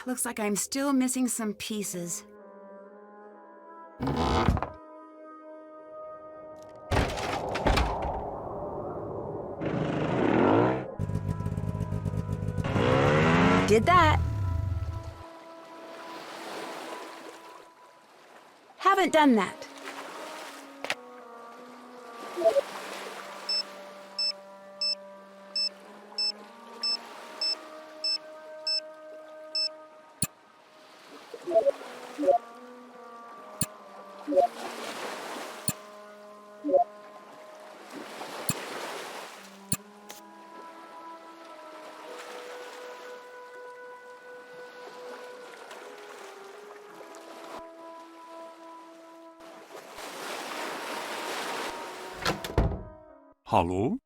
Looks like I'm still missing some pieces. Did that. Haven't done that. Hello?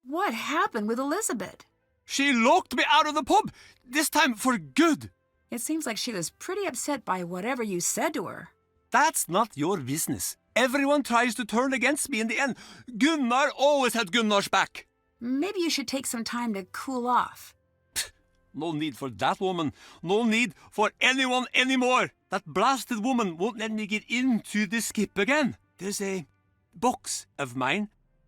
What happened with Elizabeth? She locked me out of the pub, this time for good. It seems like she was pretty upset by whatever you said to her. That's not your business. Everyone tries to turn against me in the end. Gunnar always had Gunnar's back. Maybe you should take some time to cool off. No need for that woman. No need for anyone anymore. That blasted woman won't let me get into the skip again. There's a box of mine,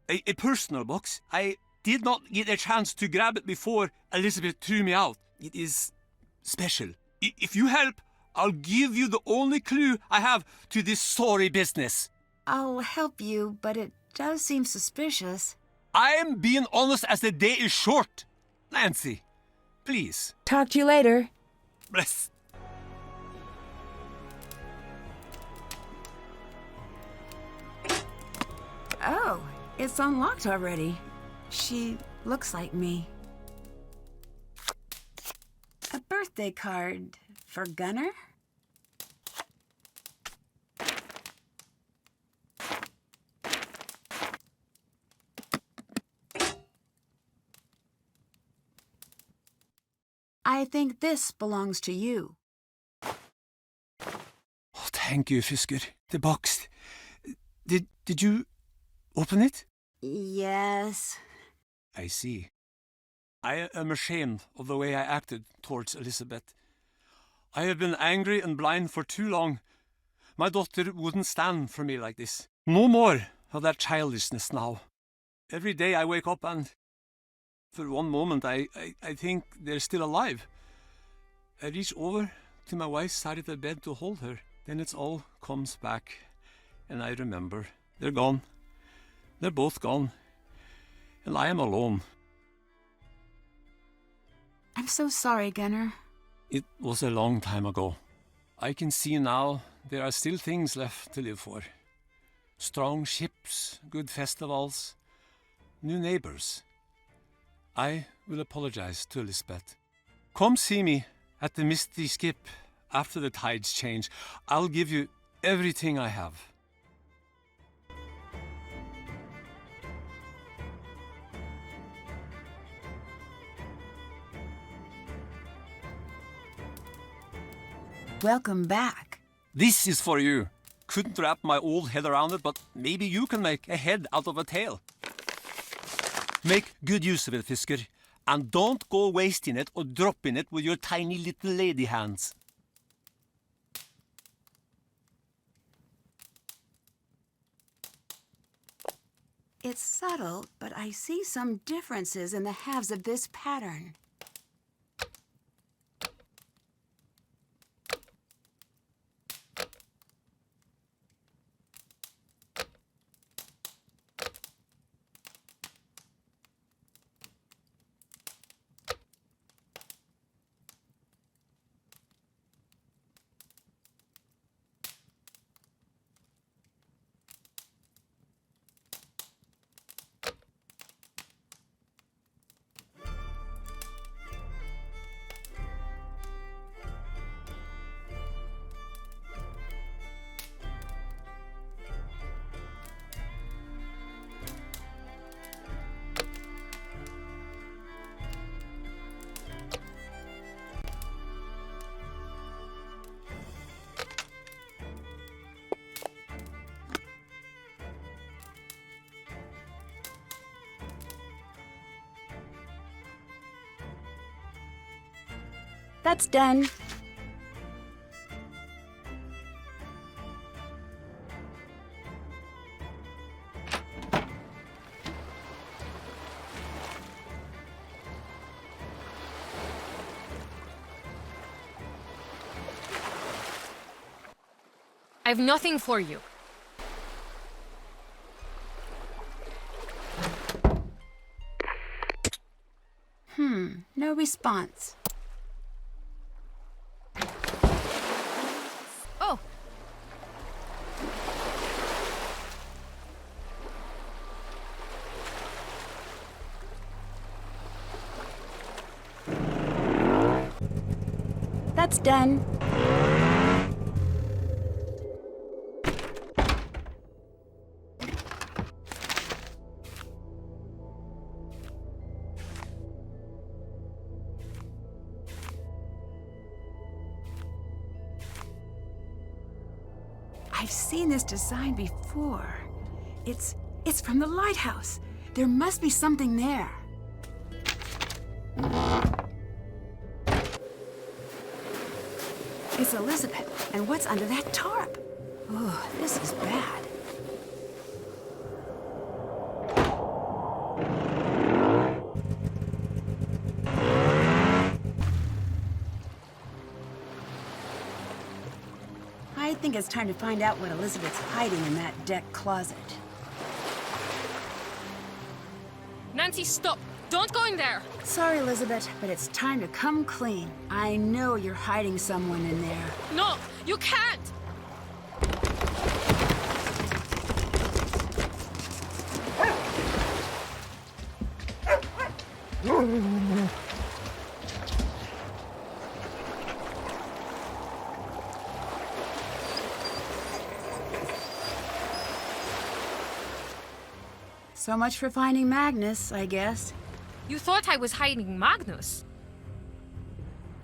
a personal box. I did not get a chance to grab it before Elizabeth threw me out. It is special. If you help, I'll give you the only clue I have to this sorry business. I'll help you, but it does seem suspicious. I'm being honest as the day is short. Nancy, please. Talk to you later. Bless. Oh, it's unlocked already. She looks like me. A birthday card for Gunner? I think this belongs to you. Oh, thank you, Fisker. The box. Did you open it? Yes. I see. I am ashamed of the way I acted towards Elizabeth. I have been angry and blind for too long. My daughter wouldn't stand for me like this. No more of that childishness now. Every day I wake up and, for one moment, I think they're still alive. I reach over to my wife's side of the bed to hold her. Then it all comes back, and I remember. They're gone. They're both gone. And I am alone. I'm so sorry, Gunner. It was a long time ago. I can see now there are still things left to live for. Strong ships, good festivals, new neighbors. I will apologize to Elizabeth. Come see me at the Misty Skip after the tides change. I'll give you everything I have. Welcome back. This is for you. Couldn't wrap my old head around it, but maybe you can make a head out of a tail. Make good use of it, Fisker. And don't go wasting it or dropping it with your tiny little lady hands. It's subtle, but I see some differences in the halves of this pattern. That's done. I have nothing for you. No response. Oh. That's done. I've seen this design before. It's from the lighthouse. There must be something there. It's Elizabeth, and what's under that tarp? Oh, this is bad. I think it's time to find out what Elizabeth's hiding in that deck closet. Nancy, stop! Don't go in there! Sorry, Elizabeth, but it's time to come clean. I know you're hiding someone in there. No! You can't! So much for finding Magnus, I guess. You thought I was hiding Magnus?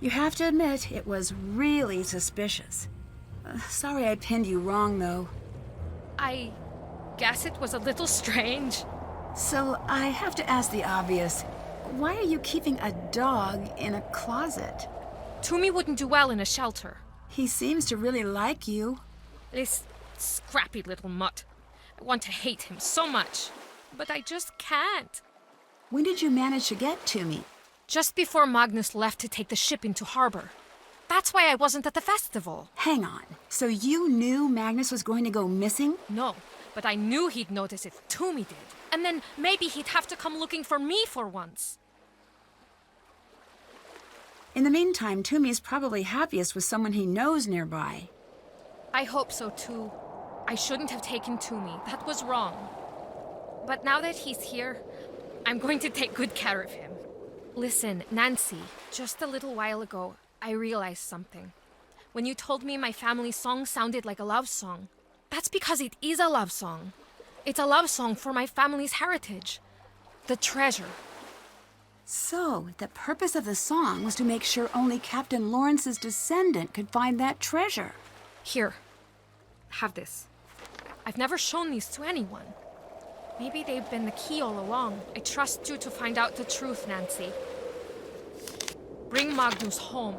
You have to admit, it was really suspicious. Sorry I pinned you wrong, though. I guess it was a little strange. So I have to ask the obvious. Why are you keeping a dog in a closet? Toomey wouldn't do well in a shelter. He seems to really like you. This scrappy little mutt. I want to hate him so much, but I just can't. When did you manage to get to me? Just before Magnus left to take the ship into harbor. That's why I wasn't at the festival. Hang on. So you knew Magnus was going to go missing? No, but I knew he'd notice if Toomey did. And then maybe he'd have to come looking for me for once. In the meantime, Toomey's probably happiest with someone he knows nearby. I hope so too. I shouldn't have taken Toomey. That was wrong. But now that he's here, I'm going to take good care of him. Listen, Nancy, just a little while ago, I realized something. When you told me my family song sounded like a love song, that's because it is a love song. It's a love song for my family's heritage. The treasure. So, the purpose of the song was to make sure only Captain Lawrence's descendant could find that treasure. Here, have this. I've never shown these to anyone. Maybe they've been the key all along. I trust you to find out the truth, Nancy. Bring Magnus home.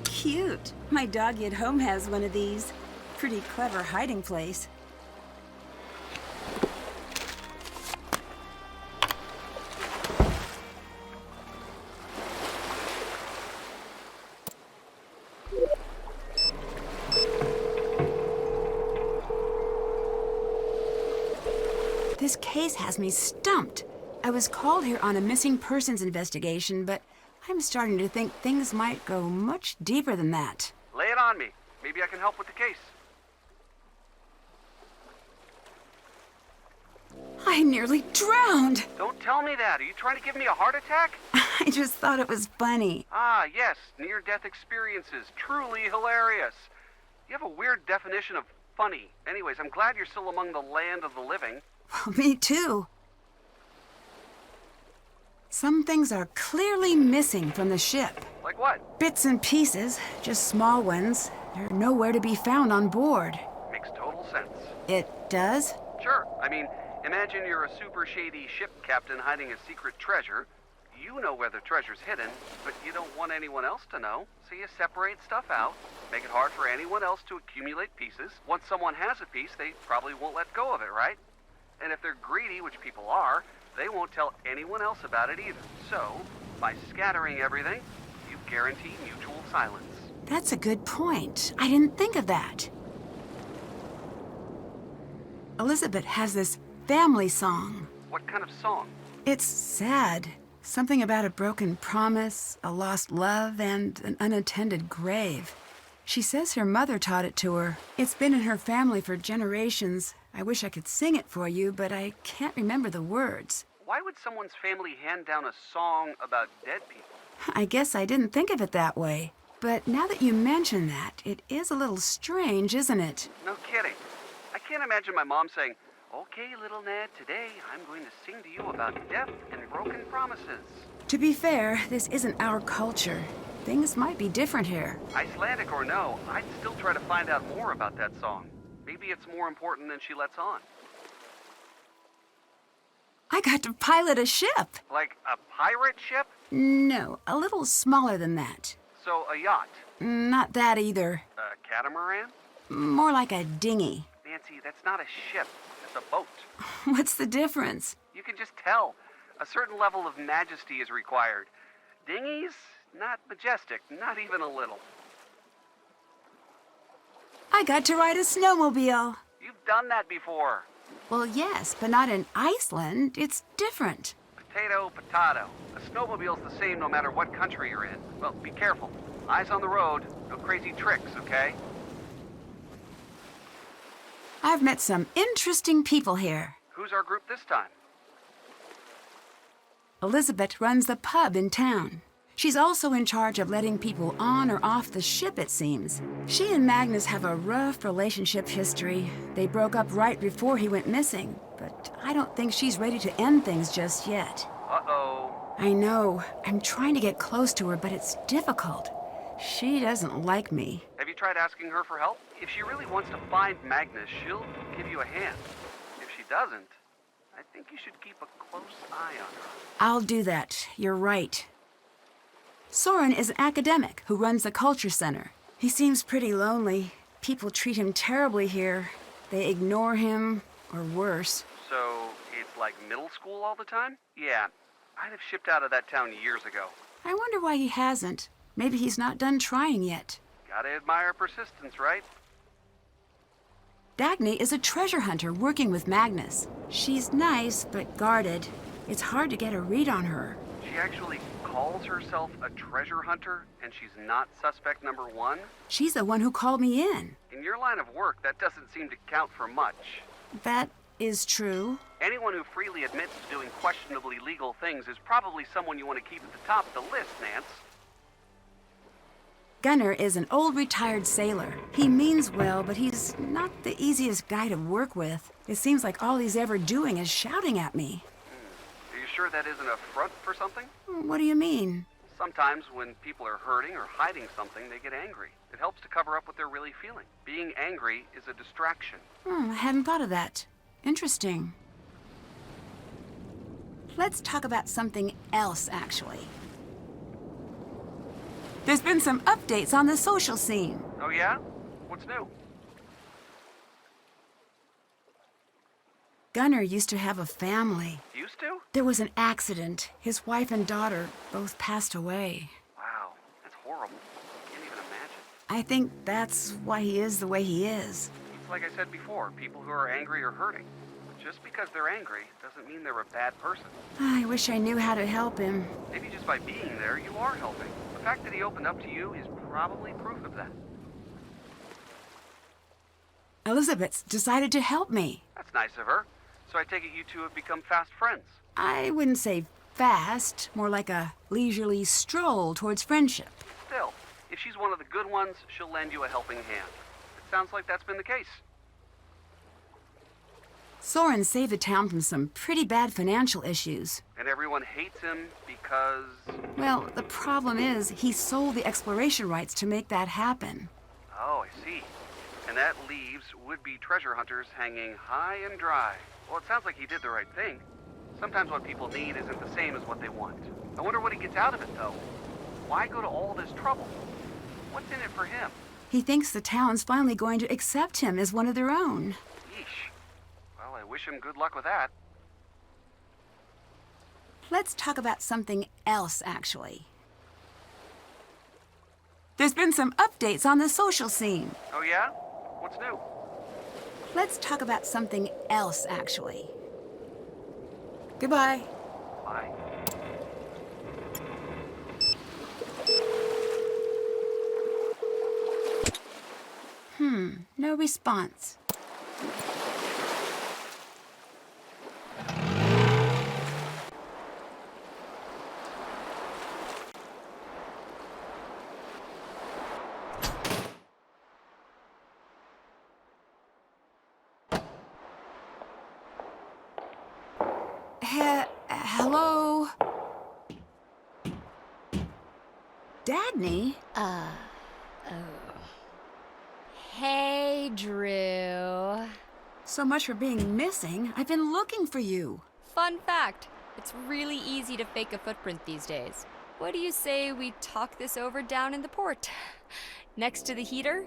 Cute. My doggy at home has one of these. Pretty clever hiding place. This case has me stumped. I was called here on a missing persons investigation, but I'm starting to think things might go much deeper than that. Lay it on me. Maybe I can help with the case. I nearly drowned. Don't tell me that. Are you trying to give me a heart attack? I just thought it was funny. Ah, yes. Near-death experiences. Truly hilarious. You have a weird definition of funny. Anyways, I'm glad you're still among the land of the living. Well, me too. Some things are clearly missing from the ship. Like what? Bits and pieces, just small ones. They're nowhere to be found on board. Makes total sense. It does? Sure. I mean, imagine you're a super shady ship captain hiding a secret treasure. You know where the treasure's hidden, but you don't want anyone else to know, so you separate stuff out, make it hard for anyone else to accumulate pieces. Once someone has a piece, they probably won't let go of it, right? And if they're greedy, which people are, they won't tell anyone else about it either. So, by scattering everything, you guarantee mutual silence. That's a good point. I didn't think of that. Elizabeth has this family song. What kind of song? It's sad. Something about a broken promise, a lost love, and an unattended grave. She says her mother taught it to her. It's been in her family for generations. I wish I could sing it for you, but I can't remember the words. Why would someone's family hand down a song about dead people? I guess I didn't think of it that way. But now that you mention that, it is a little strange, isn't it? No kidding. I can't imagine my mom saying, "Okay, little Ned, today I'm going to sing to you about death and broken promises." To be fair, this isn't our culture. Things might be different here. Icelandic or no, I'd still try to find out more about that song. Maybe it's more important than she lets on. I got to pilot a ship. Like a pirate ship? No, a little smaller than that. So a yacht? Not that either. A catamaran? More like a dinghy. Nancy, that's not a ship. It's a boat. What's the difference? You can just tell. A certain level of majesty is required. Dinghies? Not majestic, not even a little. I got to ride a snowmobile. You've done that before. Well, yes, but not in Iceland. It's different. Potato, potato. A snowmobile's the same no matter what country you're in. Well, be careful. Eyes on the road. No crazy tricks, okay? I've met some interesting people here. Who's our group this time? Elizabeth runs the pub in town. She's also in charge of letting people on or off the ship, it seems. She and Magnus have a rough relationship history. They broke up right before he went missing, but I don't think she's ready to end things just yet. Uh-oh. I know. I'm trying to get close to her, but it's difficult. She doesn't like me. Have you tried asking her for help? If she really wants to find Magnus, she'll give you a hand. If she doesn't, I think you should keep a close eye on her. I'll do that. You're right. Soren is an academic who runs the culture center. He seems pretty lonely. People treat him terribly here. They ignore him, or worse. So, it's like middle school all the time? Yeah, I'd have shipped out of that town years ago. I wonder why he hasn't. Maybe he's not done trying yet. Gotta admire persistence, right? Dagny is a treasure hunter working with Magnus. She's nice, but guarded. It's hard to get a read on her. She actually calls herself a treasure hunter, and she's not suspect number one? She's the one who called me in. In your line of work, that doesn't seem to count for much. That is true. Anyone who freely admits to doing questionably legal things is probably someone you want to keep at the top of the list, Nance. Gunner is an old retired sailor. He means well, but he's not the easiest guy to work with. It seems like all he's ever doing is shouting at me. Are you sure that isn't a front for something? What do you mean? Sometimes when people are hurting or hiding something, they get angry. It helps to cover up what they're really feeling. Being angry is a distraction. I hadn't thought of that. Interesting. Let's talk about something else, actually. There's been some updates on the social scene. Oh yeah? What's new? Gunner used to have a family. Used to? There was an accident. His wife and daughter both passed away. Wow, that's horrible. Can't even imagine. I think that's why he is the way he is. It's like I said before, people who are angry are hurting. Just because they're angry doesn't mean they're a bad person. I wish I knew how to help him. Maybe just by being there, you are helping. The fact that he opened up to you is probably proof of that. Elizabeth's decided to help me. That's nice of her. So I take it you two have become fast friends. I wouldn't say fast, more like a leisurely stroll towards friendship. Still, if she's one of the good ones, she'll lend you a helping hand. It sounds like that's been the case. Soren saved the town from some pretty bad financial issues. And everyone hates him because... Well, the problem is he sold the exploration rights to make that happen. Oh, I see. And that leaves would-be treasure hunters hanging high and dry. Well, it sounds like he did the right thing. Sometimes what people need isn't the same as what they want. I wonder what he gets out of it, though. Why go to all this trouble? What's in it for him? He thinks the town's finally going to accept him as one of their own. Yeesh. Well, I wish him good luck with that. Let's talk about something else, actually. There's been some updates on the social scene. Oh, yeah? What's new? Let's talk about something else, actually. Goodbye. Bye. No response. Hello? Dagny? Hey, Drew. So much for being missing. I've been looking for you. Fun fact, it's really easy to fake a footprint these days. What do you say we talk this over down in the port? Next to the heater?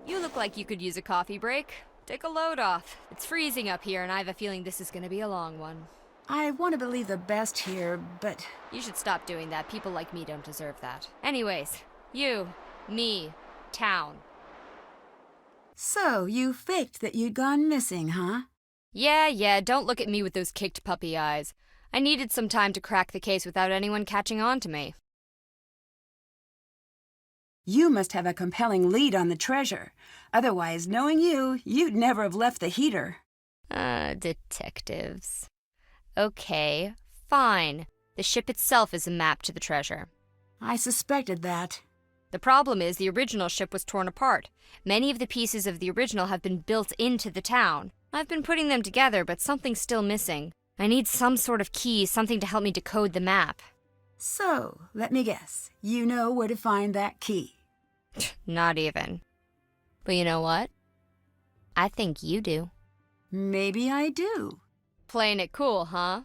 You look like you could use a coffee break. Take a load off. It's freezing up here and I have a feeling this is gonna be a long one. I want to believe the best here, but... You should stop doing that. People like me don't deserve that. Anyways, you, me, town. So, you faked that you'd gone missing, huh? Yeah, don't look at me with those kicked puppy eyes. I needed some time to crack the case without anyone catching on to me. You must have a compelling lead on the treasure. Otherwise, knowing you, you'd never have left the heater. Detectives. Okay, fine. The ship itself is a map to the treasure. I suspected that. The problem is the original ship was torn apart. Many of the pieces of the original have been built into the town. I've been putting them together, but something's still missing. I need some sort of key, something to help me decode the map. So, let me guess. You know where to find that key. Not even. But you know what? I think you do. Maybe I do. Playing it cool, huh?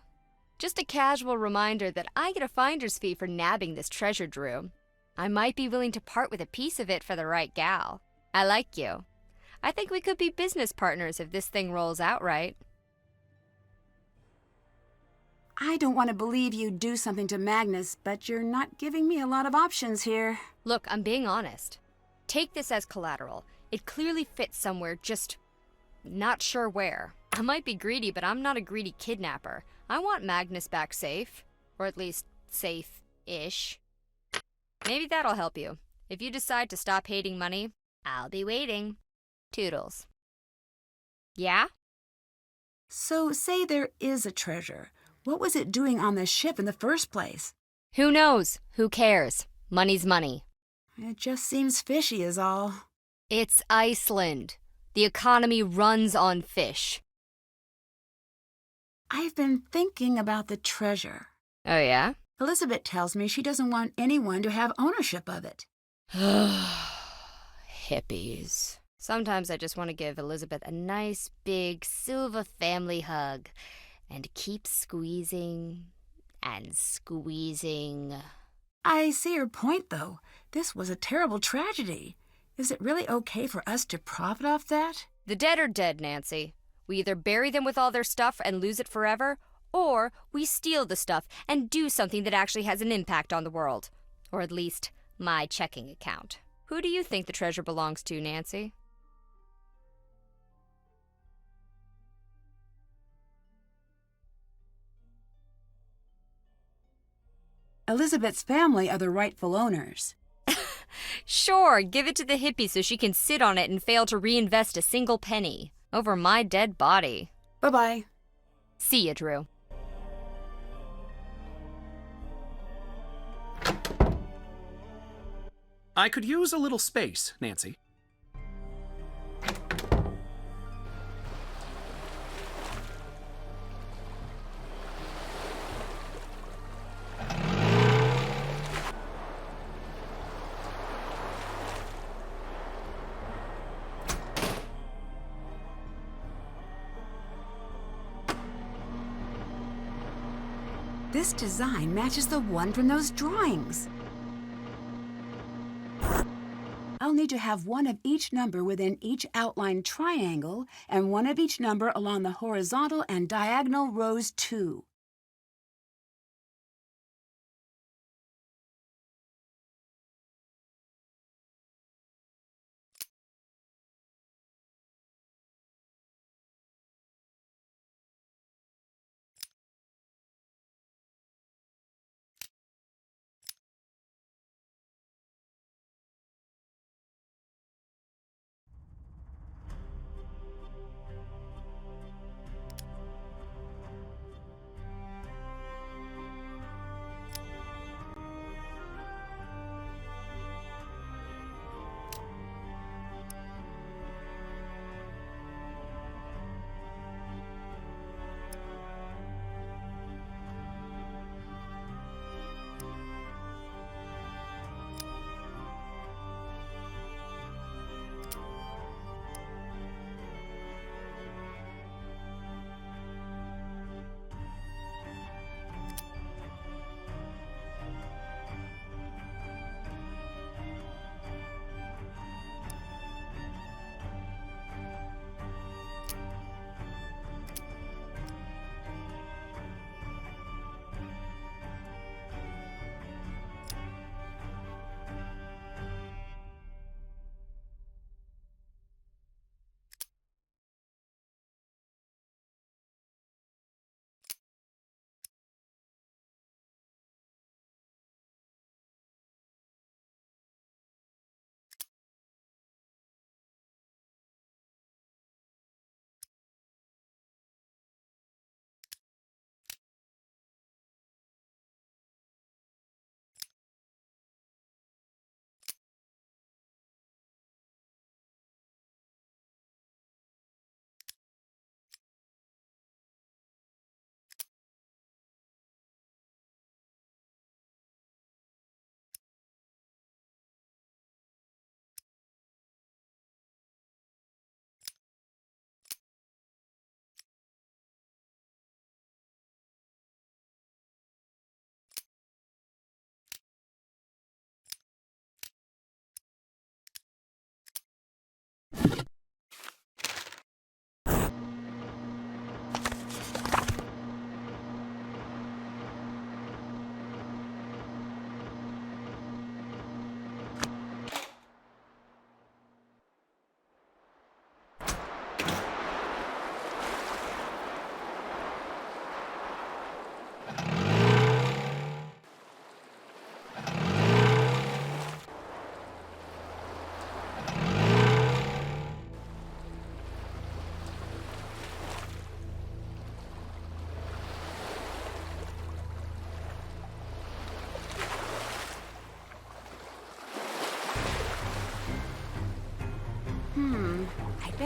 Just a casual reminder that I get a finder's fee for nabbing this treasure, Drew. I might be willing to part with a piece of it for the right gal. I like you. I think we could be business partners if this thing rolls out right. I don't want to believe you'd do something to Magnus, but you're not giving me a lot of options here. Look, I'm being honest. Take this as collateral. It clearly fits somewhere, just not sure where. I might be greedy, but I'm not a greedy kidnapper. I want Magnus back safe. Or at least safe-ish. Maybe that'll help you. If you decide to stop hating money, I'll be waiting. Toodles. Yeah? So, say there is a treasure. What was it doing on the ship in the first place? Who knows? Who cares? Money's money. It just seems fishy is all. It's Iceland. The economy runs on fish. I've been thinking about the treasure. Oh, yeah? Elizabeth tells me she doesn't want anyone to have ownership of it. Hippies. Sometimes I just want to give Elizabeth a nice, big, silver family hug and keep squeezing and squeezing. I see your point, though. This was a terrible tragedy. Is it really okay for us to profit off that? The dead are dead, Nancy. We either bury them with all their stuff and lose it forever, or we steal the stuff and do something that actually has an impact on the world. Or at least, my checking account. Who do you think the treasure belongs to, Nancy? Elizabeth's family are the rightful owners. Sure, give it to the hippie so she can sit on it and fail to reinvest a single penny. Over my dead body. Bye-bye. See ya, Drew. I could use a little space, Nancy. This design matches the one from those drawings. I'll need to have one of each number within each outlined triangle and one of each number along the horizontal and diagonal rows too.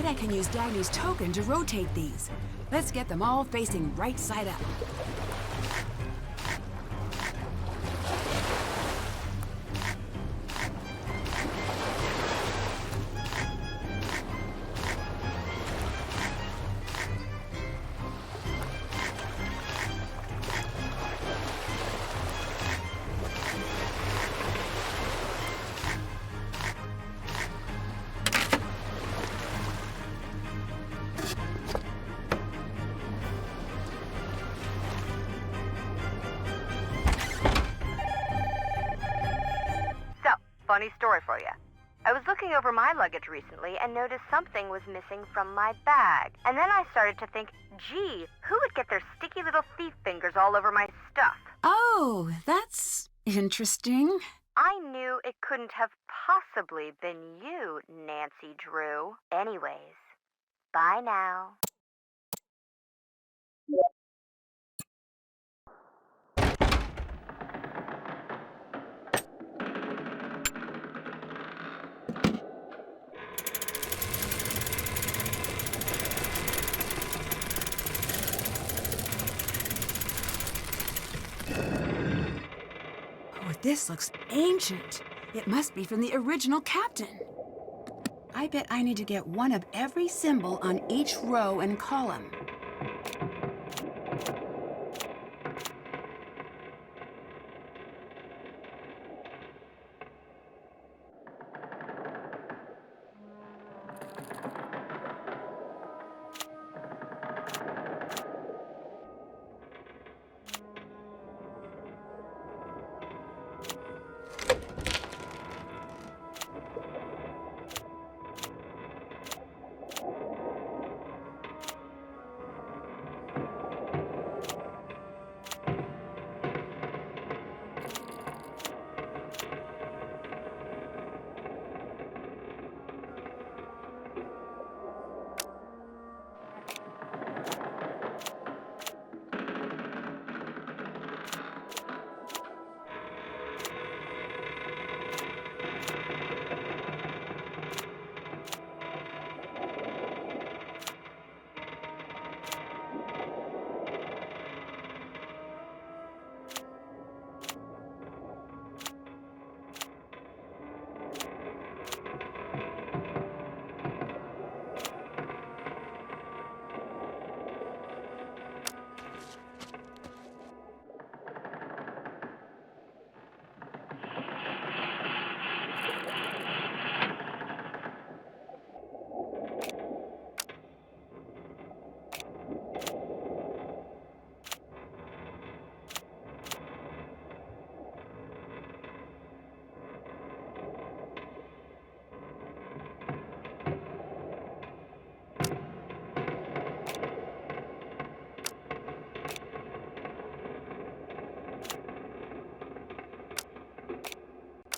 bet I can use Dagny's token to rotate these. Let's get them all facing right side up. Funny story for you. I was looking over my luggage recently and noticed something was missing from my bag. And then I started to think, gee, who would get their sticky little thief fingers all over my stuff? Oh, that's interesting. I knew it couldn't have possibly been you, Nancy Drew. Anyways, bye now. Oh, this looks ancient. It must be from the original captain. I bet I need to get one of every symbol on each row and column.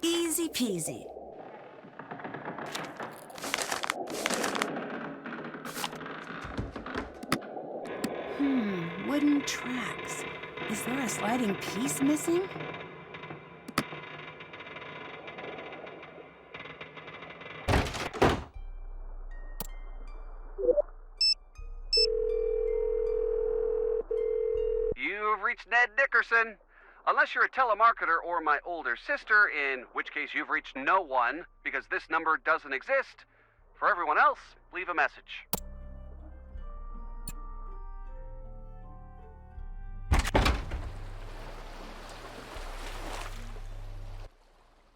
Easy peasy. Wooden tracks. Is there a sliding piece missing? You've reached Ned Dickerson. Unless you're a telemarketer or my older sister, in which case you've reached no one, because this number doesn't exist. For everyone else, leave a message.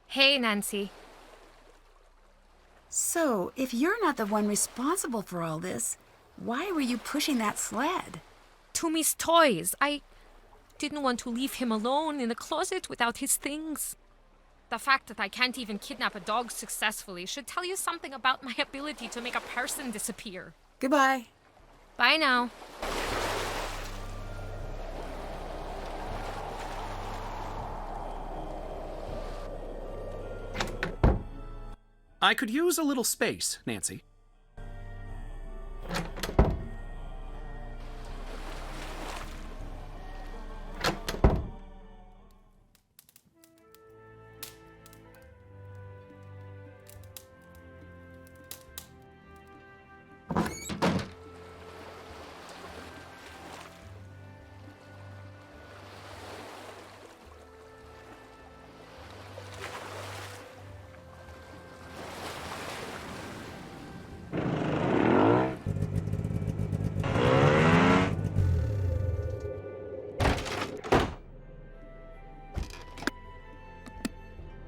Hey, Nancy. So, if you're not the one responsible for all this, why were you pushing that sled? Toomey's toys. I didn't want to leave him alone in the closet without his things. The fact that I can't even kidnap a dog successfully should tell you something about my ability to make a person disappear. Goodbye. Bye now. I could use a little space, Nancy.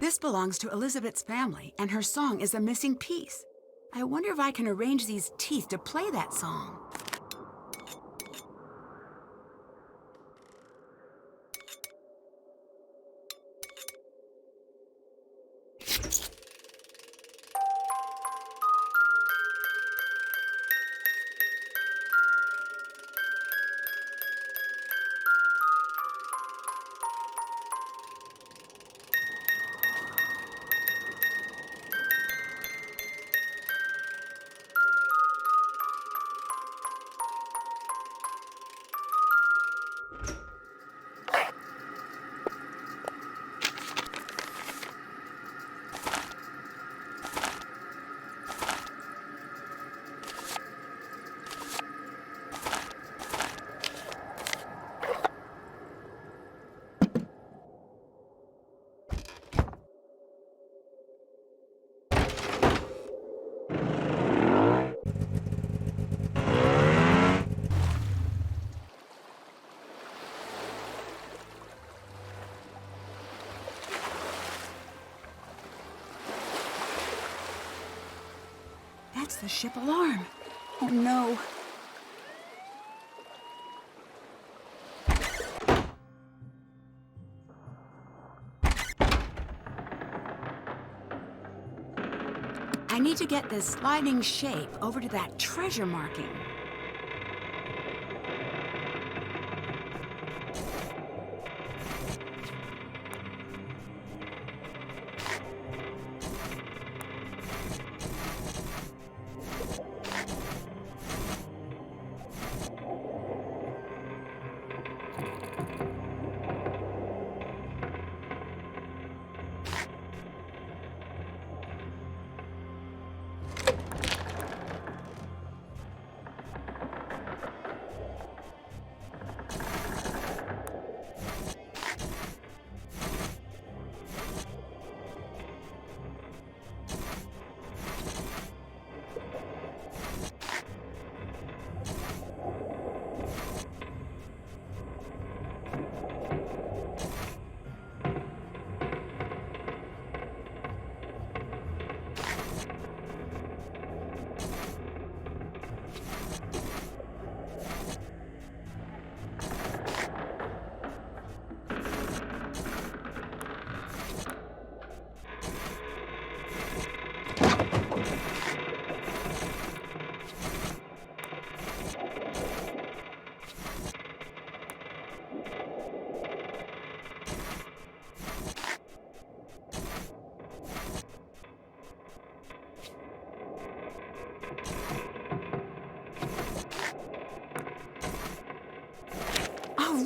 This belongs to Elizabeth's family, and her song is a missing piece. I wonder if I can arrange these teeth to play that song. That's the ship alarm. Oh no. I need to get this sliding shape over to that treasure marking.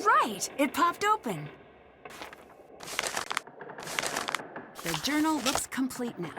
Right! It popped open. The journal looks complete now.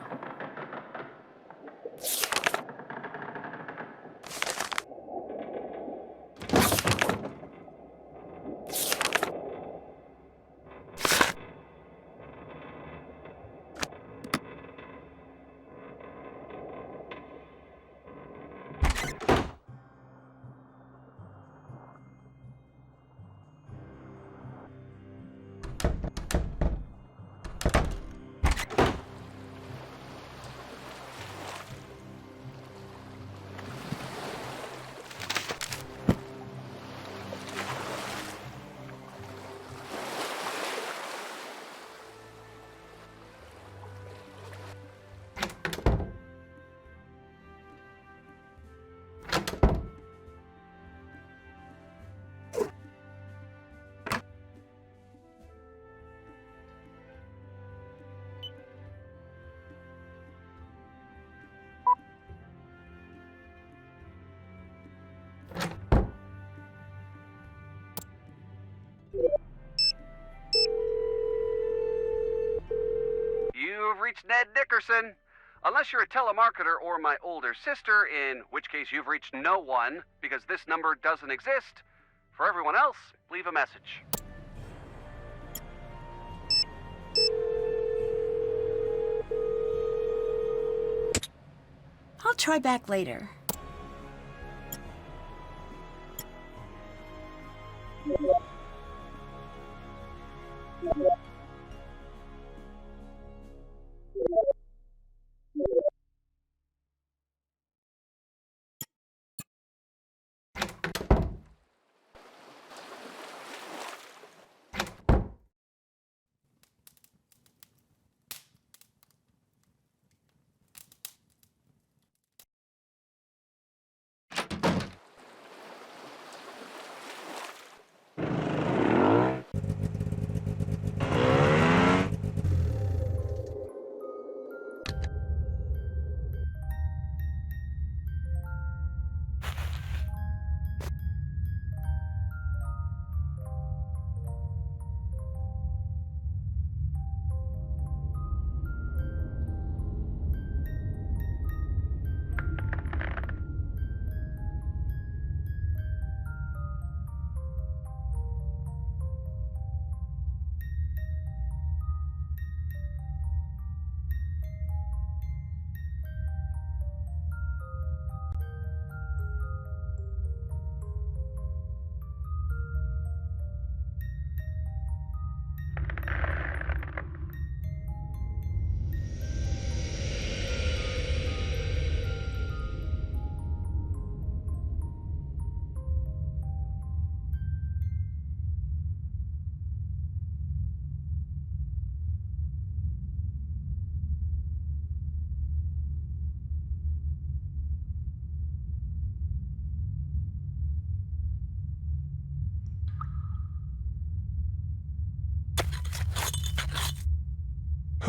You've reached Ned Dickerson. Unless you're a telemarketer or my older sister, in which case you've reached no one, because this number doesn't exist. For everyone else, leave a message. I'll try back later.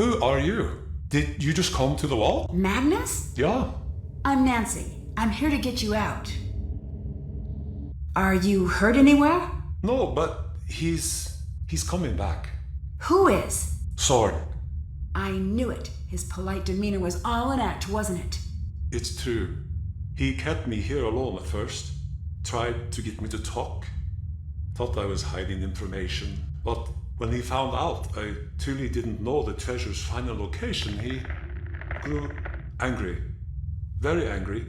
Who are you? Did you just come to the wall? Magnus? Yeah. I'm Nancy. I'm here to get you out. Are you hurt anywhere? No, but he's coming back. Who is? Soren. I knew it. His polite demeanor was all an act, wasn't it? It's true. He kept me here alone at first. Tried to get me to talk. Thought I was hiding information. But when he found out I truly didn't know the treasure's final location, he grew angry. Very angry.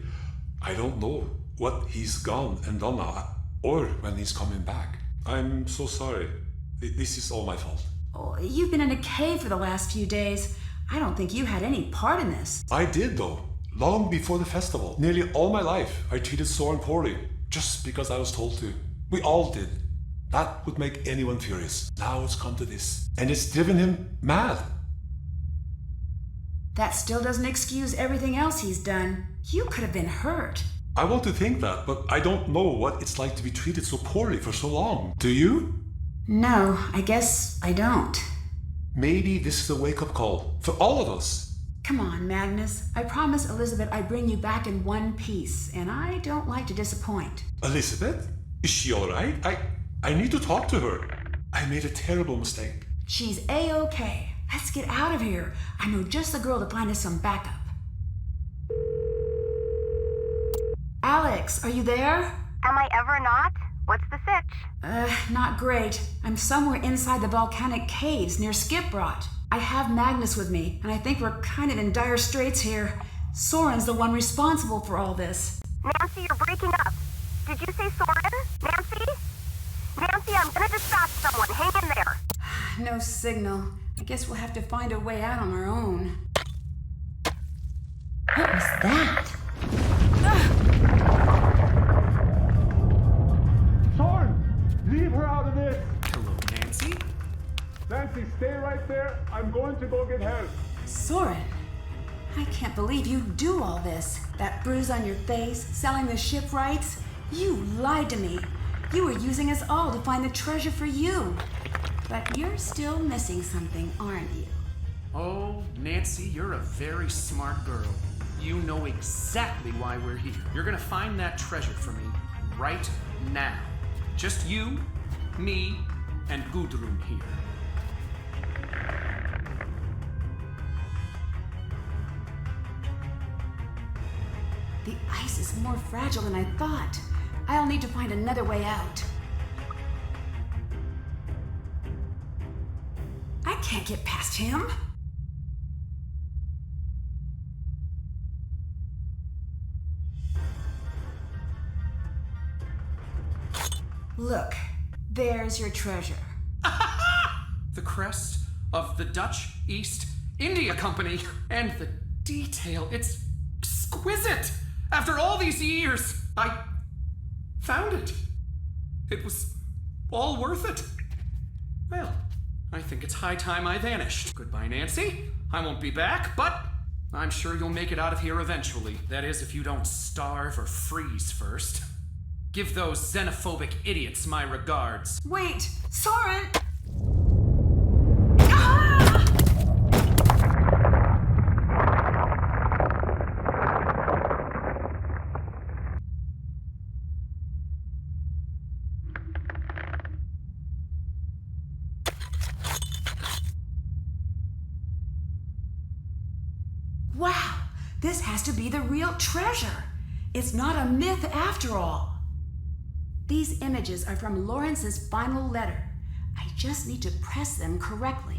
I don't know what he's gone and done now, or when he's coming back. I'm so sorry. This is all my fault. Oh, you've been in a cave for the last few days. I don't think you had any part in this. I did, though. Long before the festival. Nearly all my life, I treated Soren poorly, just because I was told to. We all did. That would make anyone furious. Now it's come to this. And it's driven him mad. That still doesn't excuse everything else he's done. You could have been hurt. I want to think that, but I don't know what it's like to be treated so poorly for so long. Do you? No, I guess I don't. Maybe this is a wake-up call for all of us. Come on, Magnus. I promised Elizabeth I'd bring you back in one piece, and I don't like to disappoint. Elizabeth? Is she alright? I need to talk to her. I made a terrible mistake. She's A-okay. Let's get out of here. I know just the girl to find us some backup. Alex, are you there? Am I ever not? What's the sitch? Not great. I'm somewhere inside the volcanic caves near Skiprot. I have Magnus with me, and I think we're kind of in dire straits here. Soren's the one responsible for all this. Nancy, you're breaking up. Did you say Soren? Nancy? Nancy, I'm gonna dispatch someone. Hang in there. No signal. I guess we'll have to find a way out on our own. What was that? Soren! Leave her out of this! Hello, Nancy? Nancy, stay right there. I'm going to go get help. Soren, I can't believe you do all this. That bruise on your face, selling the shipwrights. You lied to me. You were using us all to find the treasure for you. But you're still missing something, aren't you? Oh, Nancy, you're a very smart girl. You know exactly why we're here. You're gonna find that treasure for me right now. Just you, me, and Gudrun here. The ice is more fragile than I thought. I'll need to find another way out. I can't get past him. Look, there's your treasure. The crest of the Dutch East India Company. And the detail, it's exquisite. After all these years, I found it. It was all worth it. Well, I think it's high time I vanished. Goodbye, Nancy. I won't be back, but I'm sure you'll make it out of here eventually. That is, if you don't starve or freeze first. Give those xenophobic idiots my regards. Wait, Soren! Wow, this has to be the real treasure. It's not a myth after all. These images are from Lawrence's final letter. I just need to press them correctly.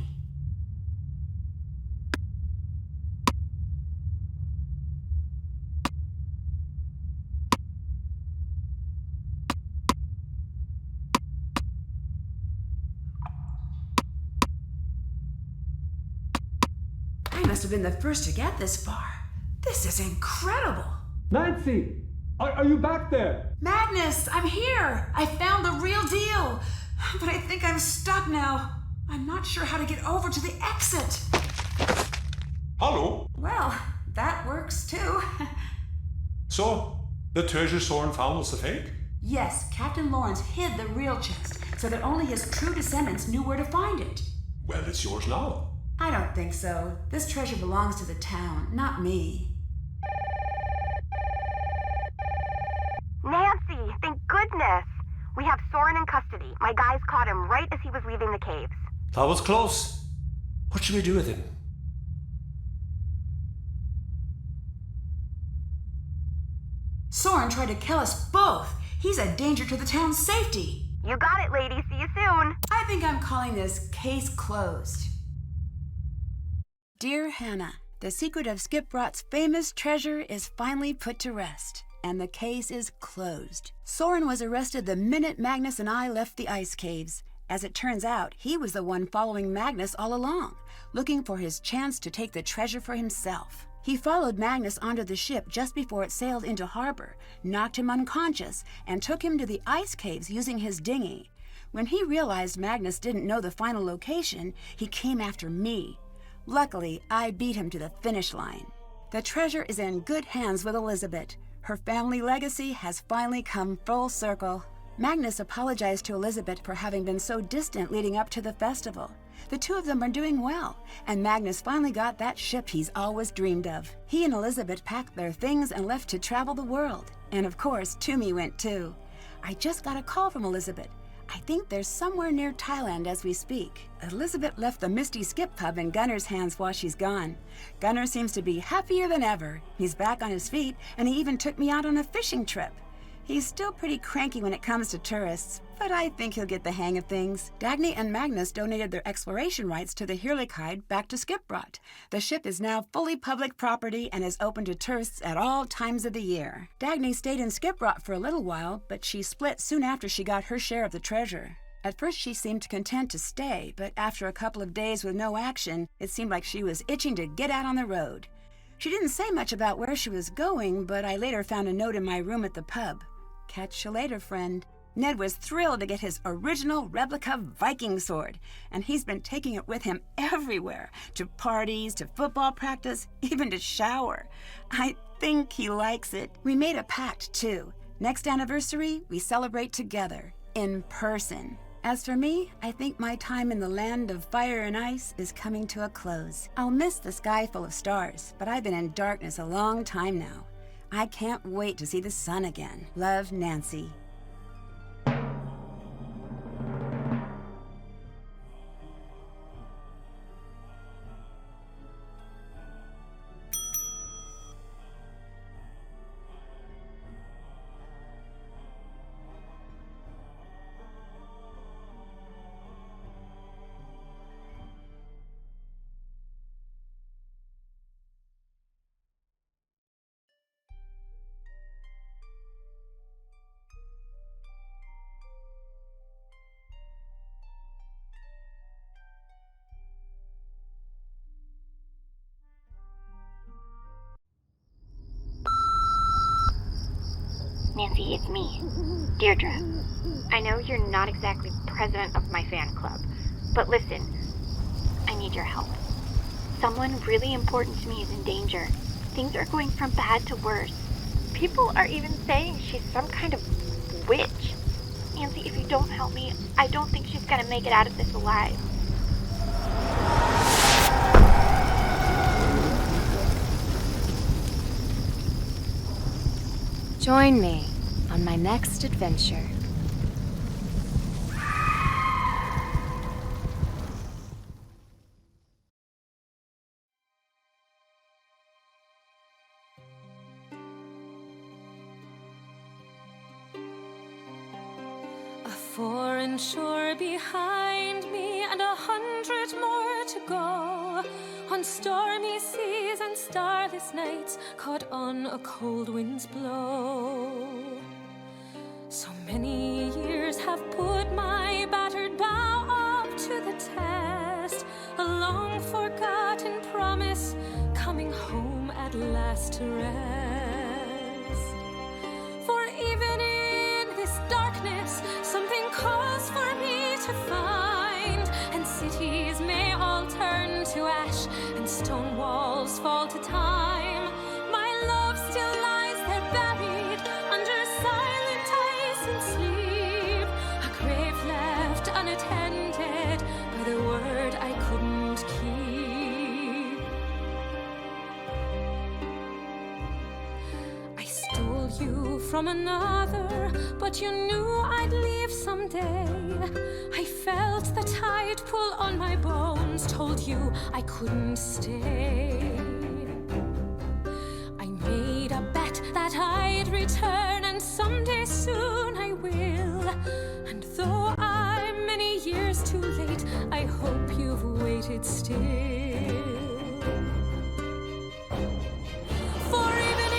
I must have been the first to get this far. This is incredible. Nancy! Are you back there? Magnus, I'm here! I found the real deal! But I think I'm stuck now. I'm not sure how to get over to the exit. Hello? Well, that works too. So, the treasure Soren found was a fake? Yes, Captain Lawrence hid the real chest so that only his true descendants knew where to find it. Well, it's yours now. I don't think so. This treasure belongs to the town, not me. Nancy, thank goodness. We have Soren in custody. My guys caught him right as he was leaving the caves. That was close. What should we do with him? Soren tried to kill us both. He's a danger to the town's safety. You got it, lady. See you soon. I think I'm calling this case closed. Dear Hannah, the secret of Skiprot's famous treasure is finally put to rest, and the case is closed. Soren was arrested the minute Magnus and I left the ice caves. As it turns out, he was the one following Magnus all along, looking for his chance to take the treasure for himself. He followed Magnus onto the ship just before it sailed into harbor, knocked him unconscious, and took him to the ice caves using his dinghy. When he realized Magnus didn't know the final location, he came after me. Luckily, I beat him to the finish line. The treasure is in good hands with Elizabeth. Her family legacy has finally come full circle. Magnus apologized to Elizabeth for having been so distant leading up to the festival. The two of them are doing well, and Magnus finally got that ship he's always dreamed of. He and Elizabeth packed their things and left to travel the world. And of course, Toomey went too. I just got a call from Elizabeth. I think they're somewhere near Thailand as we speak. Elizabeth left the Misty Skip pub in Gunner's hands while she's gone. Gunner seems to be happier than ever. He's back on his feet, and he even took me out on a fishing trip. He's still pretty cranky when it comes to tourists, but I think he'll get the hang of things. Dagny and Magnus donated their exploration rights to the Hirlikide back to Skiprot. The ship is now fully public property and is open to tourists at all times of the year. Dagny stayed in Skiprot for a little while, but she split soon after she got her share of the treasure. At first she seemed content to stay, but after a couple of days with no action, it seemed like she was itching to get out on the road. She didn't say much about where she was going, but I later found a note in my room at the pub. Catch you later, friend. Ned was thrilled to get his original replica Viking sword, and he's been taking it with him everywhere, to parties, to football practice, even to shower. I think he likes it. We made a pact, too. Next anniversary, we celebrate together, in person. As for me, I think my time in the land of fire and ice is coming to a close. I'll miss the sky full of stars, but I've been in darkness a long time now. I can't wait to see the sun again. Love, Nancy. Nancy, it's me, Deirdre. I know you're not exactly president of my fan club, but listen, I need your help. Someone really important to me is in danger. Things are going from bad to worse. People are even saying she's some kind of witch. Nancy, if you don't help me, I don't think she's gonna make it out of this alive. Join me on my next adventure. A foreign shore behind me and 100 more to go. On stormy seas and starless nights, caught on a cold wind's blow. So many years have put my battered bow up to the test. A long forgotten promise, coming home at last to rest. For even in this darkness, something calls for me to find. And cities may all turn to ash, and stone walls fall to time. My love still lies there buried under silent ice and sleep. A grave left unattended by the word I couldn't keep. from another, but you knew I'd leave someday. I felt the tide pull on my bones, told you I couldn't stay. I made a bet that I'd return, and someday soon I will. And though I'm many years too late, I hope you've waited still. For even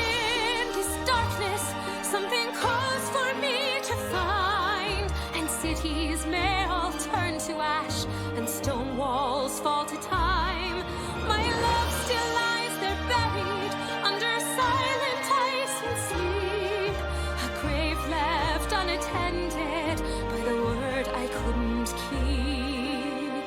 in this darkness, something calls for me to find. And cities may all turn to ash, and stone walls fall to time. My love still lies there buried under silent ice and sleep. A grave left unattended by the word I couldn't keep.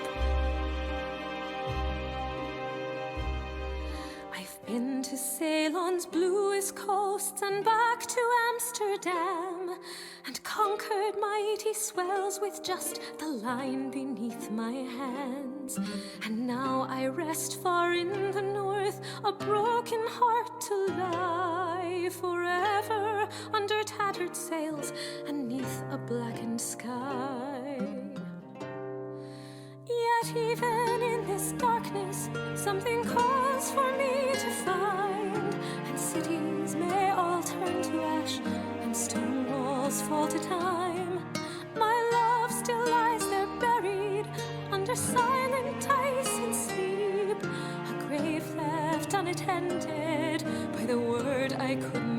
I've been to Ceylon's bluest coasts and back to Amsterdam, and conquered mighty swells with just the line beneath my hands. And now I rest far in the north, a broken heart to lie forever under tattered sails and neath a blackened sky. Yet even in this darkness, something calls for me to find. And cities may all turn to ash, and stone walls fall to time. My love still lies there buried under silent ice and sleep. A grave left unattended by the word I couldn't